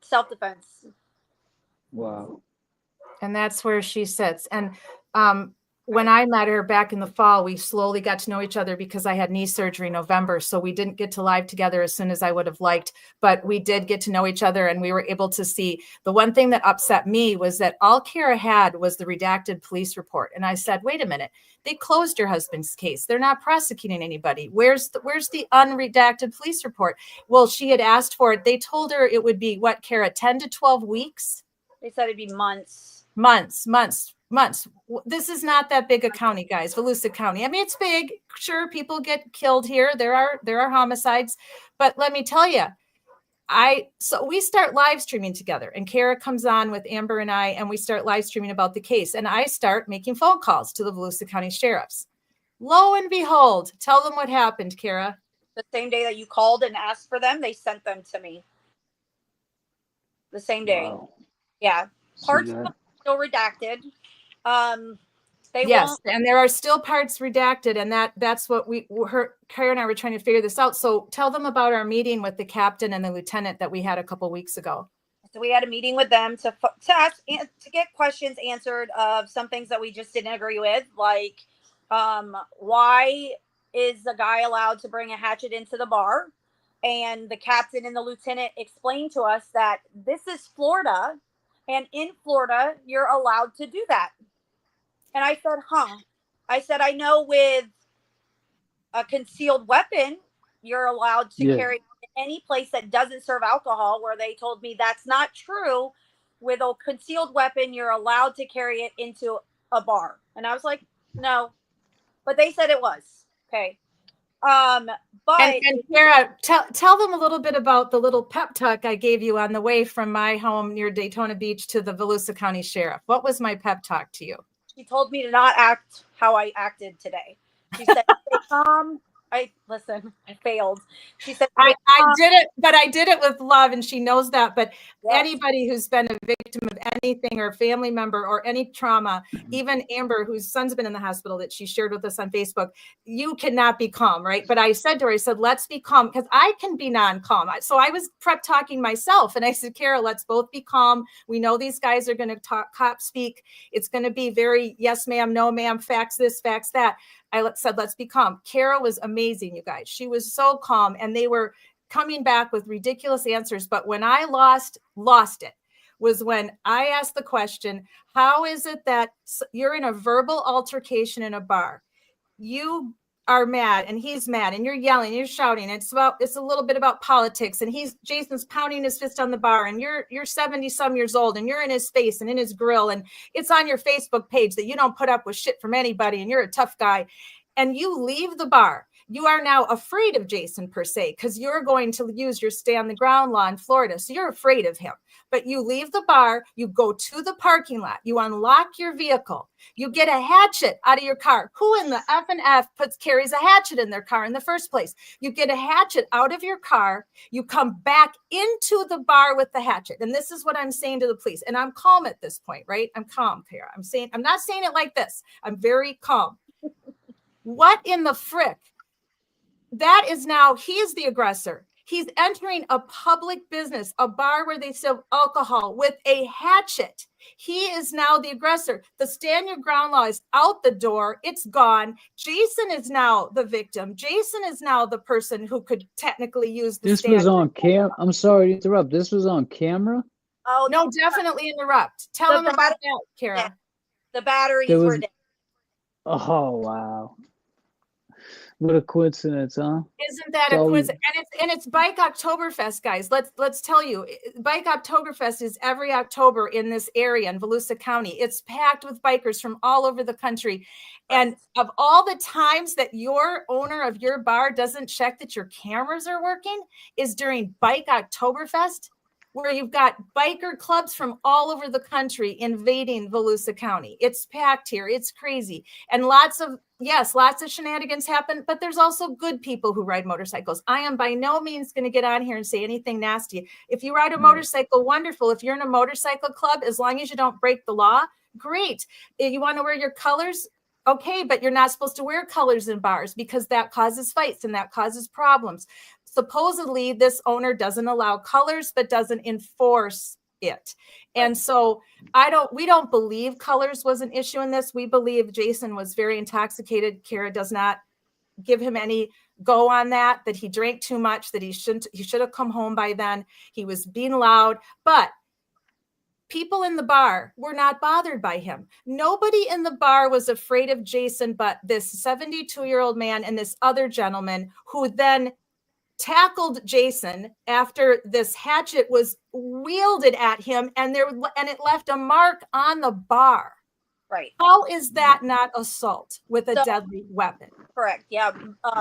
self-defense. Wow. And that's where she sits. And when I met her back in the fall, we slowly got to know each other because I had knee surgery in November. So we didn't get to live together as soon as I would have liked, but we did get to know each other, and we were able to see. The one thing that upset me was that all Kara had was the redacted police report. And I said, wait a minute, they closed your husband's case. They're not prosecuting anybody. Where's the unredacted police report? Well, she had asked for it. They told her it would be what, Kara, 10 to 12 weeks? They said it'd be months. Months. This is not that big a county, guys. Volusia County. I mean, it's big. Sure, people get killed here. There are homicides, but let me tell you, so we start live streaming together, and Kara comes on with Amber and I, and we start live streaming about the case, and I start making phone calls to the Volusia County sheriffs. Lo and behold, tell them what happened, Kara. The same day that you called and asked for them, they sent them to me. The same day. Wow. Yeah. Parts of them still redacted. They yes, won't. and there are still parts redacted, and that's what Kara and I were trying to figure this out. So tell them about our meeting with the captain and the lieutenant that we had a couple weeks ago. So we had a meeting with them to ask, to get questions answered of some things that we just didn't agree with, like why is a guy allowed to bring a hatchet into the bar? And the captain and the lieutenant explained to us that this is Florida, and in Florida you're allowed to do that. And I said, I said, I know with a concealed weapon you're allowed to Yeah. carry any place that doesn't serve alcohol, where they told me that's not true. With a concealed weapon, you're allowed to carry it into a bar. And I was like, no. But they said it was. Okay. But and Kara, tell them a little bit about the little pep talk I gave you on the way from my home near Daytona Beach to the Volusia County Sheriff. What was my pep talk to you? She told me to not act how I acted today. She said, stay calm. I failed. She said, I did it, but I did it with love, and she knows that. But anybody who's been a victim of anything, or a family member, or any trauma, even Amber, whose son's been in the hospital, that she shared with us on Facebook, you cannot be calm, right? But I said to her, I said, let's be calm, because I can be non-calm. So I was prep talking myself, and I said, Kara, let's both be calm. We know these guys are going to talk cop speak. It's going to be very yes, ma'am, no, ma'am, facts this, facts that. I said, let's be calm. Kara was amazing, you guys. She was so calm, and they were coming back with ridiculous answers. But when I lost it was when I asked the question, how is it that you're in a verbal altercation in a bar? You are mad and he's mad and you're yelling, you're shouting. It's a little bit about politics, and Jason's pounding his fist on the bar, and you're 70 some years old, and you're in his face and in his grill, and it's on your Facebook page that you don't put up with shit from anybody, and you're a tough guy, and you leave the bar. You are now afraid of Jason per se, because you're going to use your stand the ground law in Florida. So you're afraid of him, but you leave the bar, you go to the parking lot, you unlock your vehicle, you get a hatchet out of your car. Who in the F and F carries a hatchet in their car in the first place? You get a hatchet out of your car, you come back into the bar with the hatchet. And this is what I'm saying to the police. And I'm calm at this point, right? I'm calm, Kara. I'm not saying it like this. I'm very calm. What in the frick? That is now, he is the aggressor. He's entering a public business, a bar where they sell alcohol, with a hatchet. He is now the aggressor. The stand your ground law is out the door. It's gone. Jason is now the victim. Jason is now the person who could technically use the stand. This was on cam. I'm sorry to interrupt. This was on camera? Oh, no, definitely interrupt. Tell them about that, Kara. The batteries were dead. Oh, wow. What a coincidence, huh? Isn't that a coincidence? And it's Bike Oktoberfest, guys. Let's tell you, Bike Oktoberfest is every October in this area in Volusia County. It's packed with bikers from all over the country. And of all the times that your owner of your bar doesn't check that your cameras are working is during Bike Oktoberfest, where you've got biker clubs from all over the country invading Volusia County. It's packed here. It's crazy. And lots of shenanigans happen, but there's also good people who ride motorcycles. I am by no means going to get on here and say anything nasty. If you ride a motorcycle, wonderful. If you're in a motorcycle club, as long as you don't break the law, great. If you want to wear your colors, okay, but you're not supposed to wear colors in bars, because that causes fights and that causes problems. Supposedly, this owner doesn't allow colors, but doesn't enforce it. And so we don't believe colors was an issue in this. We believe Jason was very intoxicated. Kara does not give him any go on that he drank too much, that he should have come home by then. He was being loud, but people in the bar were not bothered by him. Nobody in the bar was afraid of Jason, but this 72-year-old man and this other gentleman, who then tackled Jason after this hatchet was wielded at him, and it left a mark on the bar. Right. How is that not assault with a deadly weapon? Correct. Yeah.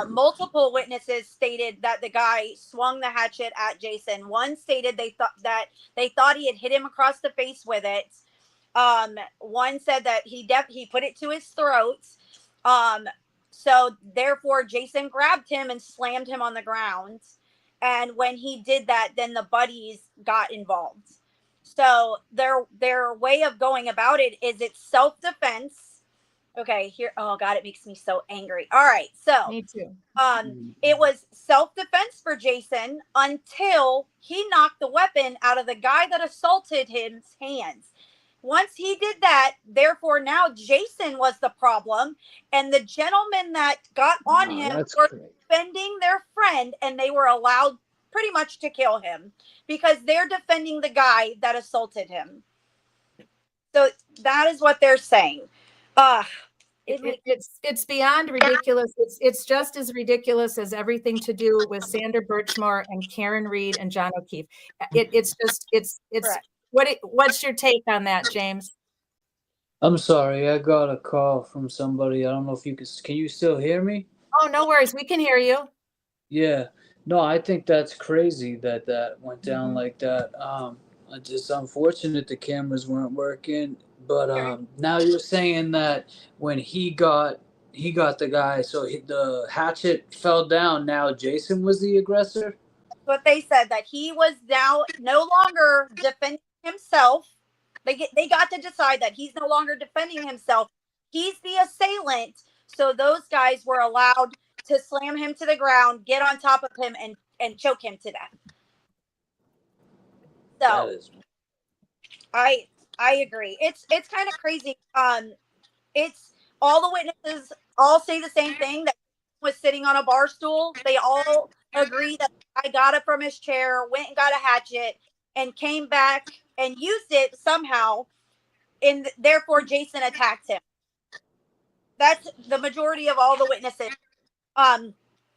Multiple witnesses stated that the guy swung the hatchet at Jason. One stated they thought he had hit him across the face with it. One said that he put it to his throat. So therefore, Jason grabbed him and slammed him on the ground. And when he did that, then the buddies got involved. So their way of going about it is it's self-defense. Okay, here. Oh God, it makes me so angry. All right, so Me too. it was self-defense for Jason until he knocked the weapon out of the guy that assaulted his hands. Once he did that, therefore now Jason was the problem, and the gentlemen that got on Oh, him that's were great. defending their friend, and they were allowed pretty much to kill him because they're defending the guy that assaulted him. So that is what they're saying. It's beyond ridiculous. It's just as ridiculous as everything to do with Sandra Birchmore and Karen Reed and John O'Keefe. It's Correct. what's your take on that, James? I'm sorry, I got a call from somebody. I don't know if you can you still hear me? Oh, no worries. We can hear you. Yeah. No, I think that's crazy that that went down Mhm. like that. It's just unfortunate the cameras weren't working. But now you're saying that when he got the guy, so the hatchet fell down. Now Jason was the aggressor. What they said, that he was now no longer defending himself. They got to decide that he's no longer defending himself. He's the assailant. So those guys were allowed to slam him to the ground, get on top of him, and choke him to death. That So is. I agree. It's kind of crazy. It's all the witnesses all say the same thing, that he was sitting on a bar stool. They all agree that I got it from his chair, went and got a hatchet, and came back and used it somehow. And therefore, Jason attacked him. That's the majority of all the witnesses.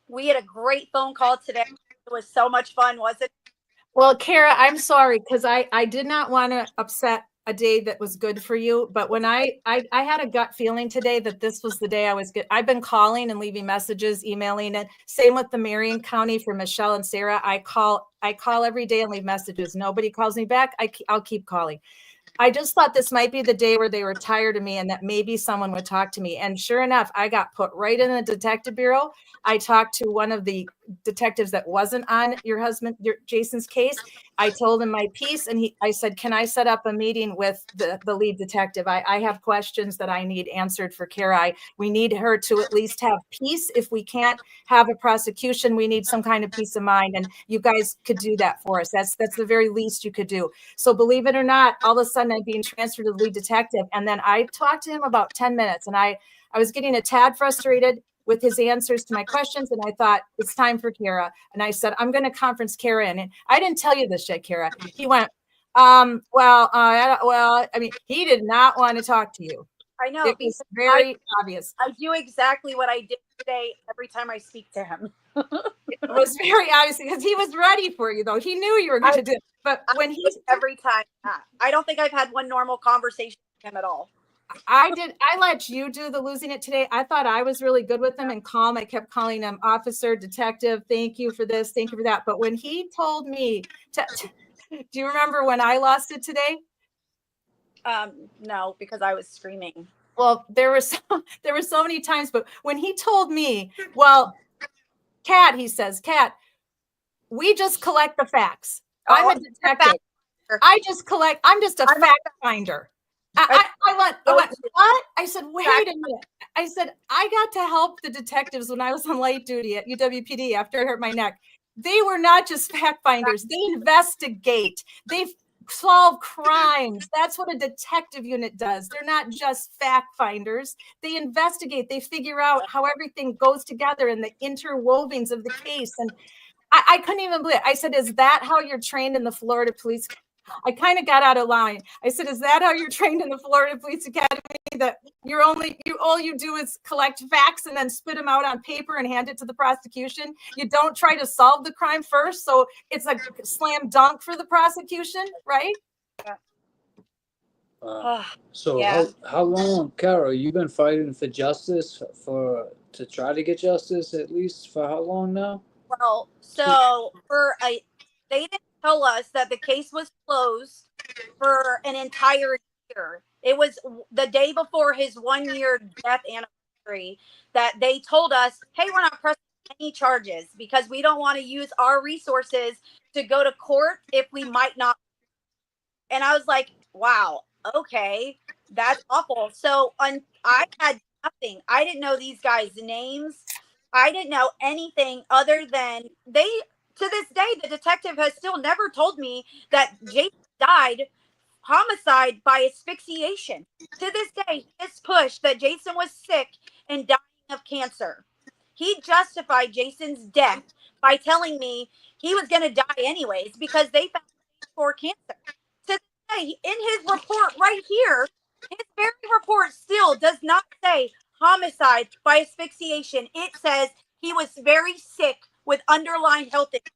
We had a great phone call today. It was so much fun, wasn't it? Well, Kara, I'm sorry because I did not want to upset a day that was good for you, but when I had a gut feeling today that this was the day I was good. I've been calling and leaving messages, emailing, and same with the Marion County for Michelle and Sarah. I call every day and leave messages. Nobody calls me back. I'll keep calling. I just thought this might be the day where they were tired of me and that maybe someone would talk to me. And sure enough, I got put right in the detective bureau. I talked to one of the detectives that wasn't on Jason's case. I told him my piece and I said, can I set up a meeting with the lead detective? I have questions that I need answered for Kara. We need her to at least have peace. If we can't have a prosecution, we need some kind of peace of mind. And you guys could do that for us. That's the very least you could do. So believe it or not, all of a sudden I'm being transferred to the lead detective. And then I talked to him about 10 minutes and I was getting a tad frustrated with his answers to my questions. And I thought, it's time for Kara. And I said, I'm going to conference Kara in. And I didn't tell you this yet, Kara. He went, well, I mean, he did not want to talk to you. I know. It was very obvious. I do exactly what I did today every time I speak to him. It was very obvious because he was ready for you, though. He knew you were going to do it. But when every time, I don't think I've had one normal conversation with him at all. I let you do the losing it today. I thought I was really good with him and calm. I kept calling him officer, detective. Thank you for this. Thank you for that. But when he told me do you remember when I lost it today? No, because I was screaming. Well, there were so many times, but when he told me, well, Kat, he says, Kat, we just collect the facts. I'm a detective. I'm just a fact finder. I went, what? I said, wait a minute. I said, I got to help the detectives when I was on light duty at UWPD after I hurt my neck. They were not just fact finders. They investigate. They solve crimes. That's what a detective unit does. They're not just fact finders. They investigate. They figure out how everything goes together and the interwovings of the case. And I couldn't even believe it. I said, is that how you're trained in the Florida Police? I kind of got out of line. I said, is that how you're trained in the Florida Police Academy? That all you do is collect facts and then spit them out on paper and hand it to the prosecution. You don't try to solve the crime first. So it's a slam dunk for the prosecution, right? So yeah. how long, Carol, you've been fighting for justice to try to get justice at least for how long now? Well, so they didn't tell us that the case was closed for an entire year. It was the day before his 1 year death anniversary that they told us, hey, we're not pressing any charges because we don't want to use our resources to go to court if we might not. And I was like, wow, okay, that's awful. So I had nothing. I didn't know these guys' names. I didn't know anything other than to this day, the detective has still never told me that Jason died homicide by asphyxiation. To this day, his push that Jason was sick and dying of cancer. He justified Jason's death by telling me he was going to die anyways because they found stage 4 cancer. To this day, in his report right here, his very report still does not say homicide by asphyxiation. It says he was very sick with underlying health issues.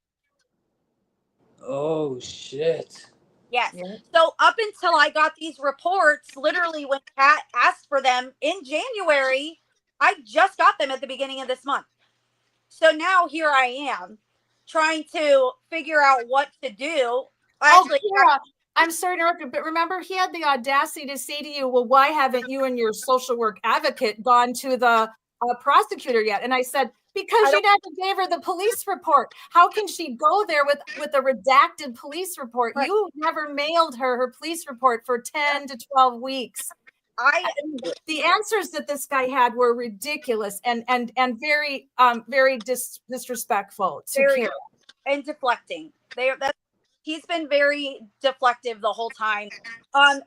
Oh shit. Yes. Yeah. So up until I got these reports, literally when Kat asked for them in January, I just got them at the beginning of this month. So now here I am trying to figure out what to do. Actually, Kira, I'm sorry to interrupt you, but remember, he had the audacity to say to you, well, why haven't you and your social work advocate gone to the prosecutor yet? And I said, because you never gave her the police report. How can she go there with a redacted police report? Right. You never mailed her police report for 10 to 12 weeks. The answers that this guy had were ridiculous and very disrespectful to Kira. And deflecting. He's been very deflective the whole time.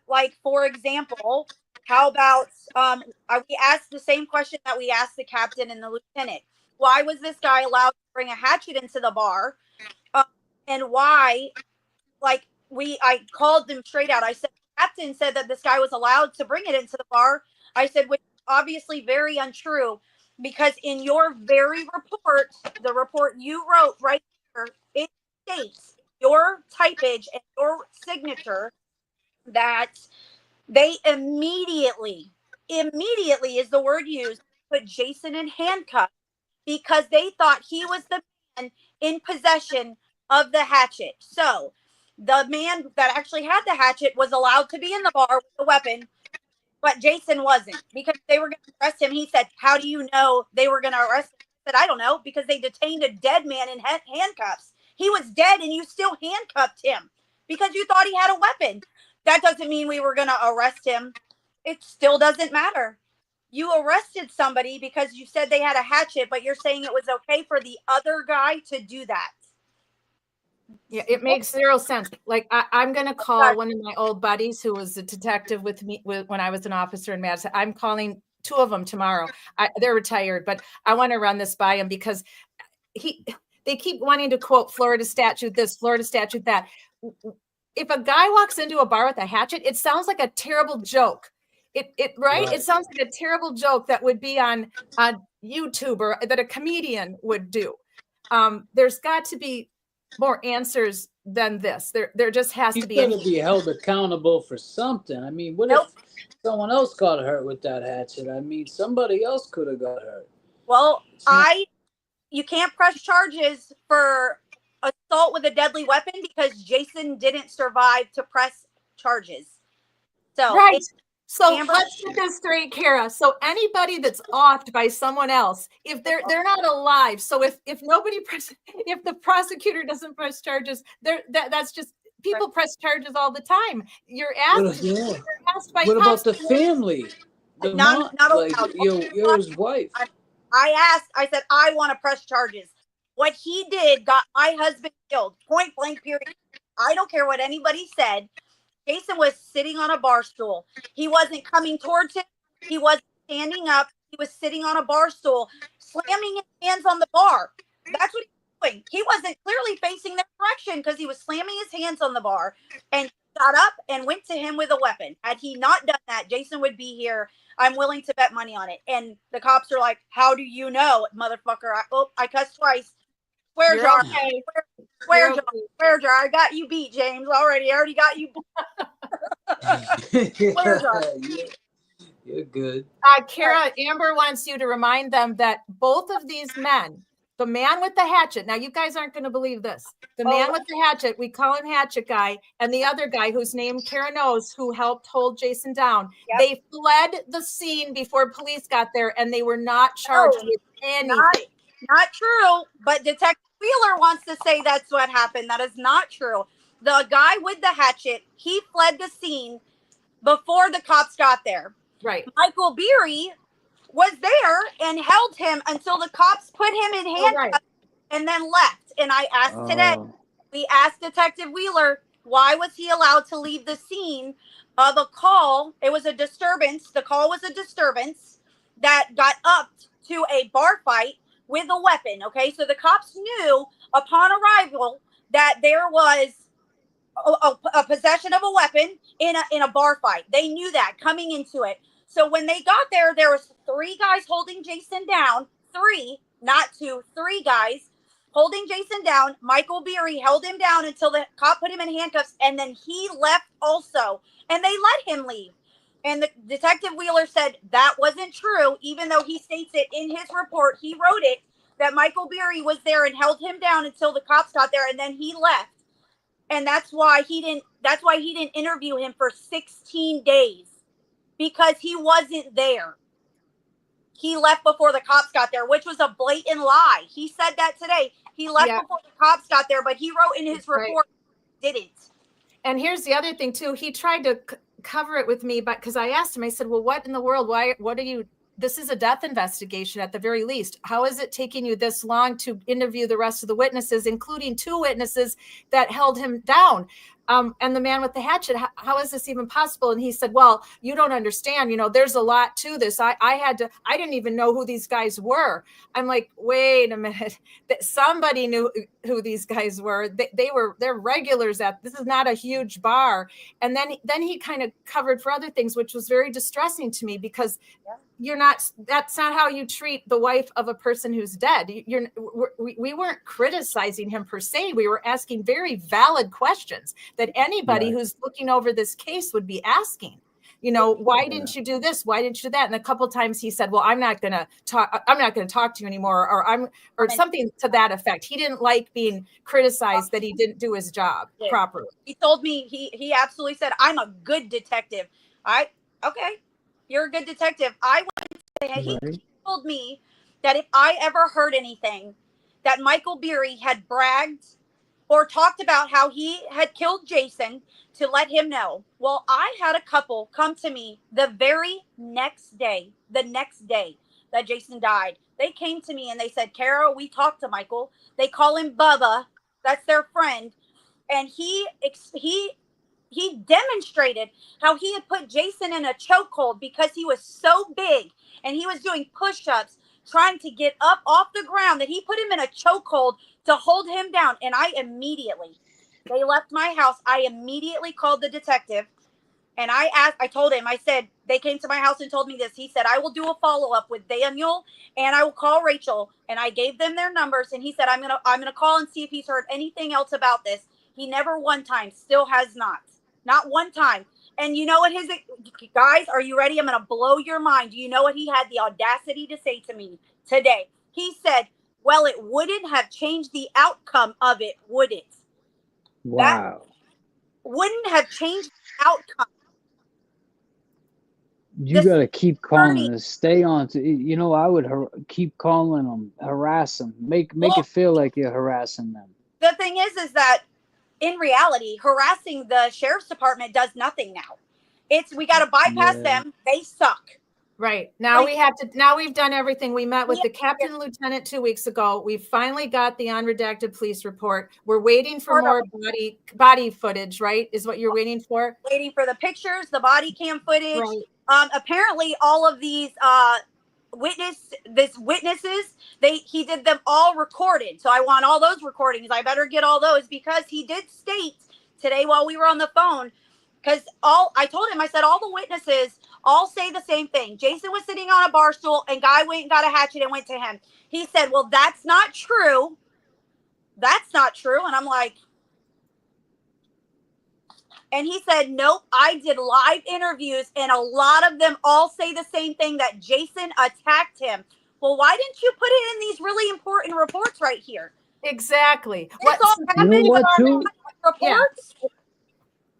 Like for example, how about we asked the same question that we asked the captain and the lieutenant. Why was this guy allowed to bring a hatchet into the bar? And why, like, I called them straight out. I said, the captain said that this guy was allowed to bring it into the bar. I said, which is obviously very untrue, because in your very report, the report you wrote right here, it states your typage and your signature that they immediately is the word used, put Jason in handcuffs because they thought he was the man in possession of the hatchet. So the man that actually had the hatchet was allowed to be in the bar with the weapon, but Jason wasn't, because they were going to arrest him. He said, how do you know they were going to arrest him? I said, I don't know, because they detained a dead man in handcuffs. He was dead and you still handcuffed him because you thought he had a weapon. That doesn't mean we were going to arrest him. It still doesn't matter. You arrested somebody because you said they had a hatchet, but you're saying it was okay for the other guy to do that. Yeah, it makes zero sense. Like I'm going to call one of my old buddies who was a detective with me when I was an officer in Madison. I'm calling two of them tomorrow. They're retired, but I want to run this by him because they keep wanting to quote Florida statute this, Florida statute that. If a guy walks into a bar with a hatchet, it sounds like a terrible joke. Right? It sounds like a terrible joke that would be on YouTube or that a comedian would do. There's got to be more answers than this. There just has to be. He's going to be held accountable for something. I mean, what if someone else got hurt with that hatchet? I mean, somebody else could have got hurt. Well, you can't press charges for assault with a deadly weapon because Jason didn't survive to press charges. So right. So let's get this straight, Kara. So anybody that's offed by someone else, if they're not alive, so if the prosecutor doesn't press charges, that's just people press charges all the time. You're asked. You're asked by what about the family? The not like you're his wife. I said, I want to press charges. What he did got my husband killed, point blank, period. I don't care what anybody said. Jason was sitting on a bar stool. He wasn't coming towards him. He wasn't standing up. He was sitting on a bar stool, slamming his hands on the bar. That's what he was doing. He wasn't clearly facing their direction because he was slamming his hands on the bar, and got up and went to him with a weapon. Had he not done that, Jason would be here. I'm willing to bet money on it. And the cops are like, how do you know, motherfucker? I cussed twice. Swear jar. Okay. Swear jar. I got you beat, James. I already got you beat. Swear jar. You're good. Kara, Amber wants you to remind them that both of these men, the man with the hatchet, now you guys aren't going to believe this. The man with the hatchet, we call him Hatchet Guy, and the other guy whose name Kara knows, who helped hold Jason down. Yep. They fled the scene before police got there, and they were not charged with anything. Not true, but Detective Wheeler wants to say that's what happened. That is not true. The guy with the hatchet, he fled the scene before the cops got there. Right. Michael Beery was there and held him until the cops put him in handcuffs and then left. And I asked today, we asked Detective Wheeler, why was he allowed to leave the scene of a call? It was a disturbance. The call was a disturbance that got upped to a bar fight with a weapon. Okay, so the cops knew upon arrival that there was a possession of a weapon in a bar fight. They knew that coming into it. So when they got there, there was 3 guys holding Jason down. 3, not 2, 3 guys holding Jason down. Michael Beery held him down until the cop put him in handcuffs, and then he left also, and they let him leave. And the Detective Wheeler said that wasn't true, even though he states it in his report. He wrote it that Michael Beery was there and held him down until the cops got there, and then he left. And that's why he didn't interview him for 16 days, because he wasn't there. He left before the cops got there, which was a blatant lie. He said that today. He left before the cops got there, but he wrote in his report didn't. And here's the other thing too. He tried to cover it with me, but because I asked him, I said, well, what in the world? What are you? This is a death investigation at the very least. How is it taking you this long to interview the rest of the witnesses, including 2 witnesses that held him down? And the man with the hatchet, how is this even possible? And he said, well, you don't understand, there's a lot to this. I didn't even know who these guys were. I'm like, wait a minute. Somebody knew who these guys were. They're regulars this is not a huge bar. And then he kind of covered for other things, which was very distressing to me, because that's not how you treat the wife of a person who's dead. We weren't criticizing him per se. We were asking very valid questions that anybody who's looking over this case would be asking. Why didn't you do this? Why didn't you do that? And a couple of times he said, well, I'm not going to talk to you anymore, or something to that effect. He didn't like being criticized that he didn't do his job properly. He told me, he absolutely said, I'm a good detective. Okay, you're a good detective. He told me that if I ever heard anything that Michael Beery had bragged or talked about how he had killed Jason, to let him know. Well, I had a couple come to me the very next day that Jason died. They came to me and they said, Kara, we talked to Michael. They call him Bubba. That's their friend. And he demonstrated how he had put Jason in a chokehold because he was so big and he was doing push-ups trying to get up off the ground, that he put him in a chokehold to hold him down. And they left my house. I immediately called the detective, and I told him, I said, they came to my house and told me this. He said, I will do a follow-up with Daniel and I will call Rachel. And I gave them their numbers, and he said, I'm gonna call and see if he's heard anything else about this. He never one time, still has not one time. And you know what guys, are you ready? I'm going to blow your mind. Do you know what he had the audacity to say to me today? He said, well, it wouldn't have changed the outcome of it, would it? Wow. That wouldn't have changed the outcome. You got to keep calling us. Stay on to, I would keep calling them, harass them, make it feel like you're harassing them. The thing is that in reality, harassing the sheriff's department does nothing now. We got to bypass them. They suck. Right. Now we've done everything. We met with the captain and lieutenant 2 weeks ago. We finally got the unredacted police report. We're waiting for more body footage, right? Is what you're waiting for? Waiting for the pictures, the body cam footage. Right. Apparently all of these witnesses, he did them all recorded. So I want all those recordings. I better get all those, because he did state today while we were on the phone, because I told him, I said, all the witnesses all say the same thing. Jason was sitting on a bar stool and guy went and got a hatchet and went to him. He said, well, that's not true. That's not true. And I'm like, and he said, nope, I did live interviews and a lot of them all say the same thing, that Jason attacked him. Well, why didn't you put it in these really important reports right here? Exactly. It's all happening with our reports. Yeah.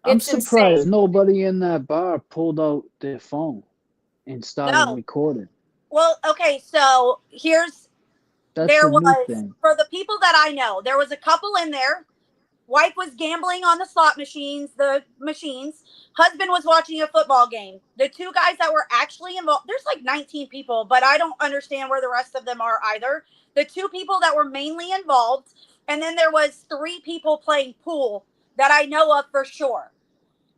I'm surprised nobody in that bar pulled out their phone and started recording. Well, okay, so for the people that I know, there was a couple in there Wife was gambling on the slot machines, Husband was watching a football game. The two guys that were actually involved, there's like 19 people, but I don't understand where the rest of them are either. The two people that were mainly involved, and then there was 3 people playing pool that I know of for sure.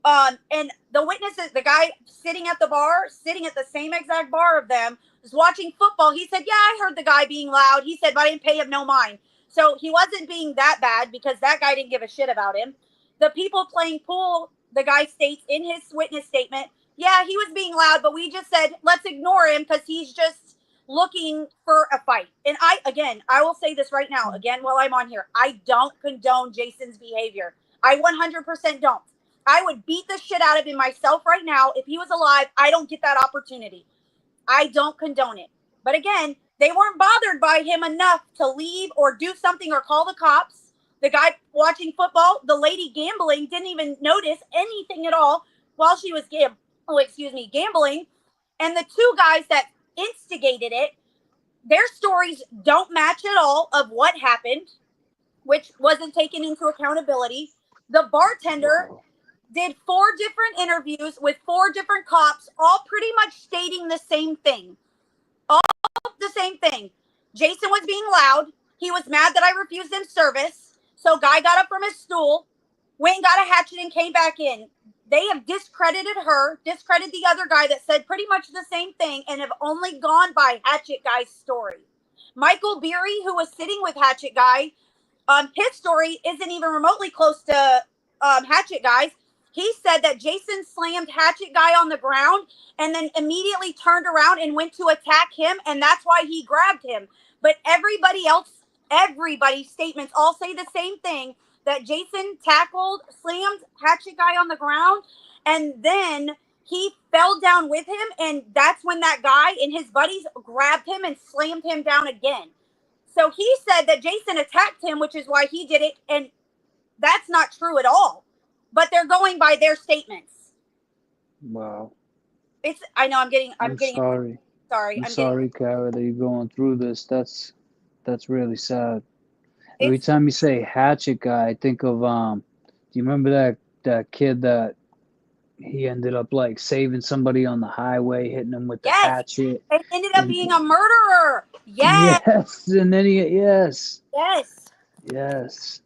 And the witnesses, the guy sitting at the bar, sitting at the same exact bar of them, was watching football. He said, yeah, I heard the guy being loud. He said, but I didn't pay him no mind. So he wasn't being that bad because that guy didn't give a shit about him. The people playing pool, the guy states in his witness statement, yeah, he was being loud, but we just said, let's ignore him because he's just looking for a fight. And I will say this right now, again, while I'm on here, I don't condone Jason's behavior. I 100% don't. I would beat the shit out of him myself right now. If he was alive, I don't get that opportunity. I don't condone it. But again, they weren't bothered by him enough to leave or do something or call the cops. The guy watching football, the lady gambling, didn't even notice anything at all while she was gambling. And the 2 guys that instigated it, their stories don't match at all of what happened, which wasn't taken into accountability. The bartender did 4 different interviews with 4 different cops, all pretty much stating the same thing. All the same thing. Jason was being loud. He was mad that I refused him service. So guy got up from his stool, went and got a hatchet and came back in. They have discredited her, discredited the other guy that said pretty much the same thing, and have only gone by Hatchet Guy's story. Michael Beery, who was sitting with Hatchet Guy, his story isn't even remotely close to Hatchet Guy's. He said that Jason slammed Hatchet Guy on the ground and then immediately turned around and went to attack him, and that's why he grabbed him. But everybody's statements all say the same thing, that Jason slammed Hatchet Guy on the ground, and then he fell down with him, and that's when that guy and his buddies grabbed him and slammed him down again. So he said that Jason attacked him, which is why he did it, and that's not true at all. But they're going by their statements. Wow. I know I'm getting sorry. Sorry. I'm sorry, Kara, that you're going through this. That's really sad. Every time you say Hatchet Guy, I think of do you remember that kid that he ended up like saving somebody on the highway, hitting him with the hatchet? It ended up being a murderer. Yes. Yes. And then Yes. Yes.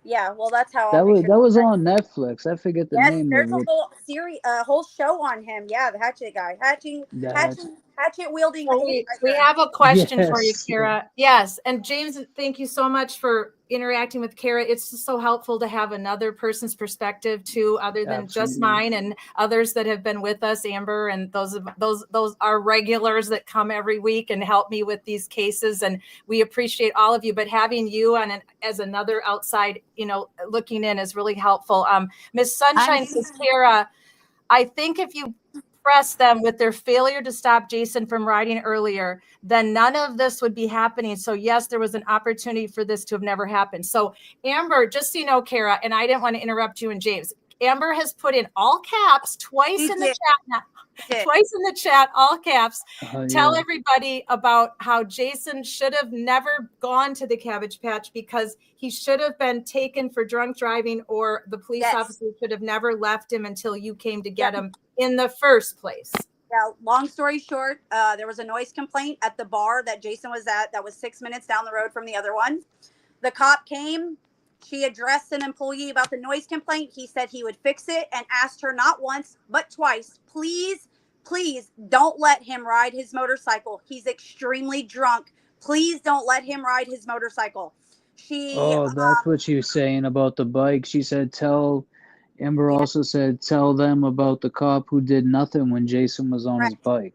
Yeah, well, that's how that was on Netflix. I forget the name there's of a it. whole series, a whole show on him. Yeah, the Hatchet Guy, hatchet wielding. We have a question for you, Yes. Kara. Yes, and James, thank you so much for interacting with Kara. It's just so helpful to have another person's perspective too, other than just mine and others that have been with us, Amber, and those are regulars that come every week and help me with these cases. And we appreciate all of you, but having you on as another outside, looking in is really helpful. Miss Sunshine says, Kara, I think if you press them with their failure to stop Jason from riding earlier, then none of this would be happening. So yes, there was an opportunity for this to have never happened. So Amber, just so you know, Kara, and I didn't want to interrupt you and James, Amber has put in all caps twice in the chat now. Twice in the chat, all caps. Tell everybody about how Jason should have never gone to the Cabbage Patch because he should have been taken for drunk driving, or the police officer should have never left him until you came to get him in the first place. Yeah, long story short, there was a noise complaint at the bar that Jason was at that was 6 minutes down the road from the other one. The cop came. She addressed an employee about the noise complaint. He said he would fix it and asked her not once, but twice, please don't let him ride his motorcycle. He's extremely drunk. Please don't let him ride his motorcycle. That's what she was saying about the bike. She said, Amber also said, tell them about the cop who did nothing when Jason was on his bike.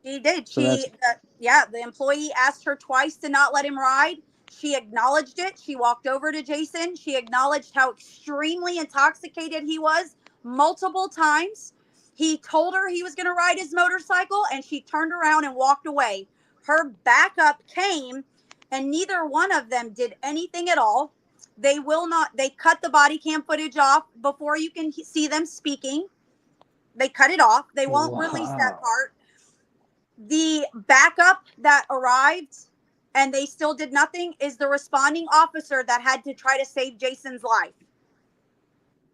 She did. So the employee asked her twice to not let him ride. She acknowledged it. She walked over to Jason. She acknowledged how extremely intoxicated he was multiple times. He told her he was going to ride his motorcycle, and she turned around and walked away. Her backup came, and neither one of them did anything at all. They cut the body cam footage off before you can see them speaking. They cut it off. They won't release that part. The backup that arrived and they still did nothing is the responding officer that had to try to save Jason's life.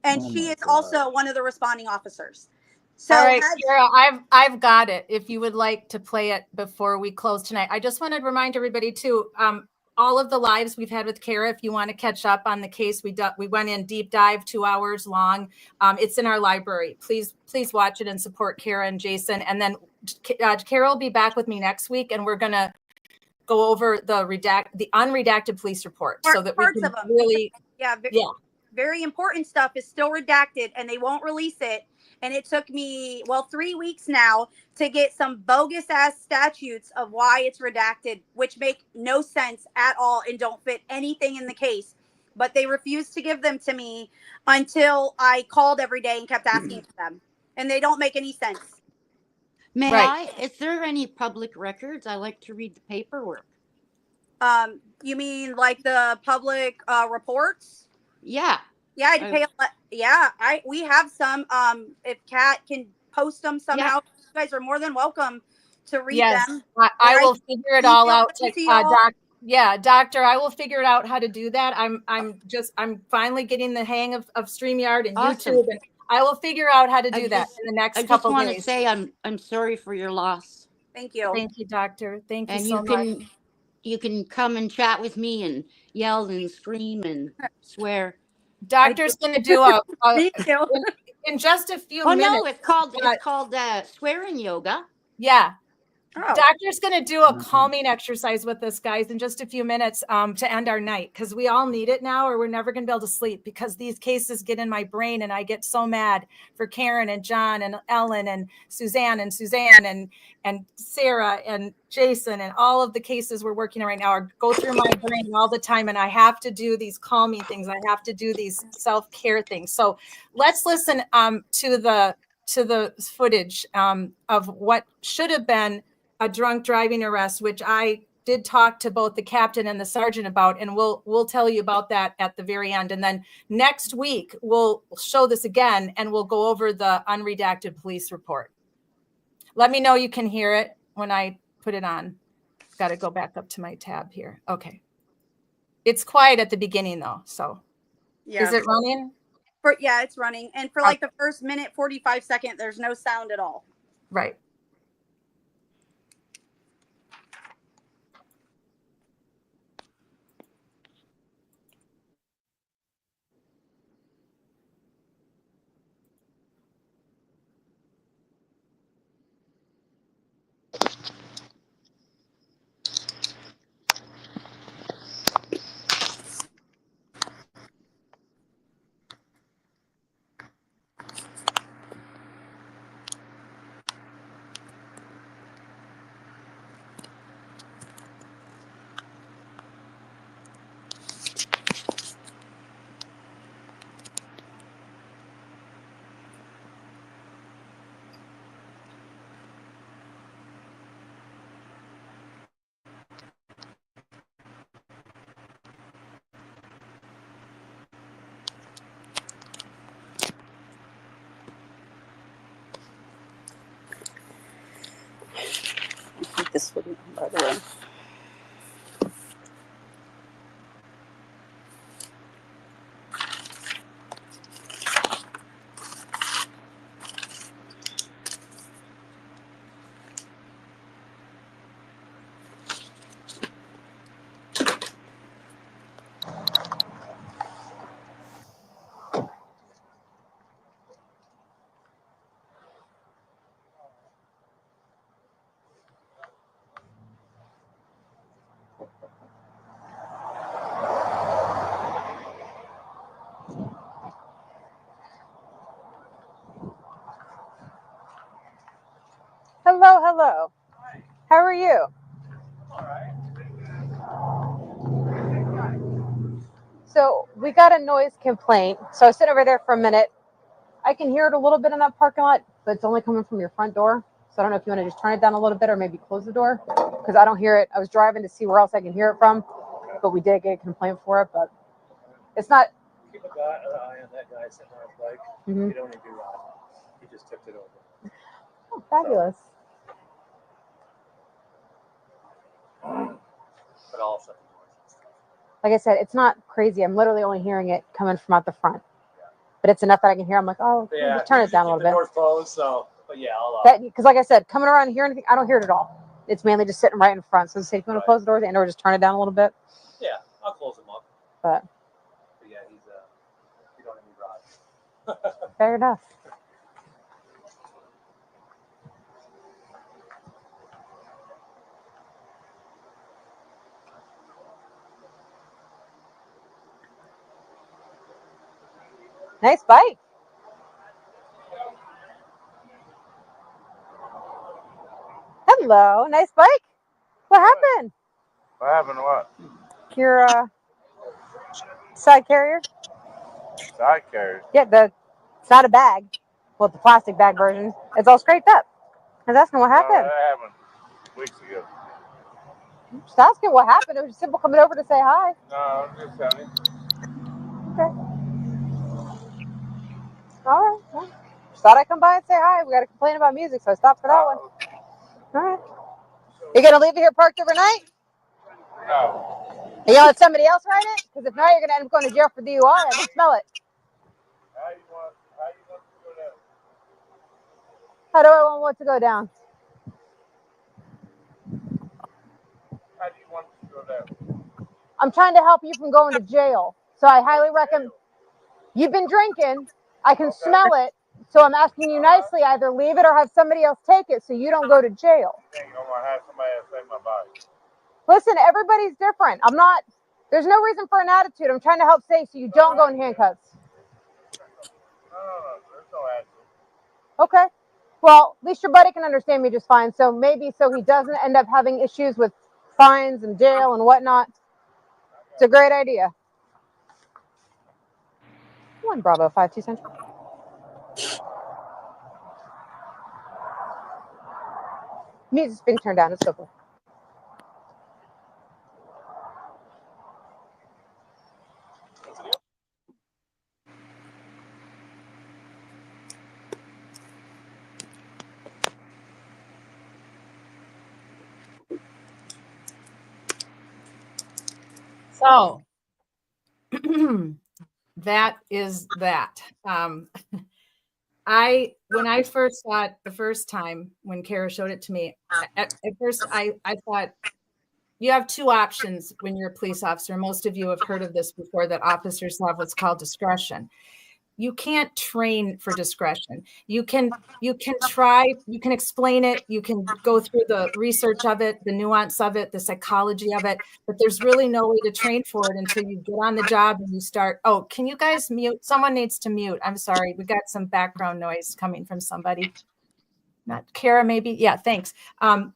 And she is also one of the responding officers. So all right, Kara, I've got it. If you would like to play it before we close tonight, I just want to remind everybody too. All of the lives we've had with Kara, if you want to catch up on the case, we went in deep dive, 2 hours long. It's in our library. Please watch it and support Kara and Jason. And then Kara will be back with me next week, and we're gonna go over the unredacted police report so that we parts can of them. really, Very important stuff is still redacted, and they won't release it. And it took me 3 weeks now to get some bogus ass statutes of why it's redacted, which make no sense at all and don't fit anything in the case. But they refused to give them to me until I called every day and kept asking for them, and they don't make any sense. May I? Is there any public records? I like to read the paperwork. You mean like the public reports? Yeah. Yeah, I pay. We have some. If Kat can post them somehow, you guys are more than welcome to read them. I will figure it all out. Doctor, I will figure it out how to do that. I'm finally getting the hang of StreamYard and YouTube, and I will figure out how to do that in the next couple days. I just want to say I'm sorry for your loss. Thank you. Thank you, Doctor. Thank you and so much. You can come and chat with me and yell and scream and swear. Doctor's going to do in just a few minutes. Oh no, it's called swearing yoga. Yeah. Doctor's going to do a calming exercise with us, guys, in just a few minutes to end our night, because we all need it now, or we're never going to be able to sleep, because these cases get in my brain and I get so mad for Karen and John and Ellen and Suzanne and Sarah and Jason, and all of the cases we're working on right now go through my brain all the time, and I have to do these calming things. I have to do these self-care things. So let's listen to the footage of what should have been a drunk driving arrest, which I did talk to both the captain and the sergeant about, and we'll tell you about that at the very end. And then next week we'll show this again, and we'll go over the unredacted police report. Let me know you can hear it when I put it on. Got to go back up to my tab here. Okay. It's quiet at the beginning though. So is it running? It's running. And for like the first minute, 45 seconds, there's no sound at all. Right. This wouldn't, by the way. Hello. How are you? All right. So we got a noise complaint. So I sit over there for a minute. I can hear it a little bit in that parking lot, but it's only coming from your front door. So I don't know if you want to just turn it down a little bit or maybe close the door, because I don't hear it. I was driving to see where else I can hear it from, but we did get a complaint for it, but it's not. Keep an eye on that guy sitting on his bike. Mm-hmm. He don't even do that. He just tipped it over. Oh, fabulous. But also, Like I said, it's not crazy. I'm literally only hearing it coming from out the front. But it's enough that I can hear. I'm like, oh, yeah, just turn it down a little the bit. door's closed, so, but yeah, Because like I said, coming around and hearing anything, I don't hear it at all. It's mainly just sitting right in front. So say if you want to close the doors and or just turn it down a little bit. yeah, I'll close him up. But yeah, you don't need rods. fair enough. Nice bike. Hello, nice bike. What happened? What happened to what? Your side carrier? Side carrier? Yeah, it's not a bag. Well, the plastic bag version. It's all scraped up. I was asking what happened. That happened weeks ago. Just asking what happened. It was just simple coming over to say hi. No, I'm just telling you. Okay. All right. Well, just thought I'd come by and say hi. We got to complain about music, so I stopped for that one. All right. You gonna leave it here parked overnight? No. Are you gonna let somebody else ride it? Because if not, you're gonna end up going to jail for DUI. I can smell it. How you want to go down? How do I want to go down? How do you want to go down? I'm trying to help you from going to jail. So I highly recommend. You've been drinking. I can smell it. So I'm asking you nicely, either leave it or have somebody else take it so you don't go to jail. I think I'm going to have somebody else take my bike. Listen, everybody's different. There's no reason for an attitude. I'm trying to help save so you don't go in handcuffs. No, there's no attitude. Okay. Well, at least your buddy can understand me just fine. So maybe so he doesn't end up having issues with fines and jail and whatnot. It's a great idea. 1 Bravo 52 Central. Music's being turned down. It's so cool. So that is that. When I first saw it the first time when Kara showed it to me, at first I thought you have two options when you're a police officer. Most of you have heard of this before, that officers have what's called discretion. You can't train for discretion. You can try, you can explain it, you can go through the research of it, the nuance of it, the psychology of it, but there's really no way to train for it until you get on the job and you start. Oh, can you guys mute? Someone needs to mute. I'm sorry. We got some background noise coming from somebody. Not Kara, maybe. Yeah, thanks.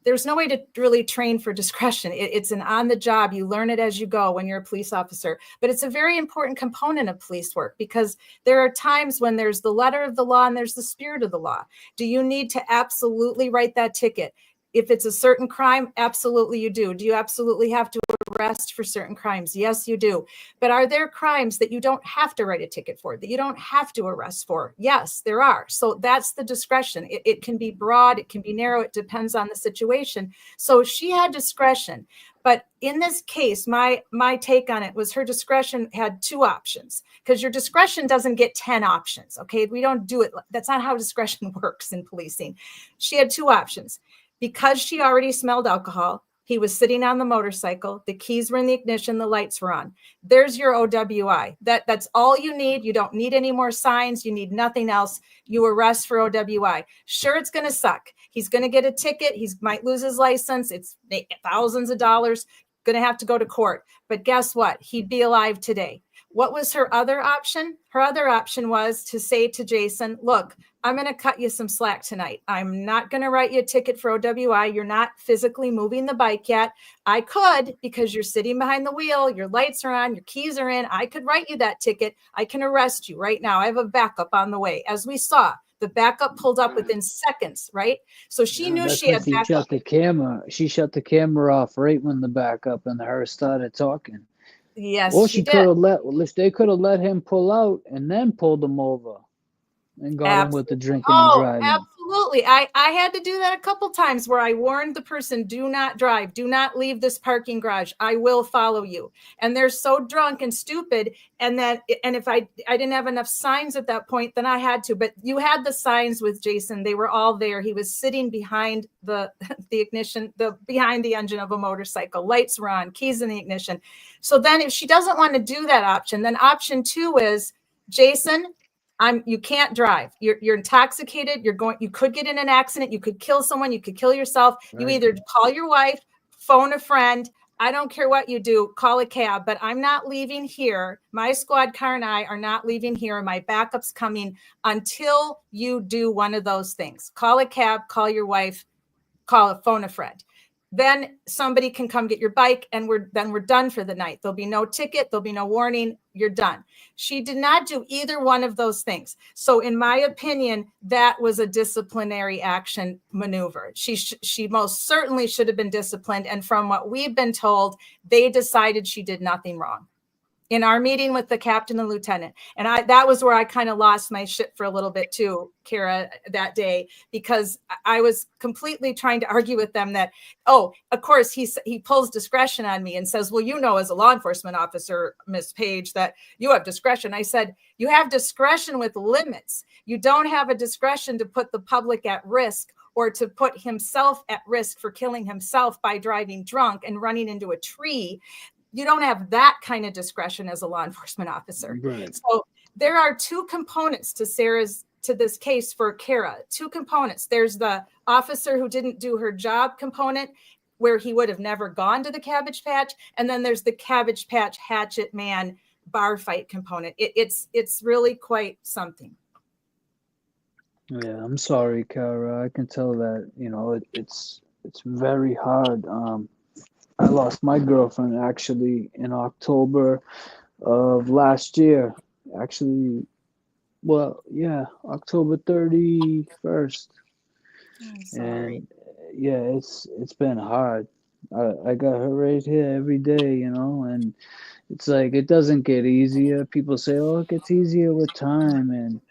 There's no way to really train for discretion. It's an on the job. You learn it as you go when you're a police officer. But it's a very important component of police work because there are times when there's the letter of the law and there's the spirit of the law. Do you need to absolutely write that ticket? If it's a certain crime, absolutely you do. Do you absolutely have to arrest for certain crimes? Yes, you do. But are there crimes that you don't have to write a ticket for, that you don't have to arrest for? Yes, there are. So that's the discretion. It can be broad, it can be narrow, it depends on the situation. So she had discretion. But in this case, my take on it was her discretion had two options, because your discretion doesn't get 10 options. Okay, we don't do it. That's not how discretion works in policing. She had two options. Because she already smelled alcohol, he was sitting on the motorcycle, the keys were in the ignition, the lights were on. There's your OWI. That's all you need. You don't need any more signs. You need nothing else. You arrest for OWI. Sure, it's going to suck. He's going to get a ticket. He might lose his license. It's thousands of dollars. Going to have to go to court. But guess what? He'd be alive today. What was her other option? Her other option was to say to Jason, look, I'm going to cut you some slack tonight. I'm not going to write you a ticket for OWI. You're not physically moving the bike yet. I could, because you're sitting behind the wheel, your lights are on, your keys are in. I could write you that ticket. I can arrest you right now. I have a backup on the way. As we saw, the backup pulled up within seconds, right? So she knew she had backup. Shut the camera. She shut the camera off right when the backup and her started talking. Yes, Or she could have did. they could have let him pull out and then pulled him over and got him with the drinking and driving. Absolutely. I had to do that a couple times where I warned the person, do not drive, do not leave this parking garage. I will follow you. And they're so drunk and stupid. And if I didn't have enough signs at that point, then I had to. But you had the signs with Jason. They were all there. He was sitting behind the ignition, behind the engine of a motorcycle. Lights were on, keys in the ignition. So then if she doesn't want to do that option, then option 2 is, Jason, you can't drive. You're intoxicated. You could get in an accident. You could kill someone. You could kill yourself. Right. You either call your wife, phone a friend. I don't care what you do, call a cab, but I'm not leaving here. My squad car and I are not leaving here. My backup's coming until you do one of those things. Call a cab, call your wife, phone a friend. Then somebody can come get your bike, and we're done for the night. There'll be no ticket. There'll be no warning. You're done. She did not do either one of those things. So in my opinion, that was a disciplinary action maneuver. She most certainly should have been disciplined. And from what we've been told, they decided she did nothing wrong in our meeting with the captain and lieutenant. And that was where I kind of lost my shit for a little bit too, Kara, that day, because I was completely trying to argue with them that, of course, he pulls discretion on me and says, well, as a law enforcement officer, Miss Page, that you have discretion. I said, you have discretion with limits. You don't have a discretion to put the public at risk or to put himself at risk for killing himself by driving drunk and running into a tree. You don't have that kind of discretion as a law enforcement officer. Right. So there are 2 components to this case for Kara, 2 components. There's the officer who didn't do her job component, where he would have never gone to the Cabbage Patch. And then there's the Cabbage Patch hatchet man bar fight component. It's really quite something. Yeah, I'm sorry, Kara. I can tell that, it's very hard. I lost my girlfriend actually in October of last year. Actually, October 31st. I'm sorry. And yeah, it's been hard. I got her right here every day, and it's like it doesn't get easier. People say, oh, it gets easier with time, and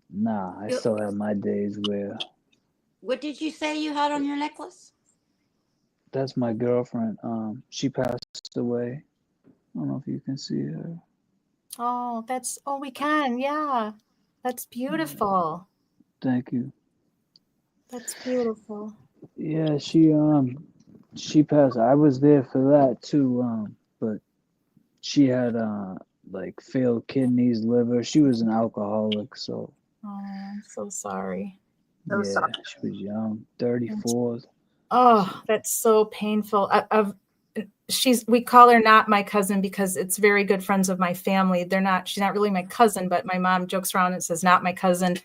nah, I still have my days where. What did you say you had on your necklace? That's my girlfriend. She passed away. I don't know if you can see her. Oh, we can. Yeah. That's beautiful. Thank you. That's beautiful. Yeah, she passed. I was there for that too. But she had failed kidneys, liver. She was an alcoholic, so. Oh, I'm so sorry. Yeah, she was young, 34. Oh, that's so painful. We call her not my cousin because it's very good friends of my family. She's not really my cousin, but my mom jokes around and says, not my cousin,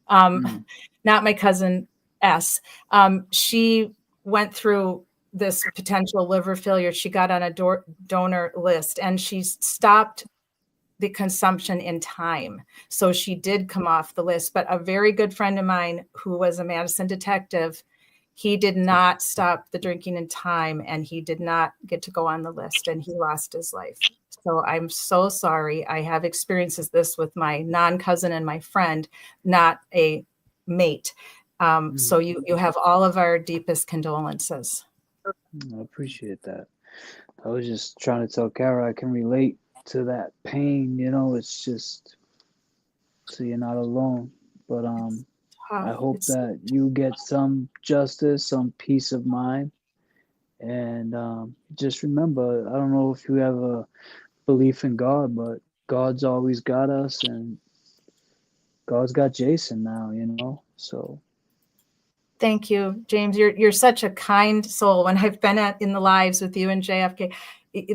not my cousin S. She went through this potential liver failure. She got on a donor list and she stopped the consumption in time. So she did come off the list, but a very good friend of mine who was a Madison detective, he did not stop the drinking in time and he did not get to go on the list and he lost his life. So I'm so sorry. I have experiences this with my non-cousin and my friend, not a mate. So you have all of our deepest condolences. I appreciate that. I was just trying to tell Kara I can relate to that pain, it's just so you're not alone. But I hope that you get some justice, some peace of mind. And just remember, I don't know if you have a belief in God, but God's always got us and God's got Jason now, so. Thank you, James. You're such a kind soul. When I've been in the lives with you and JFK,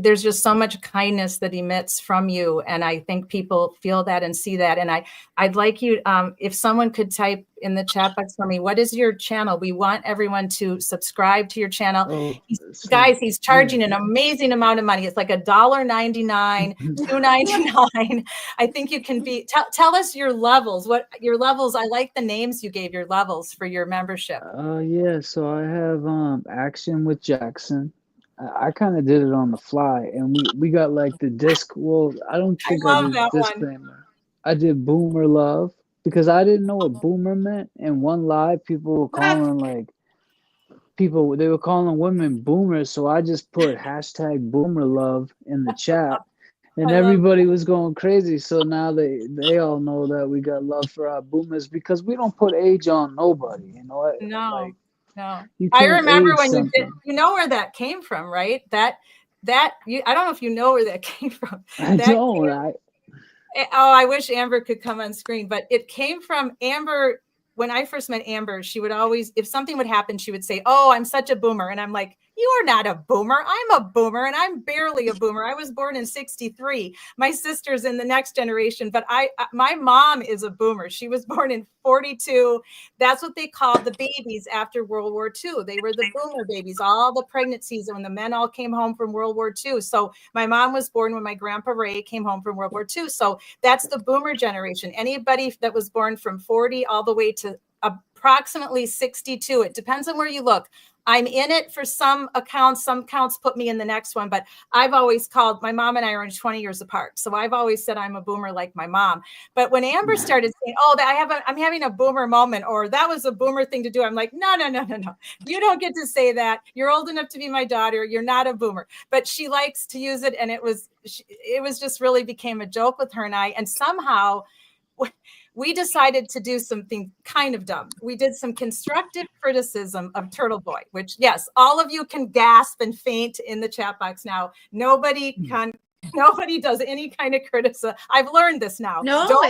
there's just so much kindness that emits from you. And I think people feel that and see that. And I'd like you, if someone could type in the chat box for me, what is your channel? We want everyone to subscribe to your channel. Guys, he's charging an amazing amount of money. It's like $1.99, $2.99. I think you can tell us your levels. What your levels? I like the names you gave your levels for your membership. Yeah, so I have Action with Jackson. I kind of did it on the fly, and we got like the disc. Well, I don't think I did disclaimer. I did Boomer Love, because I didn't know what boomer meant. And one live, people were calling like they were calling women boomers. So I just put hashtag boomer love in the chat, and everybody was going crazy. So now they all know that we got love for our boomers because we don't put age on nobody. You know, No, like no. you I can't remember age when you did. something. You know where that came from, right? That you. I don't know if you know where that came from. I That don't. Oh, I wish Amber could come on screen, but it came from Amber. When I first met Amber, she would always, if something would happen, she would say, "Oh, I'm such a boomer." And I'm like, "You are not a boomer. I'm a boomer, and I'm barely a boomer. I was born in 63. My sister's in the next generation, but my mom is a boomer. She was born in 42. That's what they called the babies after World War II. They were the boomer babies, all the pregnancies when the men all came home from World War II. So my mom was born when my grandpa Ray came home from World War II. So that's the boomer generation. Anybody that was born from 40 all the way to approximately 62. It depends on where you look. I'm in it for some accounts. Some accounts put me in the next one, but I've always called, my mom and I are only 20 years apart. So I've always said I'm a boomer like my mom. But when Amber started saying, "Oh, I'm having a boomer moment," or "that was a boomer thing to do," I'm like, no. You don't get to say that. You're old enough to be my daughter. You're not a boomer. But she likes to use it. And it was just really became a joke with her and I. And somehow we decided to do something kind of dumb. We did some constructive criticism of Turtle Boy, which, yes, all of you can gasp and faint in the chat box now. Nobody does any kind of criticism. I've learned this now. No, Don't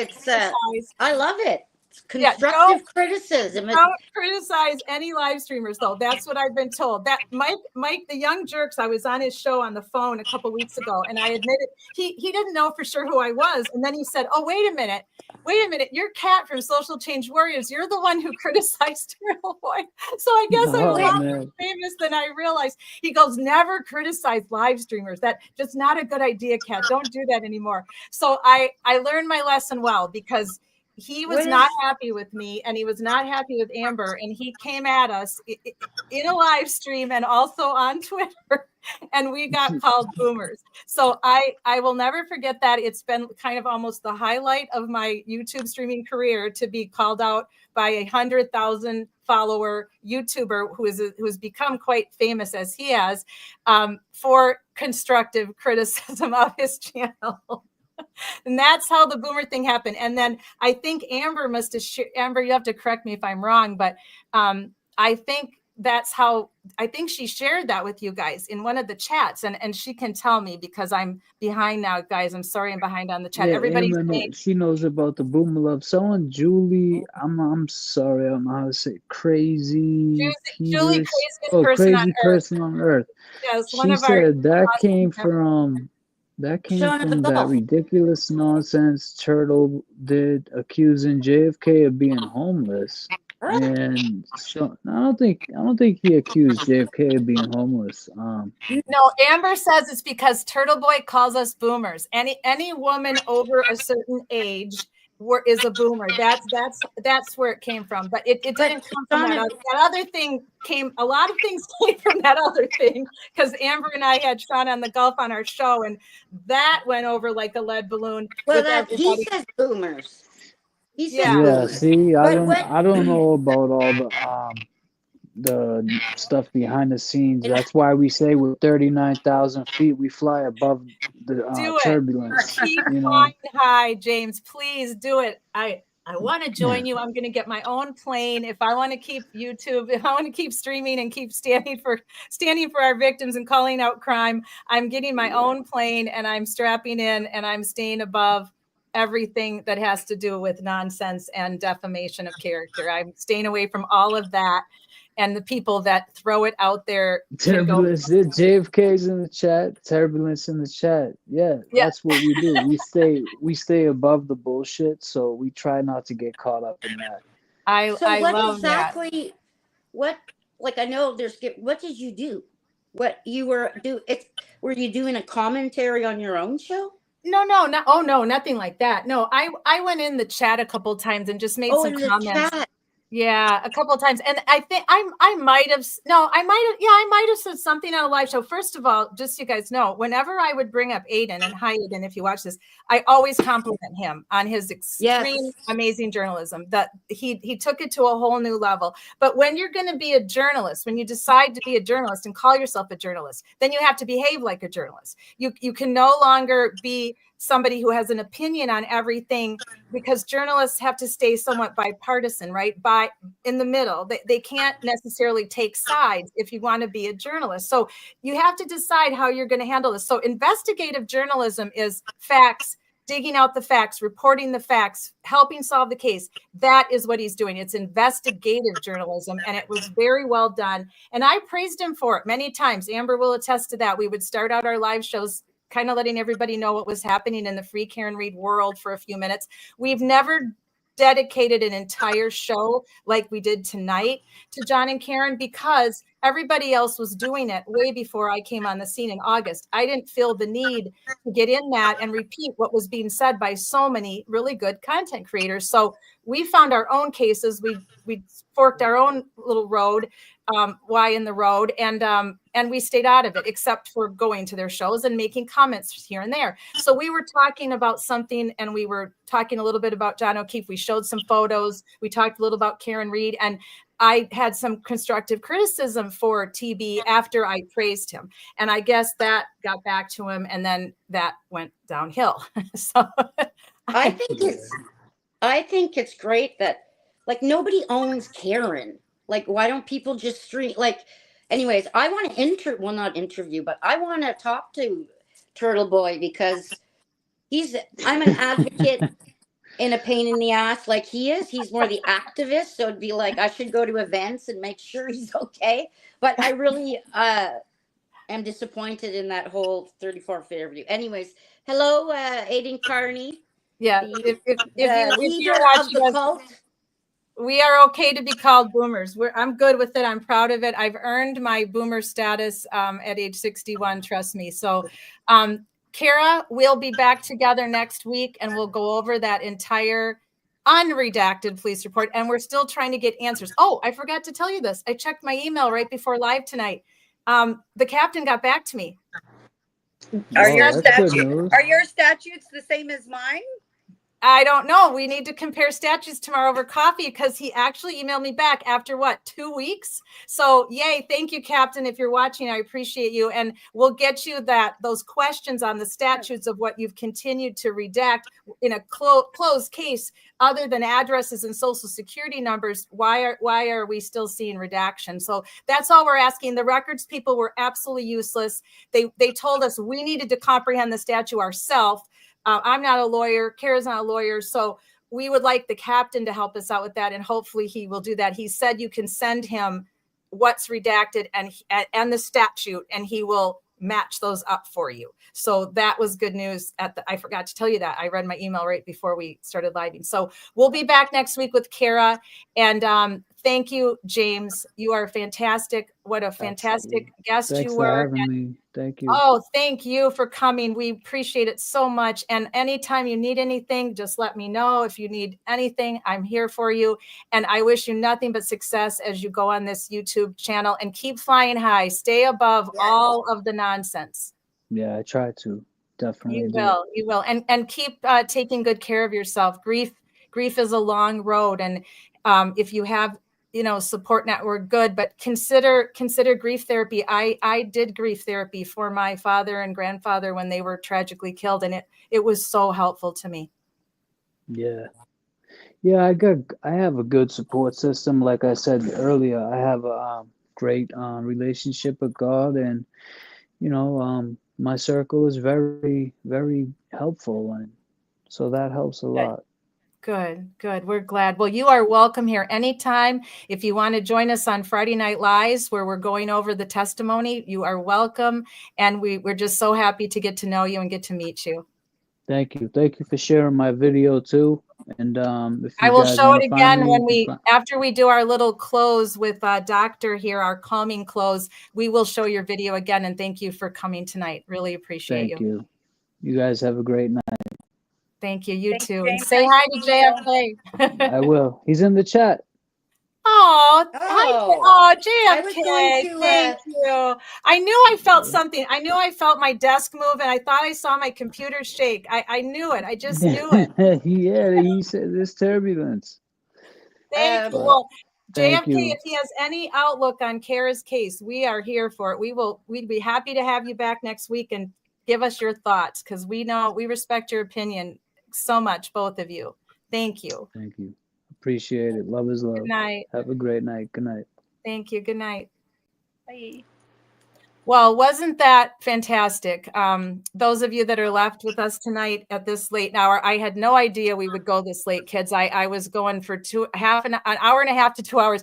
I love it. It's constructive criticism. Don't criticize any live streamers, though. That's what I've been told. That Mike, the Young Jerks, I was on his show on the phone a couple weeks ago, and I admitted he didn't know for sure who I was. And then he said, "Oh, wait a minute. You're Kat from Social Change Warriors. You're the one who criticized Turtle Boy." So I guess I'm a lot more famous than I realized. He goes, "Never criticize live streamers. That's just not a good idea, Kat. Don't do that anymore." So I learned my lesson well, because he was not happy with me, and he was not happy with Amber, and he came at us in a live stream and also on Twitter, and we got called boomers. So I will never forget that. It's been kind of almost the highlight of my YouTube streaming career to be called out by a 100,000 follower YouTuber who's become quite famous as he has, for constructive criticism of his channel. And that's how the boomer thing happened. And then I think Amber must have Amber, you have to correct me if I'm wrong, but I think she shared that with you guys in one of the chats, and she can tell me, because I'm behind now, guys. I'm sorry, I'm behind on the chat. Yeah, Everybody's Amber, saying, she knows about the boomer love. Someone, Julie, I'm sorry, I don't know how to say it. Crazy Julie, Peters. craziest Person on earth. Yes, She said that came from that ridiculous nonsense Turtle did, accusing JFK of being homeless. And so I don't think he accused JFK of being homeless. No, Amber says it's because Turtle Boy calls us boomers. Any woman over a certain age is a boomer. That's where it came from. But it didn't come from that. That other thing came. A lot of things came from that other thing, because Amber and I had Sean on the Gulf on our show, and that went over like a lead balloon. Well, he says boomers. He says boomers. See, I don't know about all the stuff behind the scenes. That's why we say with 39,000 feet, we fly above the turbulence. Keep flying high, James. Please do it. I want to join you. I'm going to get my own plane. If I want to keep YouTube, if I want to keep streaming and keep standing for our victims and calling out crime, I'm getting my own plane, and I'm strapping in, and I'm staying above everything that has to do with nonsense and defamation of character. I'm staying away from all of that. And the people that throw it out there. Turbulence. JFK's in the chat. Turbulence in the chat. Yeah, that's what we do. We stay above the bullshit, so we try not to get caught up in that. I love exactly that. What I know what did you do? What you were were you doing a commentary on your own show? No, nothing like that. No, I went in the chat a couple of times and just made some comments. Yeah, a couple of times. And I think I might have I might have said something on a live show. First of all, just so you guys know, whenever I would bring up Aiden, and hi Aiden, if you watch this, I always compliment him on his extreme amazing journalism. That he took it to a whole new level. But when you're going to be a journalist, when you decide to be a journalist and call yourself a journalist, then you have to behave like a journalist. You can no longer be somebody who has an opinion on everything, because journalists have to stay somewhat bipartisan, right? In the middle. They can't necessarily take sides if you want to be a journalist. So you have to decide how you're going to handle this. So investigative journalism is facts, digging out the facts, reporting the facts, helping solve the case. That is what he's doing. It's investigative journalism, and it was very well done. And I praised him for it many times. Amber will attest to that. We would start out our live shows kind of letting everybody know what was happening in the Free Karen Read world for a few minutes. We've never dedicated an entire show like we did tonight to John and Karen, because everybody else was doing it way before I came on the scene in August. I didn't feel the need to get in that and repeat what was being said by so many really good content creators. So we found our own cases. We forked our own little road, why in the road, and we stayed out of it, except for going to their shows and making comments here and there. So we were talking about something, and we were talking a little bit about John O'Keefe. We showed some photos. We talked a little about Karen Read, and I had some constructive criticism for TB after I praised him. And I guess that got back to him, and then that went downhill. So I think it's great that, like, nobody owns Karen. Like, why don't people just stream? Like, anyways, I want to not interview, but I want to talk to Turtle Boy, because I'm an advocate in a pain in the ass like he is. He's more the activist. So it'd be like, I should go to events and make sure he's okay. But I really am disappointed in that whole 34th interview. Anyways, hello, Aiden Carney. Yeah, the if you're leader of the cult. We are okay to be called boomers. I'm good with it. I'm proud of it. I've earned my boomer status at age 61, trust me. So Kara, we'll be back together next week, and we'll go over that entire unredacted police report. And we're still trying to get answers. Oh, I forgot to tell you this. I checked my email right before live tonight. The captain got back to me. Are your statutes the same as mine? I don't know. We need to compare statutes tomorrow over coffee, because he actually emailed me back after 2 weeks. So yay. Thank you, Captain. If you're watching, I appreciate you. And we'll get you those questions on the statutes of what you've continued to redact in a closed case, other than addresses and social security numbers. Why are we still seeing redaction? So that's all we're asking. The records people were absolutely useless. They told us we needed to comprehend the statute ourselves. I'm not a lawyer. Kara's not a lawyer. So we would like the captain to help us out with that. And hopefully he will do that. He said you can send him what's redacted and the statute, and he will match those up for you. So that was good news. I forgot to tell you that. I read my email right before we started living. So we'll be back next week with Kara. And thank you, James. You are fantastic. What a fantastic guest Thanks you for were. having me. Thank you. Oh, thank you for coming. We appreciate it so much. And anytime you need anything, just let me know. If you need anything, I'm here for you. And I wish you nothing but success as you go on this YouTube channel, and keep flying high. Stay above all of the nonsense. Yeah, I try to. Definitely. You will. And keep taking good care of yourself. Grief is a long road. And if you have support network, good, but consider grief therapy. I did grief therapy for my father and grandfather when they were tragically killed, and it was so helpful to me. Yeah, I have a good support system. Like I said earlier, I have a great relationship with God, and my circle is very, very helpful, and so that helps a lot. Good. We're glad. Well, you are welcome here anytime. If you want to join us on Friday Night Lives, where we're going over the testimony, you are welcome. And we're just so happy to get to know you and get to meet you. Thank you for sharing my video too. And if you I will guys show it again after we do our little close with Doctor here, our calming close. We will show your video again. And thank you for coming tonight. Really appreciate Thank you. You guys have a great night. Thank you. You too. And say hi to JFK. I will. He's in the chat. Oh, hi. Oh, I was going JFK. to, Thank you. I knew I felt something. I knew I felt my desk move, and I thought I saw my computer shake. I knew it. I just knew it. Yeah, he said this turbulence. Thank you. But Well, thank JFK, you. if he has any outlook on Kara's case, we are here for it. We'd be happy to have you back next week and give us your thoughts, because we respect your opinion so much, both of you. Thank you. Thank you. Appreciate it. Love is love. Good night. Have a great night. Good night. Thank you. Good night. Bye. Well, wasn't that fantastic? Those of you that are left with us tonight at this late hour, I had no idea we would go this late, kids. I was going for an hour and a half to 2 hours.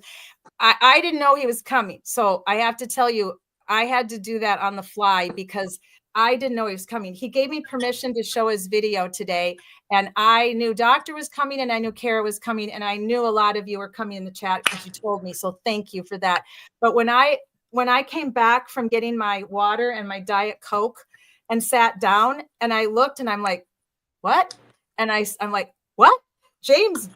I didn't know he was coming. So I have to tell you, I had to do that on the fly because I didn't know he was coming. He gave me permission to show his video today, and I knew Doctor was coming, and I knew Kara was coming, and I knew a lot of you were coming in the chat because you told me. So thank you for that. But when I came back from getting my water and my Diet Coke and sat down, and I looked, and I'm like, what? And I'm like, what? James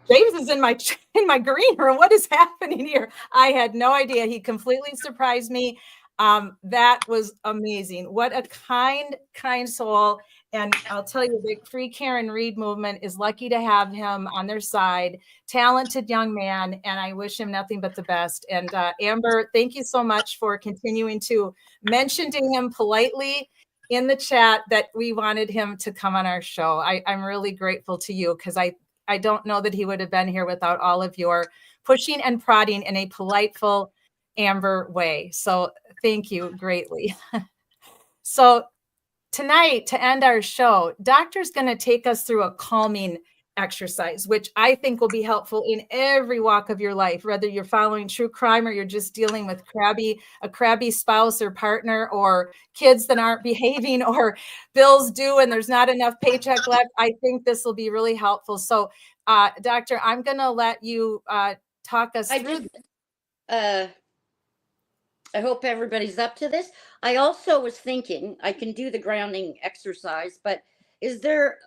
is in my green room. What is happening here? I had no idea. He completely surprised me. That was amazing. What a kind soul. And I'll tell you, the Free Karen Reed movement is lucky to have him on their side. Talented young man, and I wish him nothing but the best. And Amber, thank you so much for continuing to mention to him politely in the chat that we wanted him to come on our show. I'm really grateful to you, because I don't know that he would have been here without all of your pushing and prodding in a politeful Amber way. So thank you greatly. So tonight, to end our show, Doctor's going to take us through a calming exercise, which I think will be helpful in every walk of your life, whether you're following true crime or you're just dealing with a crabby spouse or partner, or kids that aren't behaving, or bills due and there's not enough paycheck left. I think this will be really helpful. So, Doctor, I'm going to let you talk us through. I hope everybody's up to this. I also was thinking I can do the grounding exercise, but is there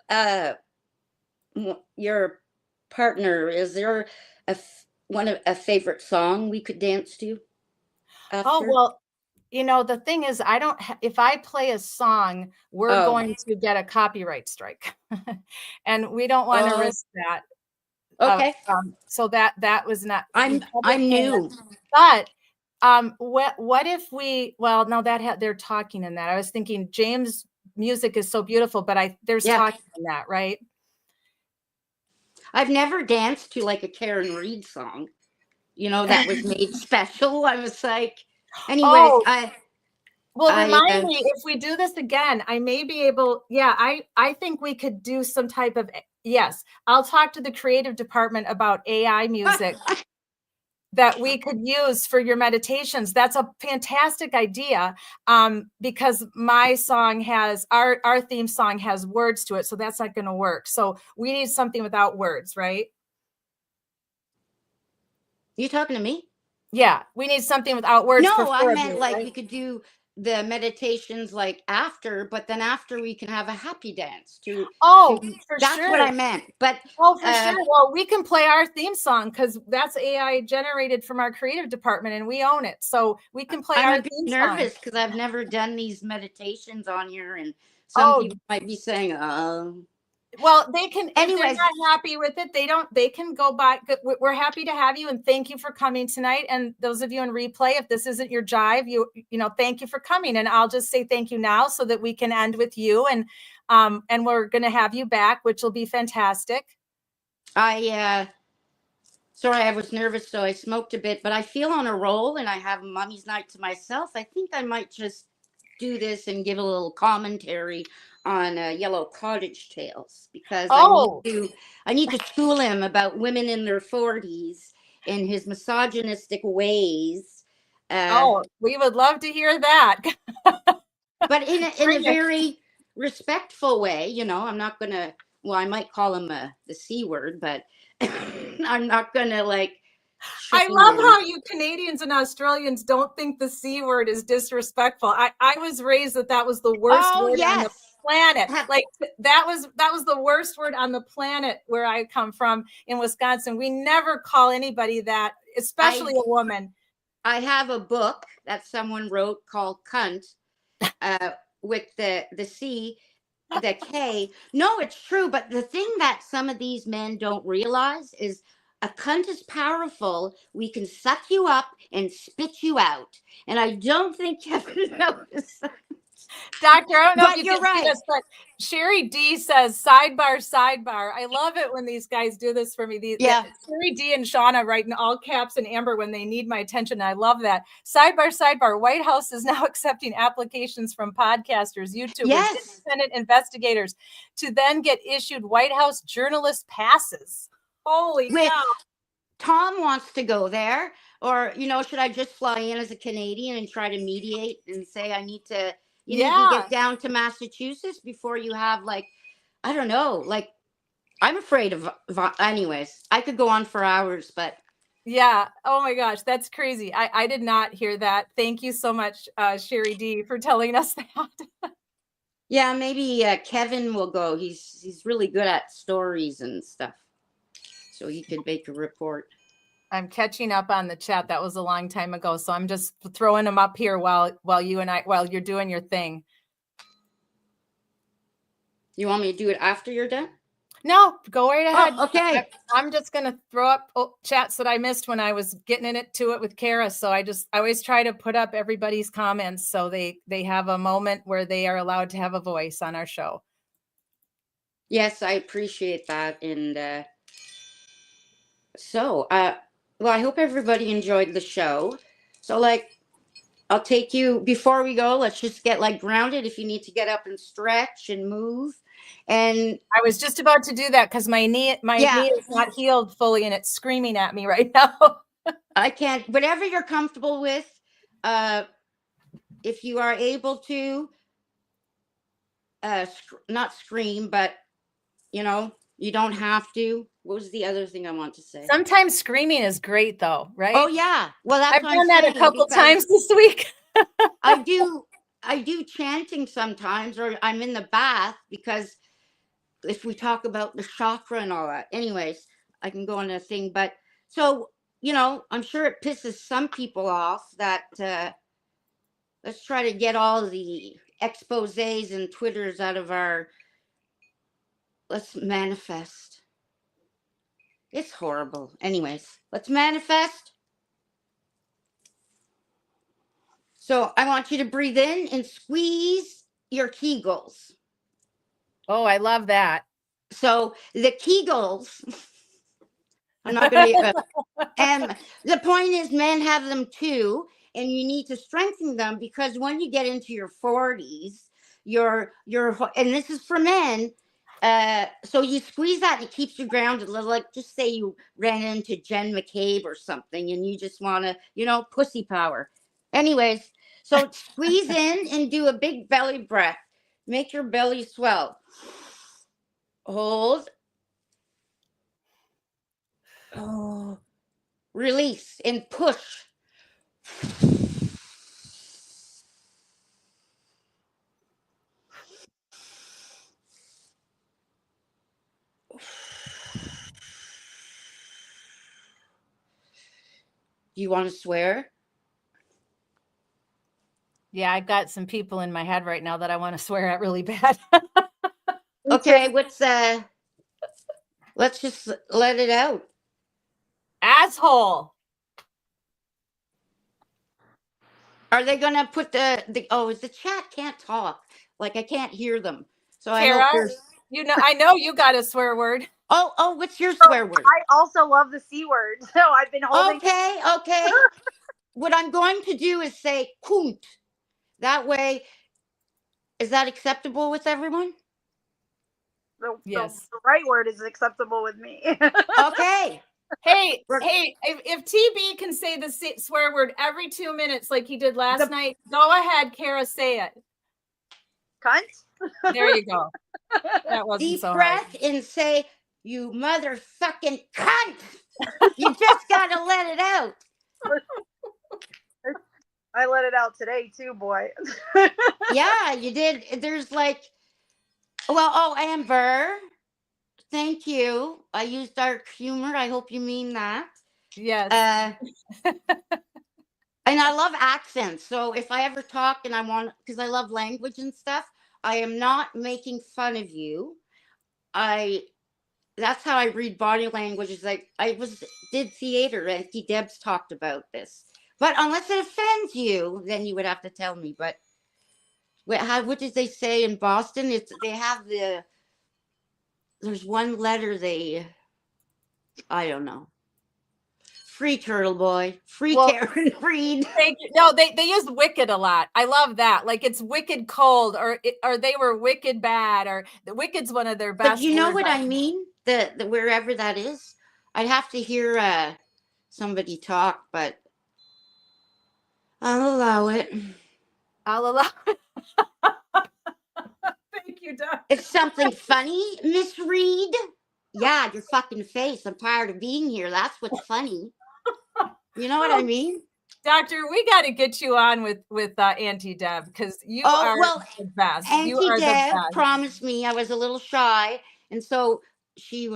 your partner, is there a favorite song we could dance to after? Oh, well, the thing is, if I play a song, we're going to get a copyright strike and we don't want to risk that. Okay. So that was not, I'm new. but what if no, they're talking in that. I was thinking James' music is so beautiful, but there's talking in that, right? I've never danced to like a Karen Reed song, that was made special. I was like, anyways, remind me, if we do this again, I may be able, I think we could do some type of, yes, I'll talk to the creative department about AI music that we could use for your meditations. That's a fantastic idea, because my song our theme song has words to it, so that's not going to work. So we need something without words, right? You talking to me? Yeah, we need something without words. No, I meant like you could do the meditations like after, but then after we can have a happy dance to. For that's sure. what I meant. But for sure. Well, we can play our theme song because that's AI generated from our creative department and we own it. So we can play our theme song. I'm nervous because I've never done these meditations on here, and some people might be saying, well, they can, if they're not happy with it, they can go by. We're happy to have you and thank you for coming tonight. And those of you in replay, if this isn't your jive, thank you for coming. And I'll just say thank you now so that we can end with you. And we're going to have you back, which will be fantastic. Sorry, I was nervous, so I smoked a bit, but I feel on a roll and I have Mummy's night to myself. I think I might just do this and give a little commentary on Yellow Cottage Tales, because I need to school him about women in their 40s and his misogynistic ways. We would love to hear that. But in a very respectful way, I'm not going to, I might call him the C word, but I'm not going to I love how you Canadians and Australians don't think the C word is disrespectful. I was raised that was the worst word on the planet. Like that was the worst word on the planet where I come from in Wisconsin. We never call anybody that, especially a woman. I have a book that someone wrote called Cunt, with the C, the K. No, it's true. But the thing that some of these men don't realize is a cunt is powerful. We can suck you up and spit you out. And I don't think Kevin noticed that. Doctor, I don't know But if you you're can see right. this, but Sherry D says sidebar, sidebar. I love it when these guys do this for me. Sherry D and Shauna write in all caps and amber when they need my attention. I love that. Sidebar, sidebar. White House is now accepting applications from podcasters, YouTubers, independent investigators to then get issued White House journalist passes. Holy cow. Tom wants to go there, or should I just fly in as a Canadian and try to mediate and say I need to need to get down to Massachusetts before you have, like, I don't know, like, I'm afraid of anyways. I could go on for hours, but yeah. Oh my gosh, that's crazy. I did not hear that. Thank you so much, Sherry D, for telling us that. Yeah, maybe Kevin will go. He's really good at stories and stuff, so he could make a report. I'm catching up on the chat. That was a long time ago, so I'm just throwing them up here while you're doing your thing. You want me to do it after you're done? No, go right ahead. Oh, okay. I'm just gonna throw up chats that I missed when I was getting into it with Kara. So I always try to put up everybody's comments so they have a moment where they are allowed to have a voice on our show. Yes, I appreciate that, and well, I hope everybody enjoyed the show. So, like, I'll take you, before we go, let's just get, like, grounded. If you need to get up and stretch and move. And I was just about to do that because my knee is not healed fully and it's screaming at me right now. I can't, whatever you're comfortable with, if you are able to, not scream, but, you don't have to. What was the other thing I want to say? Sometimes screaming is great though, right? Oh yeah. Well, that's I've what done that a couple times this week. I do chanting sometimes, or I'm in the bath, because if we talk about the chakra and all that, anyways, I can go on a thing. But so, I'm sure it pisses some people off that let's try to get all the exposés and Twitters out of let's manifest. It's horrible. Anyways, let's manifest. So I want you to breathe in and squeeze your Kegels. Oh, I love that. So the Kegels, I'm not going to, and the point is, men have them too, and you need to strengthen them, because when you get into your 40s, and this is for men, so you squeeze that and it keeps you grounded. Like, just say you ran into Jen McCabe or something and you just want to, pussy power. Anyways, so squeeze in and do a big belly breath. Make your belly swell. Hold. Oh. Release and push. Do you want to swear? Yeah, I've got some people in my head right now that I want to swear at really bad. Okay, let's just let it out. Asshole. Are they gonna put the chat can't talk? Like, I can't hear them. So Kara, I know you got a swear word. Oh, what's your swear word? I also love the C word. So I've been holding. Okay. What I'm going to do is say kunt. That way, is that acceptable with everyone? Yes. The right word is acceptable with me. Okay. Hey, if TB can say the swear word every 2 minutes like he did last night, go ahead, Kara, say it. Cunt. There you go. That wasn't Deep so breath hard. and say, "You motherfucking cunt." You just gotta let it out. I let it out today too, boy. Yeah, you did. There's like, Well, oh, Amber, thank you. I use dark humor. I hope you mean that. Yes. And I love accents. So if I ever talk and I want, because I love language and stuff, I am not making fun of you. That's how I read body language. Is like did theater. Auntie Deb's talked about this. But unless it offends you, then you would have to tell me. But what did they say in Boston? They have there's one letter I don't know. Free Turtle Boy. Free Karen Reed. Thank you. No, they use wicked a lot. I love that. Like it's wicked cold, or they were wicked bad, or the wicked's one of their best. But you know what I mean? The wherever that is, I'd have to hear somebody talk, but I'll allow it. I'll allow it. Thank you, Doc. It's something funny, Miss Reed. Yeah, your fucking face. I'm tired of being here. That's what's funny. You know what I mean? Doctor, we got to get you on with Auntie Deb, because you are the best. Auntie Deb promised me. I was a little shy, and so she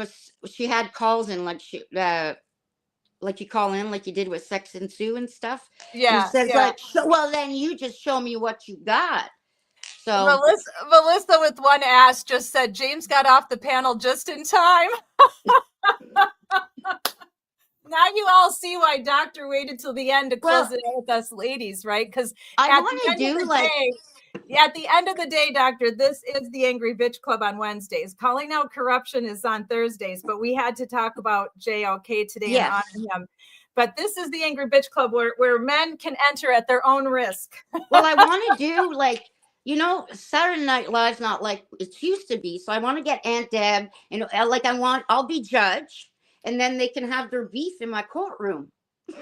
had calls in like you call in like you did with Sex and Sue and stuff. Yeah. And says like, well, then you just show me what you got. So Melissa with one ass just said James got off the panel just in time. Now you all see why Doctor waited till the end to close it out with us ladies, right? Because at the end of the day, Doctor, this is the Angry Bitch Club on Wednesdays. Calling Out Corruption is on Thursdays, but we had to talk about JLK today and honor him. But this is the Angry Bitch Club where men can enter at their own risk. Well, I want to do like, Saturday Night Live's not like it used to be. So I want to get Aunt Deb and I'll be judge. And then they can have their beef in my courtroom.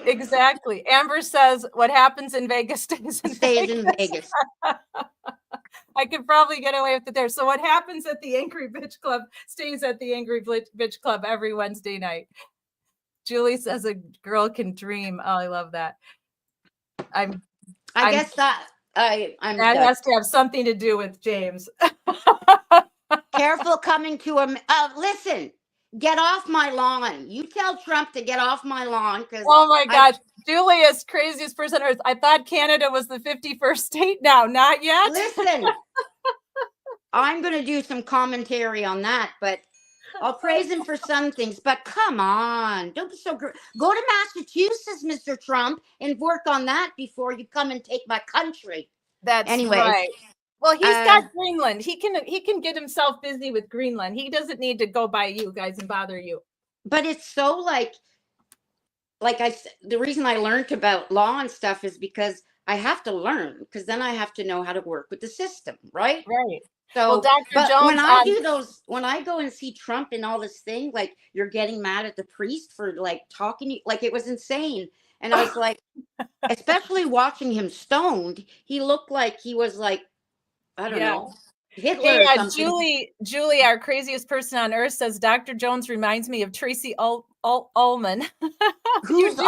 Exactly. Amber says, what happens in Vegas stays in Vegas. I could probably get away with it there. So what happens at the Angry Bitch Club stays at the Angry Bitch Club every Wednesday night. Julie says a girl can dream. Oh, I love that. I guess that has to have something to do with James. Careful coming to him. Listen. Get off my lawn. You tell Trump to get off my lawn. Oh my gosh. Julius, craziest person on earth. I thought Canada was the 51st state now. Not yet. Listen, I'm going to do some commentary on that, but I'll praise him for some things. But come on. Don't be so go to Massachusetts, Mr. Trump, and work on that before you come and take my country. That's right. Well, he's got Greenland. He can get himself busy with Greenland. He doesn't need to go by you guys and bother you. But it's so the reason I learned about law and stuff is because I have to learn, because then I have to know how to work with the system, right? Right. So, well, Dr. Jones, when I go and see Trump and all this thing, like you're getting mad at the priest for like talking, like it was insane. And I was like, especially watching him stoned, he looked like he was like, I don't know. Hitler or something. Julie, our craziest person on earth, says Dr. Jones reminds me of Tracy Ullman. Who's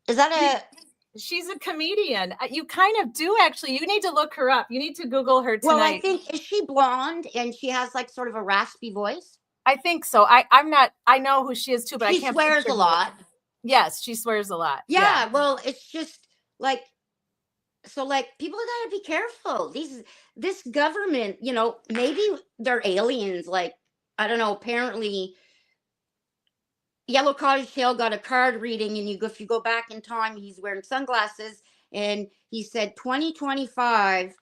is that she's a comedian. You kind of do actually. You need to look her up. You need to Google her tonight. Well, I think, is she blonde and she has like sort of a raspy voice? I think so. I'm not. I know who she is too, but she I can't. She swears a lot. Yes, she swears a lot. Yeah. Well, it's just like. So like people gotta be careful. This government, maybe they're aliens. Like, I don't know, apparently Yellow Cottage Tail got a card reading, and if you go back in time, he's wearing sunglasses, and he said 2025,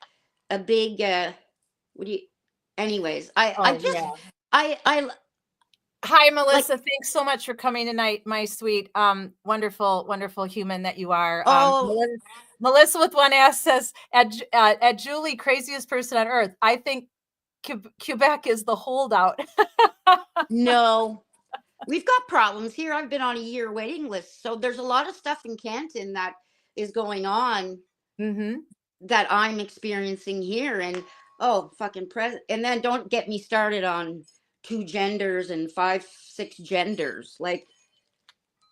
a big anyways, Hi, Melissa. Thanks so much for coming tonight, my sweet, wonderful, wonderful human that you are. Melissa with one ass says, at Julie, craziest person on earth. I think Quebec is the holdout. No, we've got problems here. I've been on a year waiting list. So there's a lot of stuff in Canton that is going on that I'm experiencing here. And and then don't get me started on 2 genders and 5, 6 genders. Like,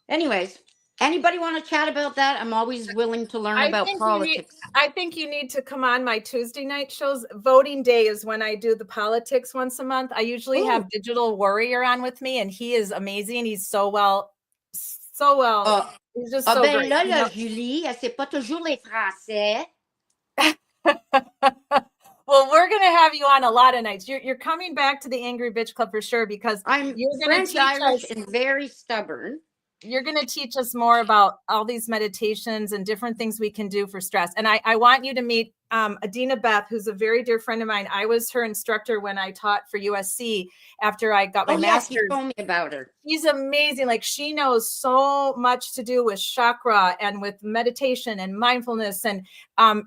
anyways, Anybody want to chat about that? I'm always willing to learn about politics. I think you need to come on my Tuesday night shows. Voting day is when I do the politics once a month. I usually have Digital Warrior on with me, and he is amazing. He's so well. He's just so ben great. là, Julie, elle sait pas toujours les Français. Well, we're going to have you on a lot of nights. You're coming back to the Angry Bitch Club for sure, because I'm French, Irish, and very stubborn. You're going to teach us more about all these meditations and different things we can do for stress. And I want you to meet Adina Beth, who's a very dear friend of mine. I was her instructor when I taught for USC after I got my master's. You told me about her. She's amazing. Like, she knows so much to do with chakra and with meditation and mindfulness. And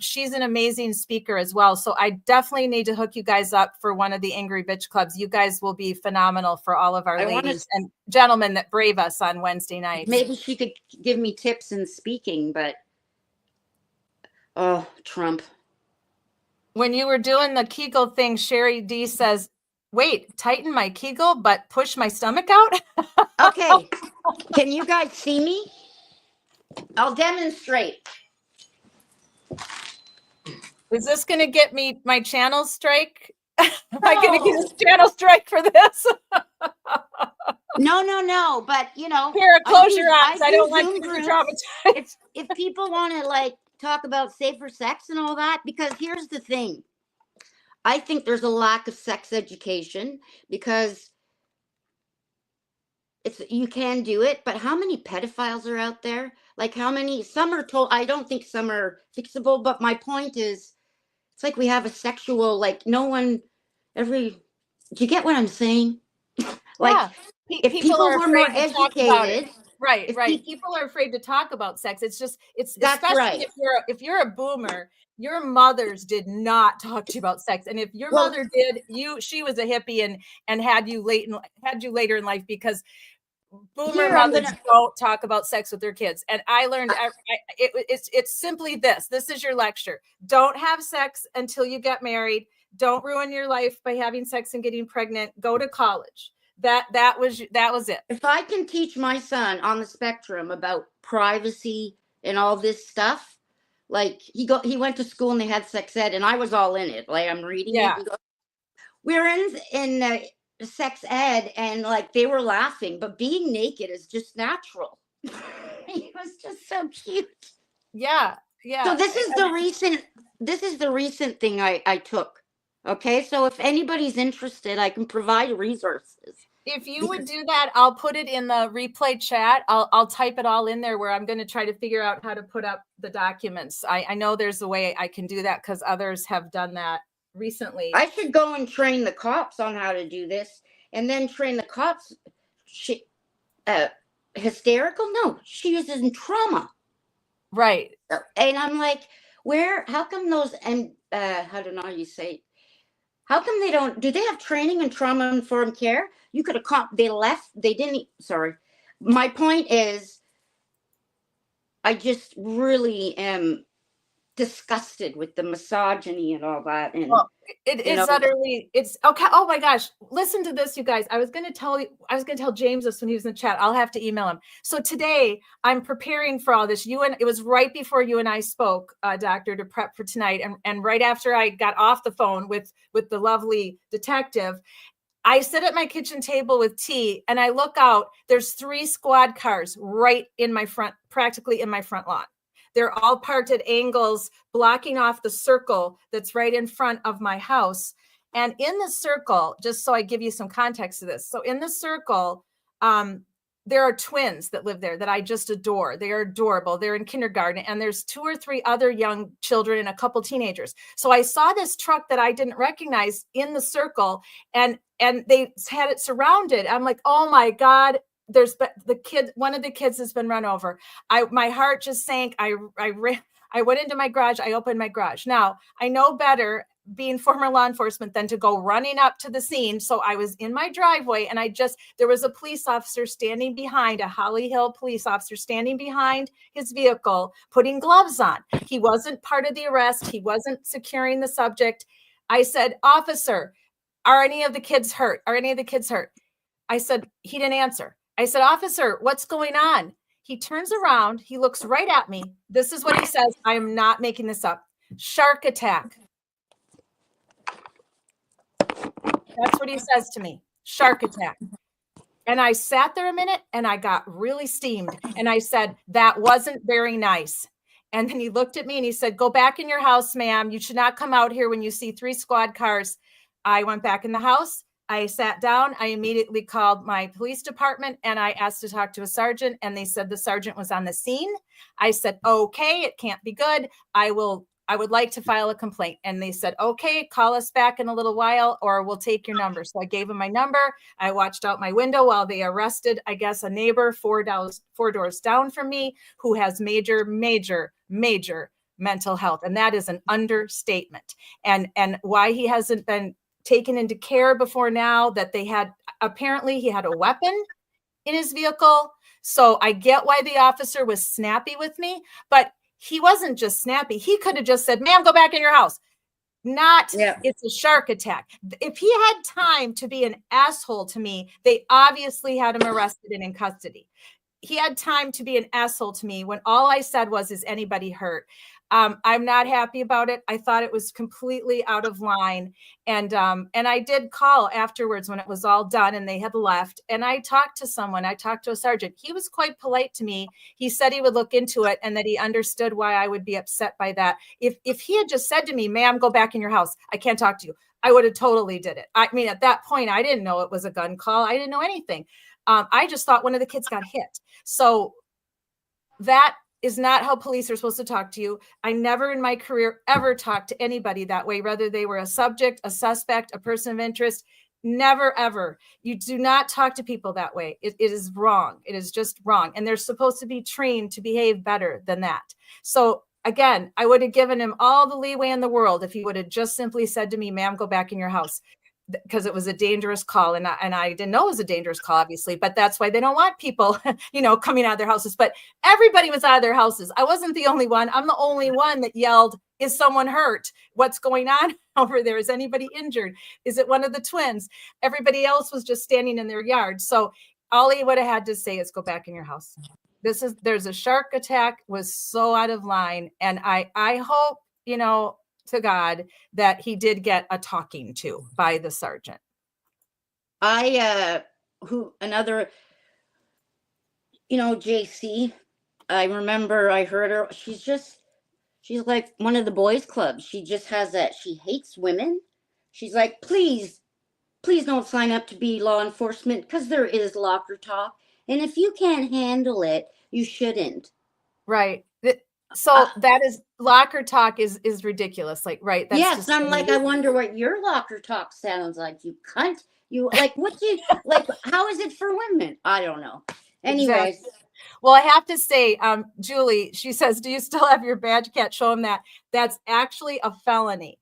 she's an amazing speaker as well. So I definitely need to hook you guys up for one of the Angry Bitch Clubs. You guys will be phenomenal for all of our ladies and gentlemen that brave us on Wednesday nights. Maybe she could give me tips in speaking, but Trump. When you were doing the Kegel thing, Sherry D says, wait, tighten my Kegel, but push my stomach out? Okay. Can you guys see me? I'll demonstrate. Is this going to get me my channel strike? Am I going to get a channel strike for this? No. But, you know. Here, close your eyes. I don't want you to be traumatized. If people want to, like, talk about safer sex and all that, because here's the thing. I think there's a lack of sex education, because you can do it, but how many pedophiles are out there? Like, how many? Some are told. I don't think some are fixable, but my point is, it's like we have a sexual, like, no one do you get what I'm saying? Like, yeah. If people were more educated. Right. People are afraid to talk about sex. It's That's especially right. if you're a boomer, your mothers did not talk to you about sex. And if your mother did, she was a hippie and had you later in life, because boomer mothers don't talk about sex with their kids. And I learned it's simply this. This is your lecture. Don't have sex until you get married. Don't ruin your life by having sex and getting pregnant. Go to college. That was it. If I can teach my son on the spectrum about privacy and all this stuff, like he went to school and they had sex ed, and I was all in it. Like, I'm reading it. We're in sex ed, and like they were laughing, but being naked is just natural. It was just so cute. Yeah. So this is the recent thing I took. Okay, so if anybody's interested, I can provide resources. If you would do that, I'll put it in the replay chat. I'll type it all in there, where I'm going to try to figure out how to put up the documents. I know there's a way I can do that, because others have done that recently. I should go and train the cops on how to do this, and then train the cops. Hysterical? No, she is in trauma. Right. And I'm like, how come those, and I don't know how you say it. How come do they have training in trauma-informed care? You could have they didn't, sorry. My point is, I just really am disgusted with the misogyny and all that. And it's utterly, it's okay. Oh my gosh. Listen to this, you guys. I was going to tell James this when he was in the chat. I'll have to email him. So today I'm preparing for all this. It was right before you and I spoke, doctor, to prep for tonight. And right after I got off the phone with the lovely detective, I sit at my kitchen table with tea, and I look out. There's 3 squad cars right in my front, practically in my front lawn. They're all parked at angles, blocking off the circle that's right in front of my house. And in the circle, just so I give you some context to this. So in the circle, there are twins that live there that I just adore. They are adorable. They're in kindergarten, and there's 2 or 3 other young children and a couple teenagers. So I saw this truck that I didn't recognize in the circle, and they had it surrounded. I'm like, oh my God. One of the kids has been run over. My heart just sank. I went into my garage. I opened my garage. Now I know better, being former law enforcement, than to go running up to the scene. So I was in my driveway, and there was a police officer standing behind, a Holly Hill police officer standing behind his vehicle, putting gloves on. He wasn't part of the arrest. He wasn't securing the subject. I said, officer, are any of the kids hurt? Are any of the kids hurt? I said, he didn't answer. I said, officer, what's going on? He turns around. He looks right at me. This is what he says. I am not making this up. Shark attack. That's what he says to me. Shark attack. And I sat there a minute and I got really steamed. And I said, that wasn't very nice. And then he looked at me and he said, go back in your house, ma'am. You should not come out here when you see 3 squad cars. I went back in the house. I sat down. I immediately called my police department and I asked to talk to a sergeant. And they said the sergeant was on the scene. I said, okay, it can't be good. I would like to file a complaint. And they said, okay, call us back in a little while or we'll take your number. So I gave them my number. I watched out my window while they arrested, I guess, a neighbor 4 doors down from me who has major mental health. And that is an understatement. And why he hasn't been taken into care before now, that apparently he had a weapon in his vehicle. So I get why the officer was snappy with me, but he wasn't just snappy. He could have just said, ma'am, go back in your house. It's a shark attack. If he had time to be an asshole to me, they obviously had him arrested and in custody. He had time to be an asshole to me when all I said was, is anybody hurt? I'm not happy about it. I thought it was completely out of line. And I did call afterwards when it was all done and they had left. And I talked to someone. I talked to a sergeant. He was quite polite to me. He said he would look into it and that he understood why I would be upset by that. If he had just said to me, ma'am, go back in your house, I can't talk to you, I would have totally did it. I mean, at that point, I didn't know it was a gun call. I didn't know anything. I just thought one of the kids got hit. So that is not how police are supposed to talk to you. I never in my career ever talked to anybody that way, whether they were a subject, a suspect, a person of interest. Never, ever. You do not talk to people that way. It is wrong. It is just wrong. And they're supposed to be trained to behave better than that. So again, I would have given him all the leeway in the world if he would have just simply said to me, ma'am, go back in your house. Because it was a dangerous call. And I didn't know it was a dangerous call, obviously, but that's why they don't want people, coming out of their houses. But everybody was out of their houses. I wasn't the only one. I'm the only one that yelled, is someone hurt? What's going on over there? Is anybody injured? Is it one of the twins? Everybody else was just standing in their yard. So all he would have had to say is go back in your house. There's a shark attack, was so out of line. And I hope, to God that he did get a talking to by the sergeant. JC, I remember I heard her. She's like one of the boys clubs. She just has that. She hates women. She's like, please don't sign up to be law enforcement because there is locker talk. And if you can't handle it, you shouldn't. Right. So that is locker talk is ridiculous. Like, right. That's yes. I'm like, I wonder what your locker talk sounds like. You cunt. You like, what do you like? How is it for women? I don't know. Anyways. Exactly. Well, I have to say, Julie, she says, do you still have your badge? Can't show him that. That's actually a felony.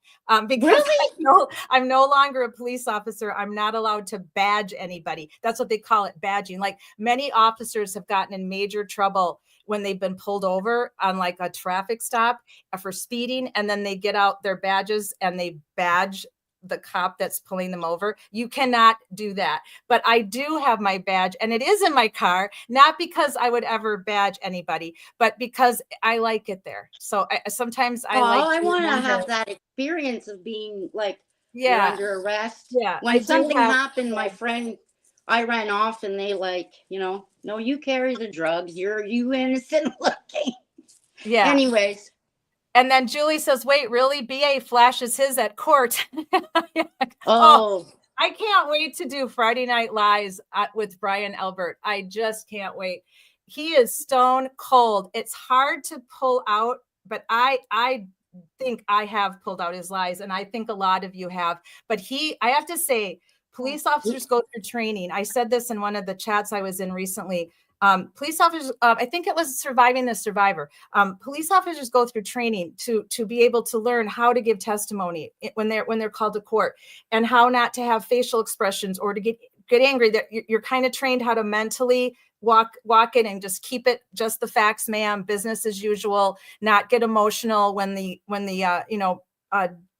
Because really? I'm no longer a police officer. I'm not allowed to badge anybody. That's what they call it, badging. Like many officers have gotten in major trouble when they've been pulled over on like a traffic stop for speeding. And then they get out their badges and they badge the cop that's pulling them over. You cannot do that. But I do have my badge and it is in my car, not because I would ever badge anybody, but because I like it there. So sometimes I want to have that experience of being like, you're under arrest. Yeah. When something happened, my friend, I ran off and they like, no, you carry the drugs. You innocent looking. Yeah. Anyways. And then Julie says, wait, really? BA flashes his at court. Oh, I can't wait to do Friday Night Lies with Brian Elbert. I just can't wait. He is stone cold. It's hard to pull out, but I think I have pulled out his lies. And I think a lot of you have, but I have to say, police officers go through training. I said this in one of the chats I was in recently. Police officers, I think it was Surviving the Survivor. Police officers go through training to be able to learn how to give testimony when they're called to court, and how not to have facial expressions or to get angry. That you're kind of trained how to mentally walk in and just keep it just the facts, ma'am, business as usual, not get emotional when the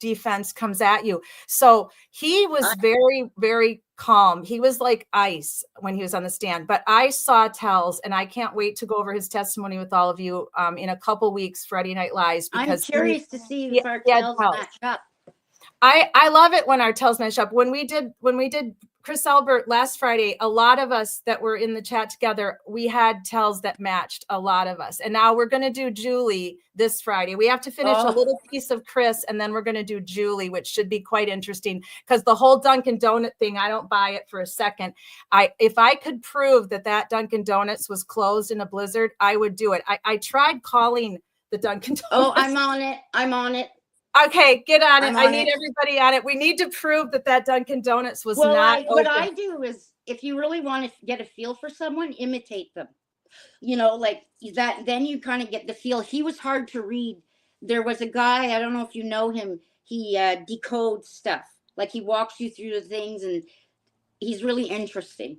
defense comes at you. So he was very, very calm. He was like ice when he was on the stand, but I saw tells, and I can't wait to go over his testimony with all of you in a couple weeks, Friday Night Lies, I'm because curious to see if our tells match up. I love it when our tells match up. When we did Chris Albert last Friday, a lot of us that were in the chat together, we had tells that matched, a lot of us. And now we're going to do Julie this Friday. We have to finish a little piece of Chris, and then we're going to do Julie, which should be quite interesting, because the whole Dunkin' Donut thing, I don't buy it for a second. If I could prove that Dunkin' Donuts was closed in a blizzard, I would do it. I tried calling the Dunkin' Donuts. Oh, I'm on it. I'm on it. Okay, get on it. I'm I on need it. everybody on it. We need to prove that Dunkin' Donuts was Well, not open. what I do is, if you really want to get a feel for someone, imitate them. You know, like that, then you kind of get the feel. He was hard to read. There was a guy, I don't know if you know him, he decodes stuff. Like he walks you through the things, and he's really interesting.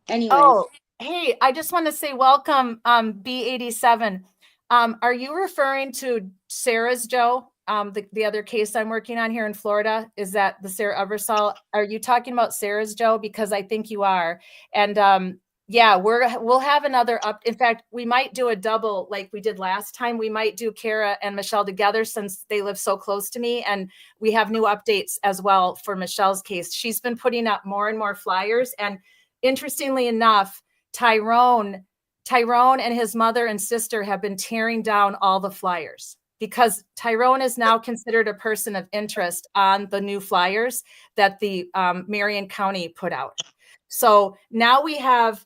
Anyways. Oh, hey, I just want to say welcome, B87. Are you referring to Sarah's Joe? The other case I'm working on here in Florida, is that the Sarah Ebersol? Are you talking about Sarah's Joe? Because I think you are. And yeah, we'll have another up. In fact, we might do a double like we did last time. We might do Kara and Michelle together, since they live so close to me, and we have new updates as well for Michelle's case. She's been putting up more and more flyers, and interestingly enough, Tyrone and his mother and sister have been tearing down all the flyers, because Tyrone is now considered a person of interest on the new flyers that the Marion County put out. So now we have,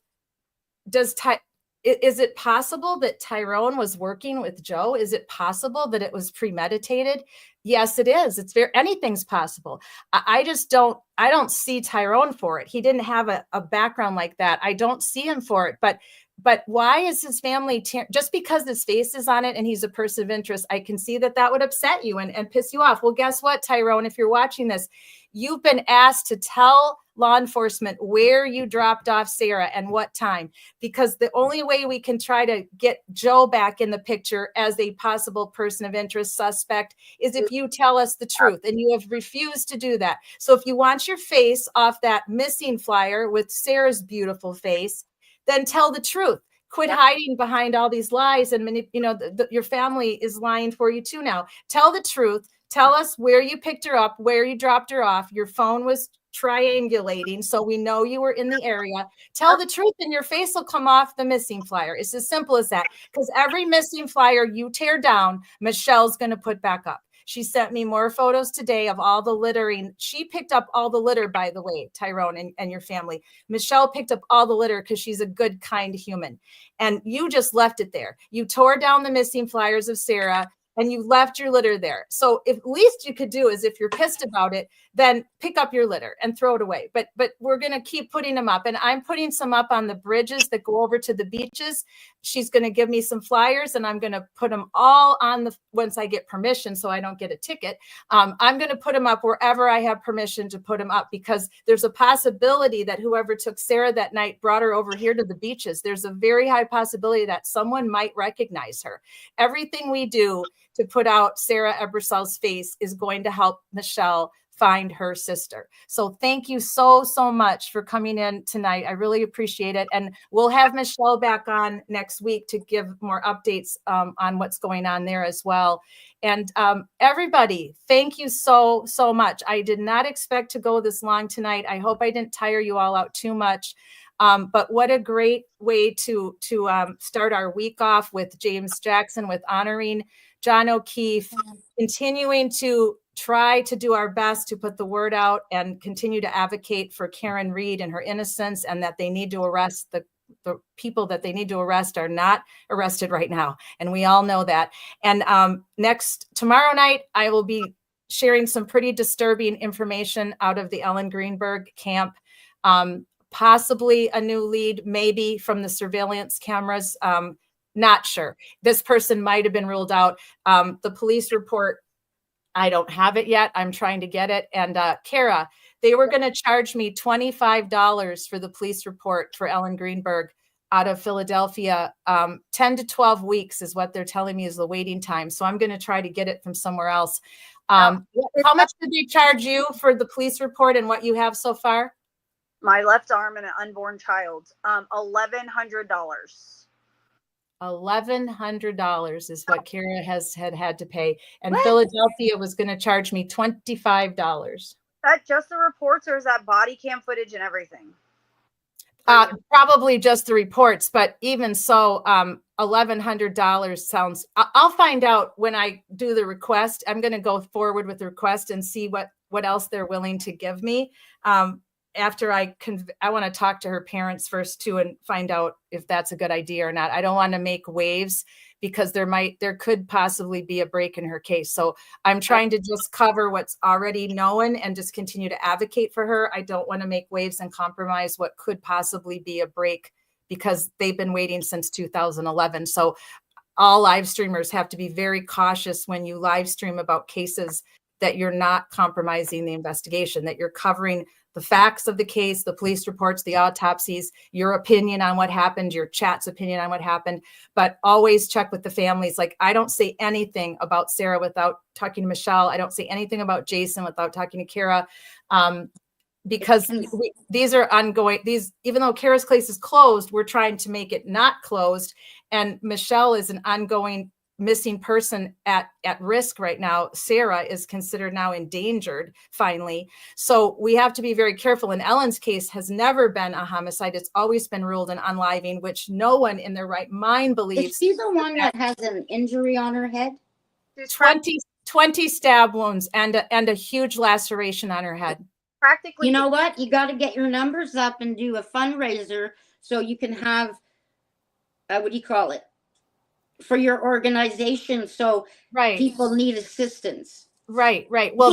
is it possible that Tyrone was working with Joe? Is it possible that it was premeditated? Yes, it is. Anything's possible. I don't see Tyrone for it. He didn't have a background like that. I don't see him for it, but why is his family, just because his face is on it and he's a person of interest, I can see that would upset you and piss you off. Well, guess what, Tyrone, if you're watching this, you've been asked to tell law enforcement where you dropped off Sarah and what time, because the only way we can try to get Joe back in the picture as a possible person of interest suspect is if you tell us the truth, and you have refused to do that. So if you want your face off that missing flyer with Sarah's beautiful face, then tell the truth. Quit hiding behind all these lies, and your family is lying for you too now. Tell the truth. Tell us where you picked her up, where you dropped her off. Your phone was triangulating, so we know you were in the area. Tell the truth, and your face will come off the missing flyer. It's as simple as that, because every missing flyer you tear down, Michelle's going to put back up. She sent me more photos today of all the littering. She picked up all the litter, by the way, Tyrone and your family. Michelle picked up all the litter because she's a good, kind human. And you just left it there. You tore down the missing flyers of Sarah, and you left your litter there. So if least you could do is, if you're pissed about it, then pick up your litter and throw it away. But we're going to keep putting them up, and I'm putting some up on the bridges that go over to the beaches. She's going to give me some flyers, and I'm going to put them all on once I get permission, so I don't get a ticket. I'm going to put them up wherever I have permission to put them up, because there's a possibility that whoever took Sarah that night brought her over here to the beaches. There's a very high possibility that someone might recognize her. Everything we do to put out Sarah Ebersol's face is going to help Michelle find her sister. So thank you so much for coming in tonight. I really appreciate it. And we'll have Michelle back on next week to give more updates on what's going on there as well. And everybody, thank you so much. I did not expect to go this long tonight. I hope I didn't tire you all out too much. But what a great way to start our week off with James Jackson, with honoring John O'Keefe, continuing to try to do our best to put the word out and continue to advocate for Karen Reed and her innocence, and that they need to arrest the people that they need to arrest are not arrested right now. And we all know that. And tomorrow night, I will be sharing some pretty disturbing information out of the Ellen Greenberg camp. Possibly a new lead, maybe from the surveillance cameras. Not sure. This person might have been ruled out. The police report, I don't have it yet. I'm trying to get it. And Kara, they were going to charge me $25 for the police report for Ellen Greenberg out of Philadelphia. 10 to 12 weeks is what they're telling me is the waiting time. So I'm going to try to get it from somewhere else. How much did they charge you for the police report and what you have so far? My left arm and an unborn child. $1,100. $1,100 is what Kara had to pay, and Philadelphia was going to charge me $25. That just the reports, or is that body cam footage and everything? Probably just the reports, but even so, $1,100 sounds. I'll find out when I do the request. I'm going to go forward with the request and see what else they're willing to give me. After I want to talk to her parents first too and find out if that's a good idea or not. I don't want to make waves because there could possibly be a break in her case. So I'm trying to just cover what's already known and just continue to advocate for her. I don't want to make waves and compromise what could possibly be a break because they've been waiting since 2011. So all live streamers have to be very cautious when you live stream about cases that you're not compromising the investigation, that you're covering the facts of the case, the police reports, the autopsies, your opinion on what happened, your chat's opinion on what happened, but always check with the families. Like, I don't say anything about Sarah without talking to Michelle. I don't say anything about Jason without talking to Kara, because these are ongoing. Even though Kara's case is closed, we're trying to make it not closed. And Michelle is an ongoing missing person at risk right now. Sarah is considered now endangered finally. So we have to be very careful. And Ellen's case has never been a homicide. It's always been ruled an unliving, which no one in their right mind believes. Is she the one that has an injury on her head? 20 stab wounds and a huge laceration on her head. Practically. You know what? You got to get your numbers up and do a fundraiser so you can have, what do you call it? For your organization, so people need assistance. Right. Well,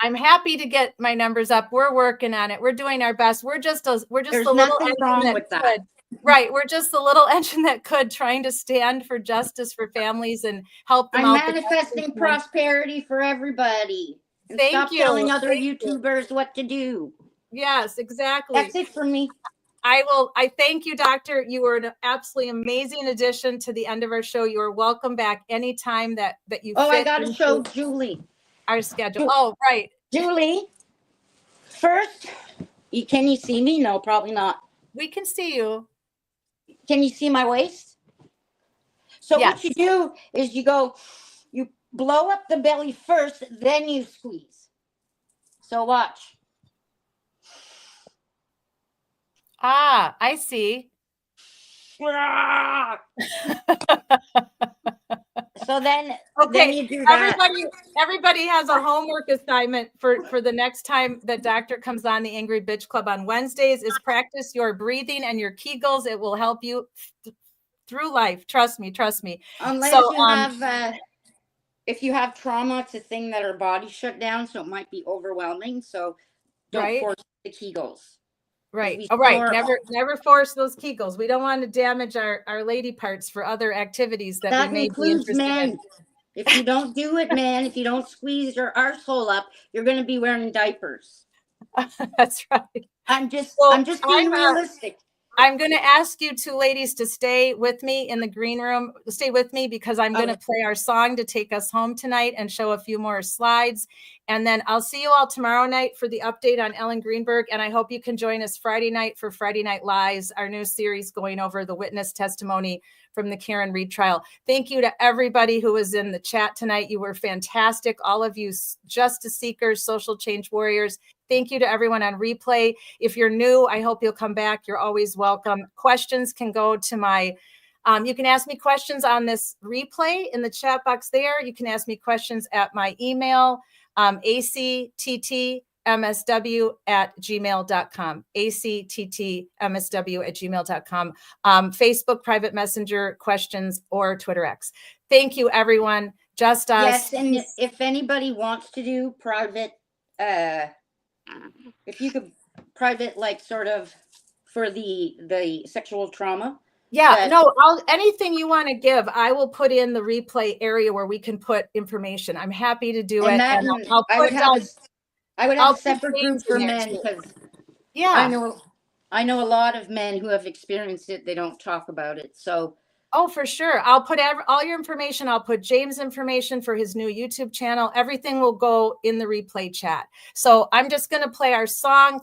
I'm happy to get my numbers up. We're working on it. We're doing our best. We're just a little engine wrong with that. Right. We're just a little engine that could, trying to stand for justice for families and help them out. I'm manifesting prosperity for everybody. And stop telling other YouTubers what to do. Yes, exactly. That's it for me. I thank you, Doctor. You were an absolutely amazing addition to the end of our show. You are welcome back anytime that you fit. I got to show Julie our schedule. Oh, right. Julie, first, can you see me? No, probably not. We can see you. Can you see my waist? So what you do is you blow up the belly first, then you squeeze. So watch. Ah, I see. So then, then you do that. Everybody has a homework assignment for the next time that Doctor comes on the Angry Bitch Club on Wednesdays is practice your breathing and your Kegels. It will help you through life. Trust me. Unless you have, if you have trauma, it's a thing that our body shut down, so it might be overwhelming. So don't force the Kegels. Right. All right. Never force those Kegels. We don't want to damage our lady parts for other activities that we may be interested in. If you don't do it, man, if you don't squeeze your arsehole up, you're going to be wearing diapers. That's right. I'm just being realistic. I'm going to ask you two ladies to stay with me in the green room. Stay with me because I'm going to play our song to take us home tonight and show a few more slides. And then I'll see you all tomorrow night for the update on Ellen Greenberg. And I hope you can join us Friday night for Friday Night Lies, our new series going over the witness testimony from the Karen Read trial. Thank you to everybody who was in the chat tonight. You were fantastic. All of you justice seekers, social change warriors. Thank you to everyone on replay. If you're new, I hope you'll come back. You're always welcome. Questions can go to my, you can ask me questions on this replay in the chat box there. You can ask me questions at my email, acttmsw@gmail.com, acttmsw@gmail.com, Facebook private messenger questions or Twitter X. Thank you, everyone. Just us. Yes, and if anybody wants to do private, if you could private, like sort of for the sexual trauma. Yeah, anything you want to give, I will put in the replay area where we can put information. I'm happy to do it. And I would have a separate group for men because I know a lot of men who have experienced it. They don't talk about it. So Oh, for sure. I'll put all your information. I'll put James' information for his new YouTube channel. Everything will go in the replay chat. So I'm just going to play our song,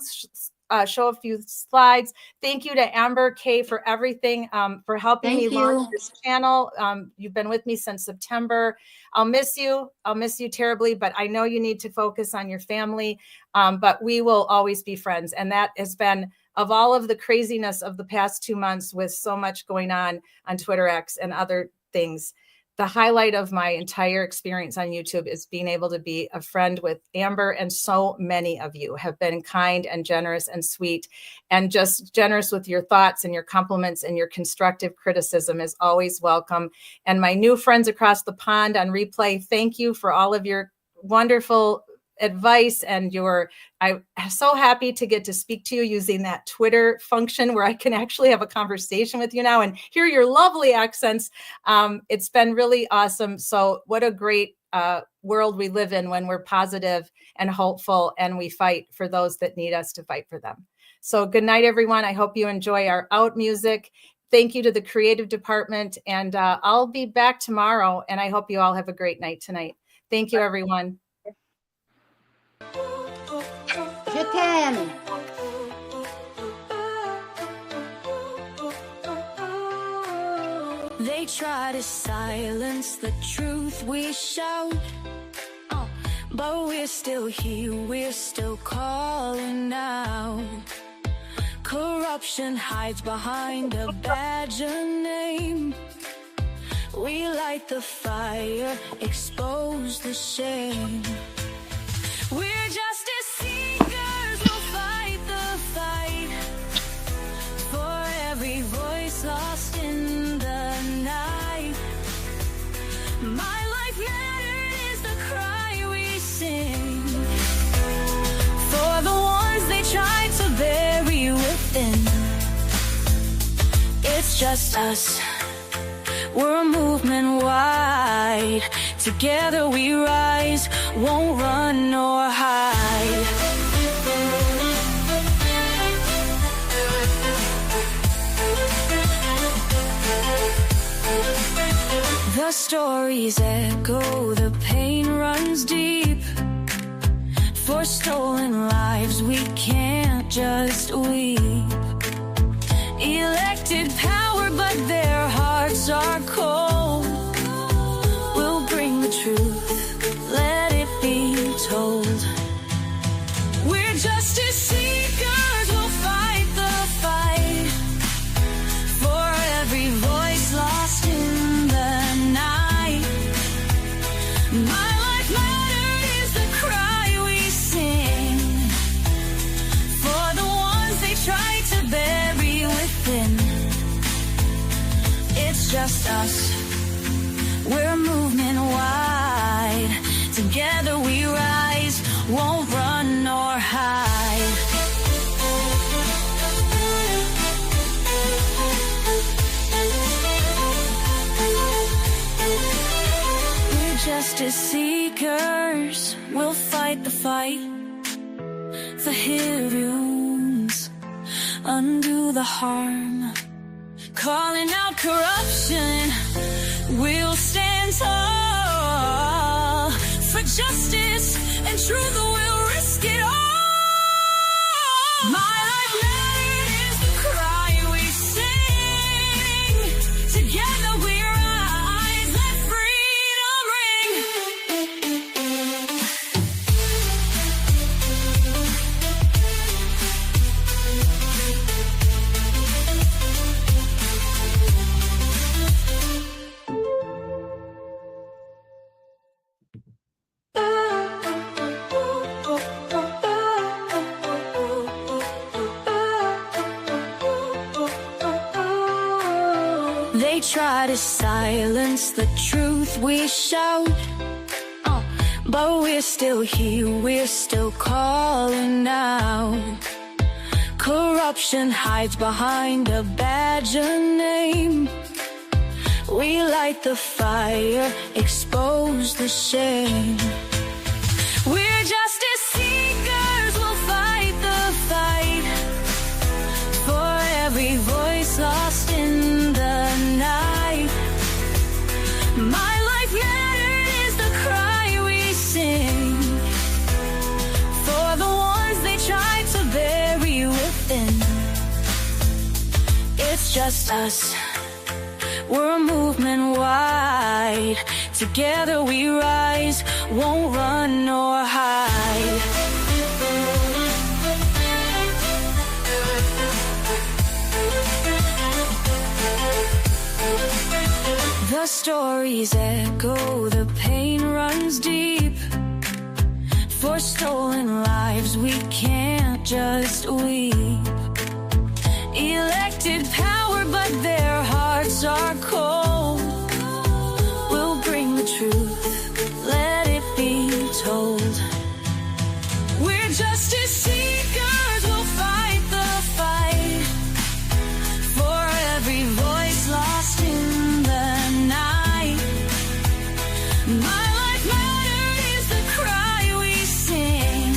show a few slides. Thank you to Amber K for everything, for helping me launch this channel. You've been with me since September. I'll miss you. I'll miss you terribly, but I know you need to focus on your family. But we will always be friends. And that has been, of all of the craziness of the past 2 months with so much going on Twitter X and other things, the highlight of my entire experience on YouTube is being able to be a friend with Amber. And so many of you have been kind and generous and sweet, and just generous with your thoughts and your compliments, and your constructive criticism is always welcome. And my new friends across the pond on replay, thank you for all of your wonderful advice, and I'm so happy to get to speak to you using that Twitter function where I can actually have a conversation with you now and hear your lovely accents. It's been really awesome. So what a great world we live in when we're positive and hopeful, and we fight for those that need us to fight for them. So good night, everyone. I hope you enjoy our out music. Thank you to the creative department, and I'll be back tomorrow, and I hope you all have a great night tonight. Thank you, everyone. Je t'aime. They try to silence the truth we shout, but we're still here, we're still calling out. Corruption hides behind a badge of name. We light the fire, expose the shame. We're justice seekers, we'll fight the fight for every voice lost in the night. My life mattered is the cry we sing for the ones they tried to bury within. It's just us, we're a movement wide. Together we rise, won't run nor hide. The stories echo, the pain runs deep. For stolen lives we can't just weep. Elected power, but their hearts are cold. We'll bring the truth, let it be told. We're justice seekers, we'll fight the fight for every voice lost in the night. My life mattered is the cry we sing for the ones they tried to bury within. It's just us, we're a movement wide. Together we rise, won't run nor hide. We're justice seekers, we'll fight the fight for heal wounds, undo the harm. Calling out corruption, we'll stand tall for justice and truth, we'll risk it all. My life mattered is the cry we sing. Together we rise, let freedom ring. They try to silence the truth we shout, but we're still here, we're still calling out. Corruption hides behind a badge of name. We light the fire, expose the shame. We're justice seekers, we'll fight the fight for every voice lost in the night. It's just us. We're a movement wide. Together we rise, won't run nor hide. The stories echo, the pain runs deep. For stolen lives we can't just weep. Elected power, but their hearts are cold. We'll bring the truth, let it be told. We're justice seekers, we'll fight the fight. For every voice lost in the night. My life matters is the cry we sing.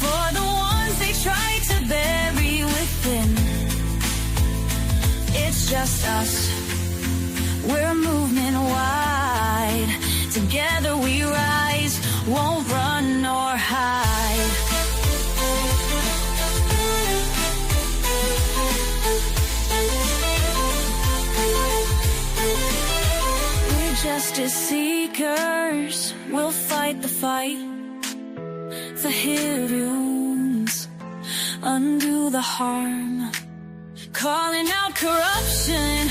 For the ones they try to bury within. It's just us. We're a movement wide. Together we rise, won't run nor hide. We're justice seekers, we'll fight the fight. The heroes undo the harm. Calling out corruption,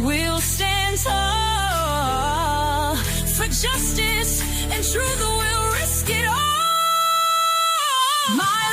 we'll stand tall. For justice and truth, we'll risk it all. My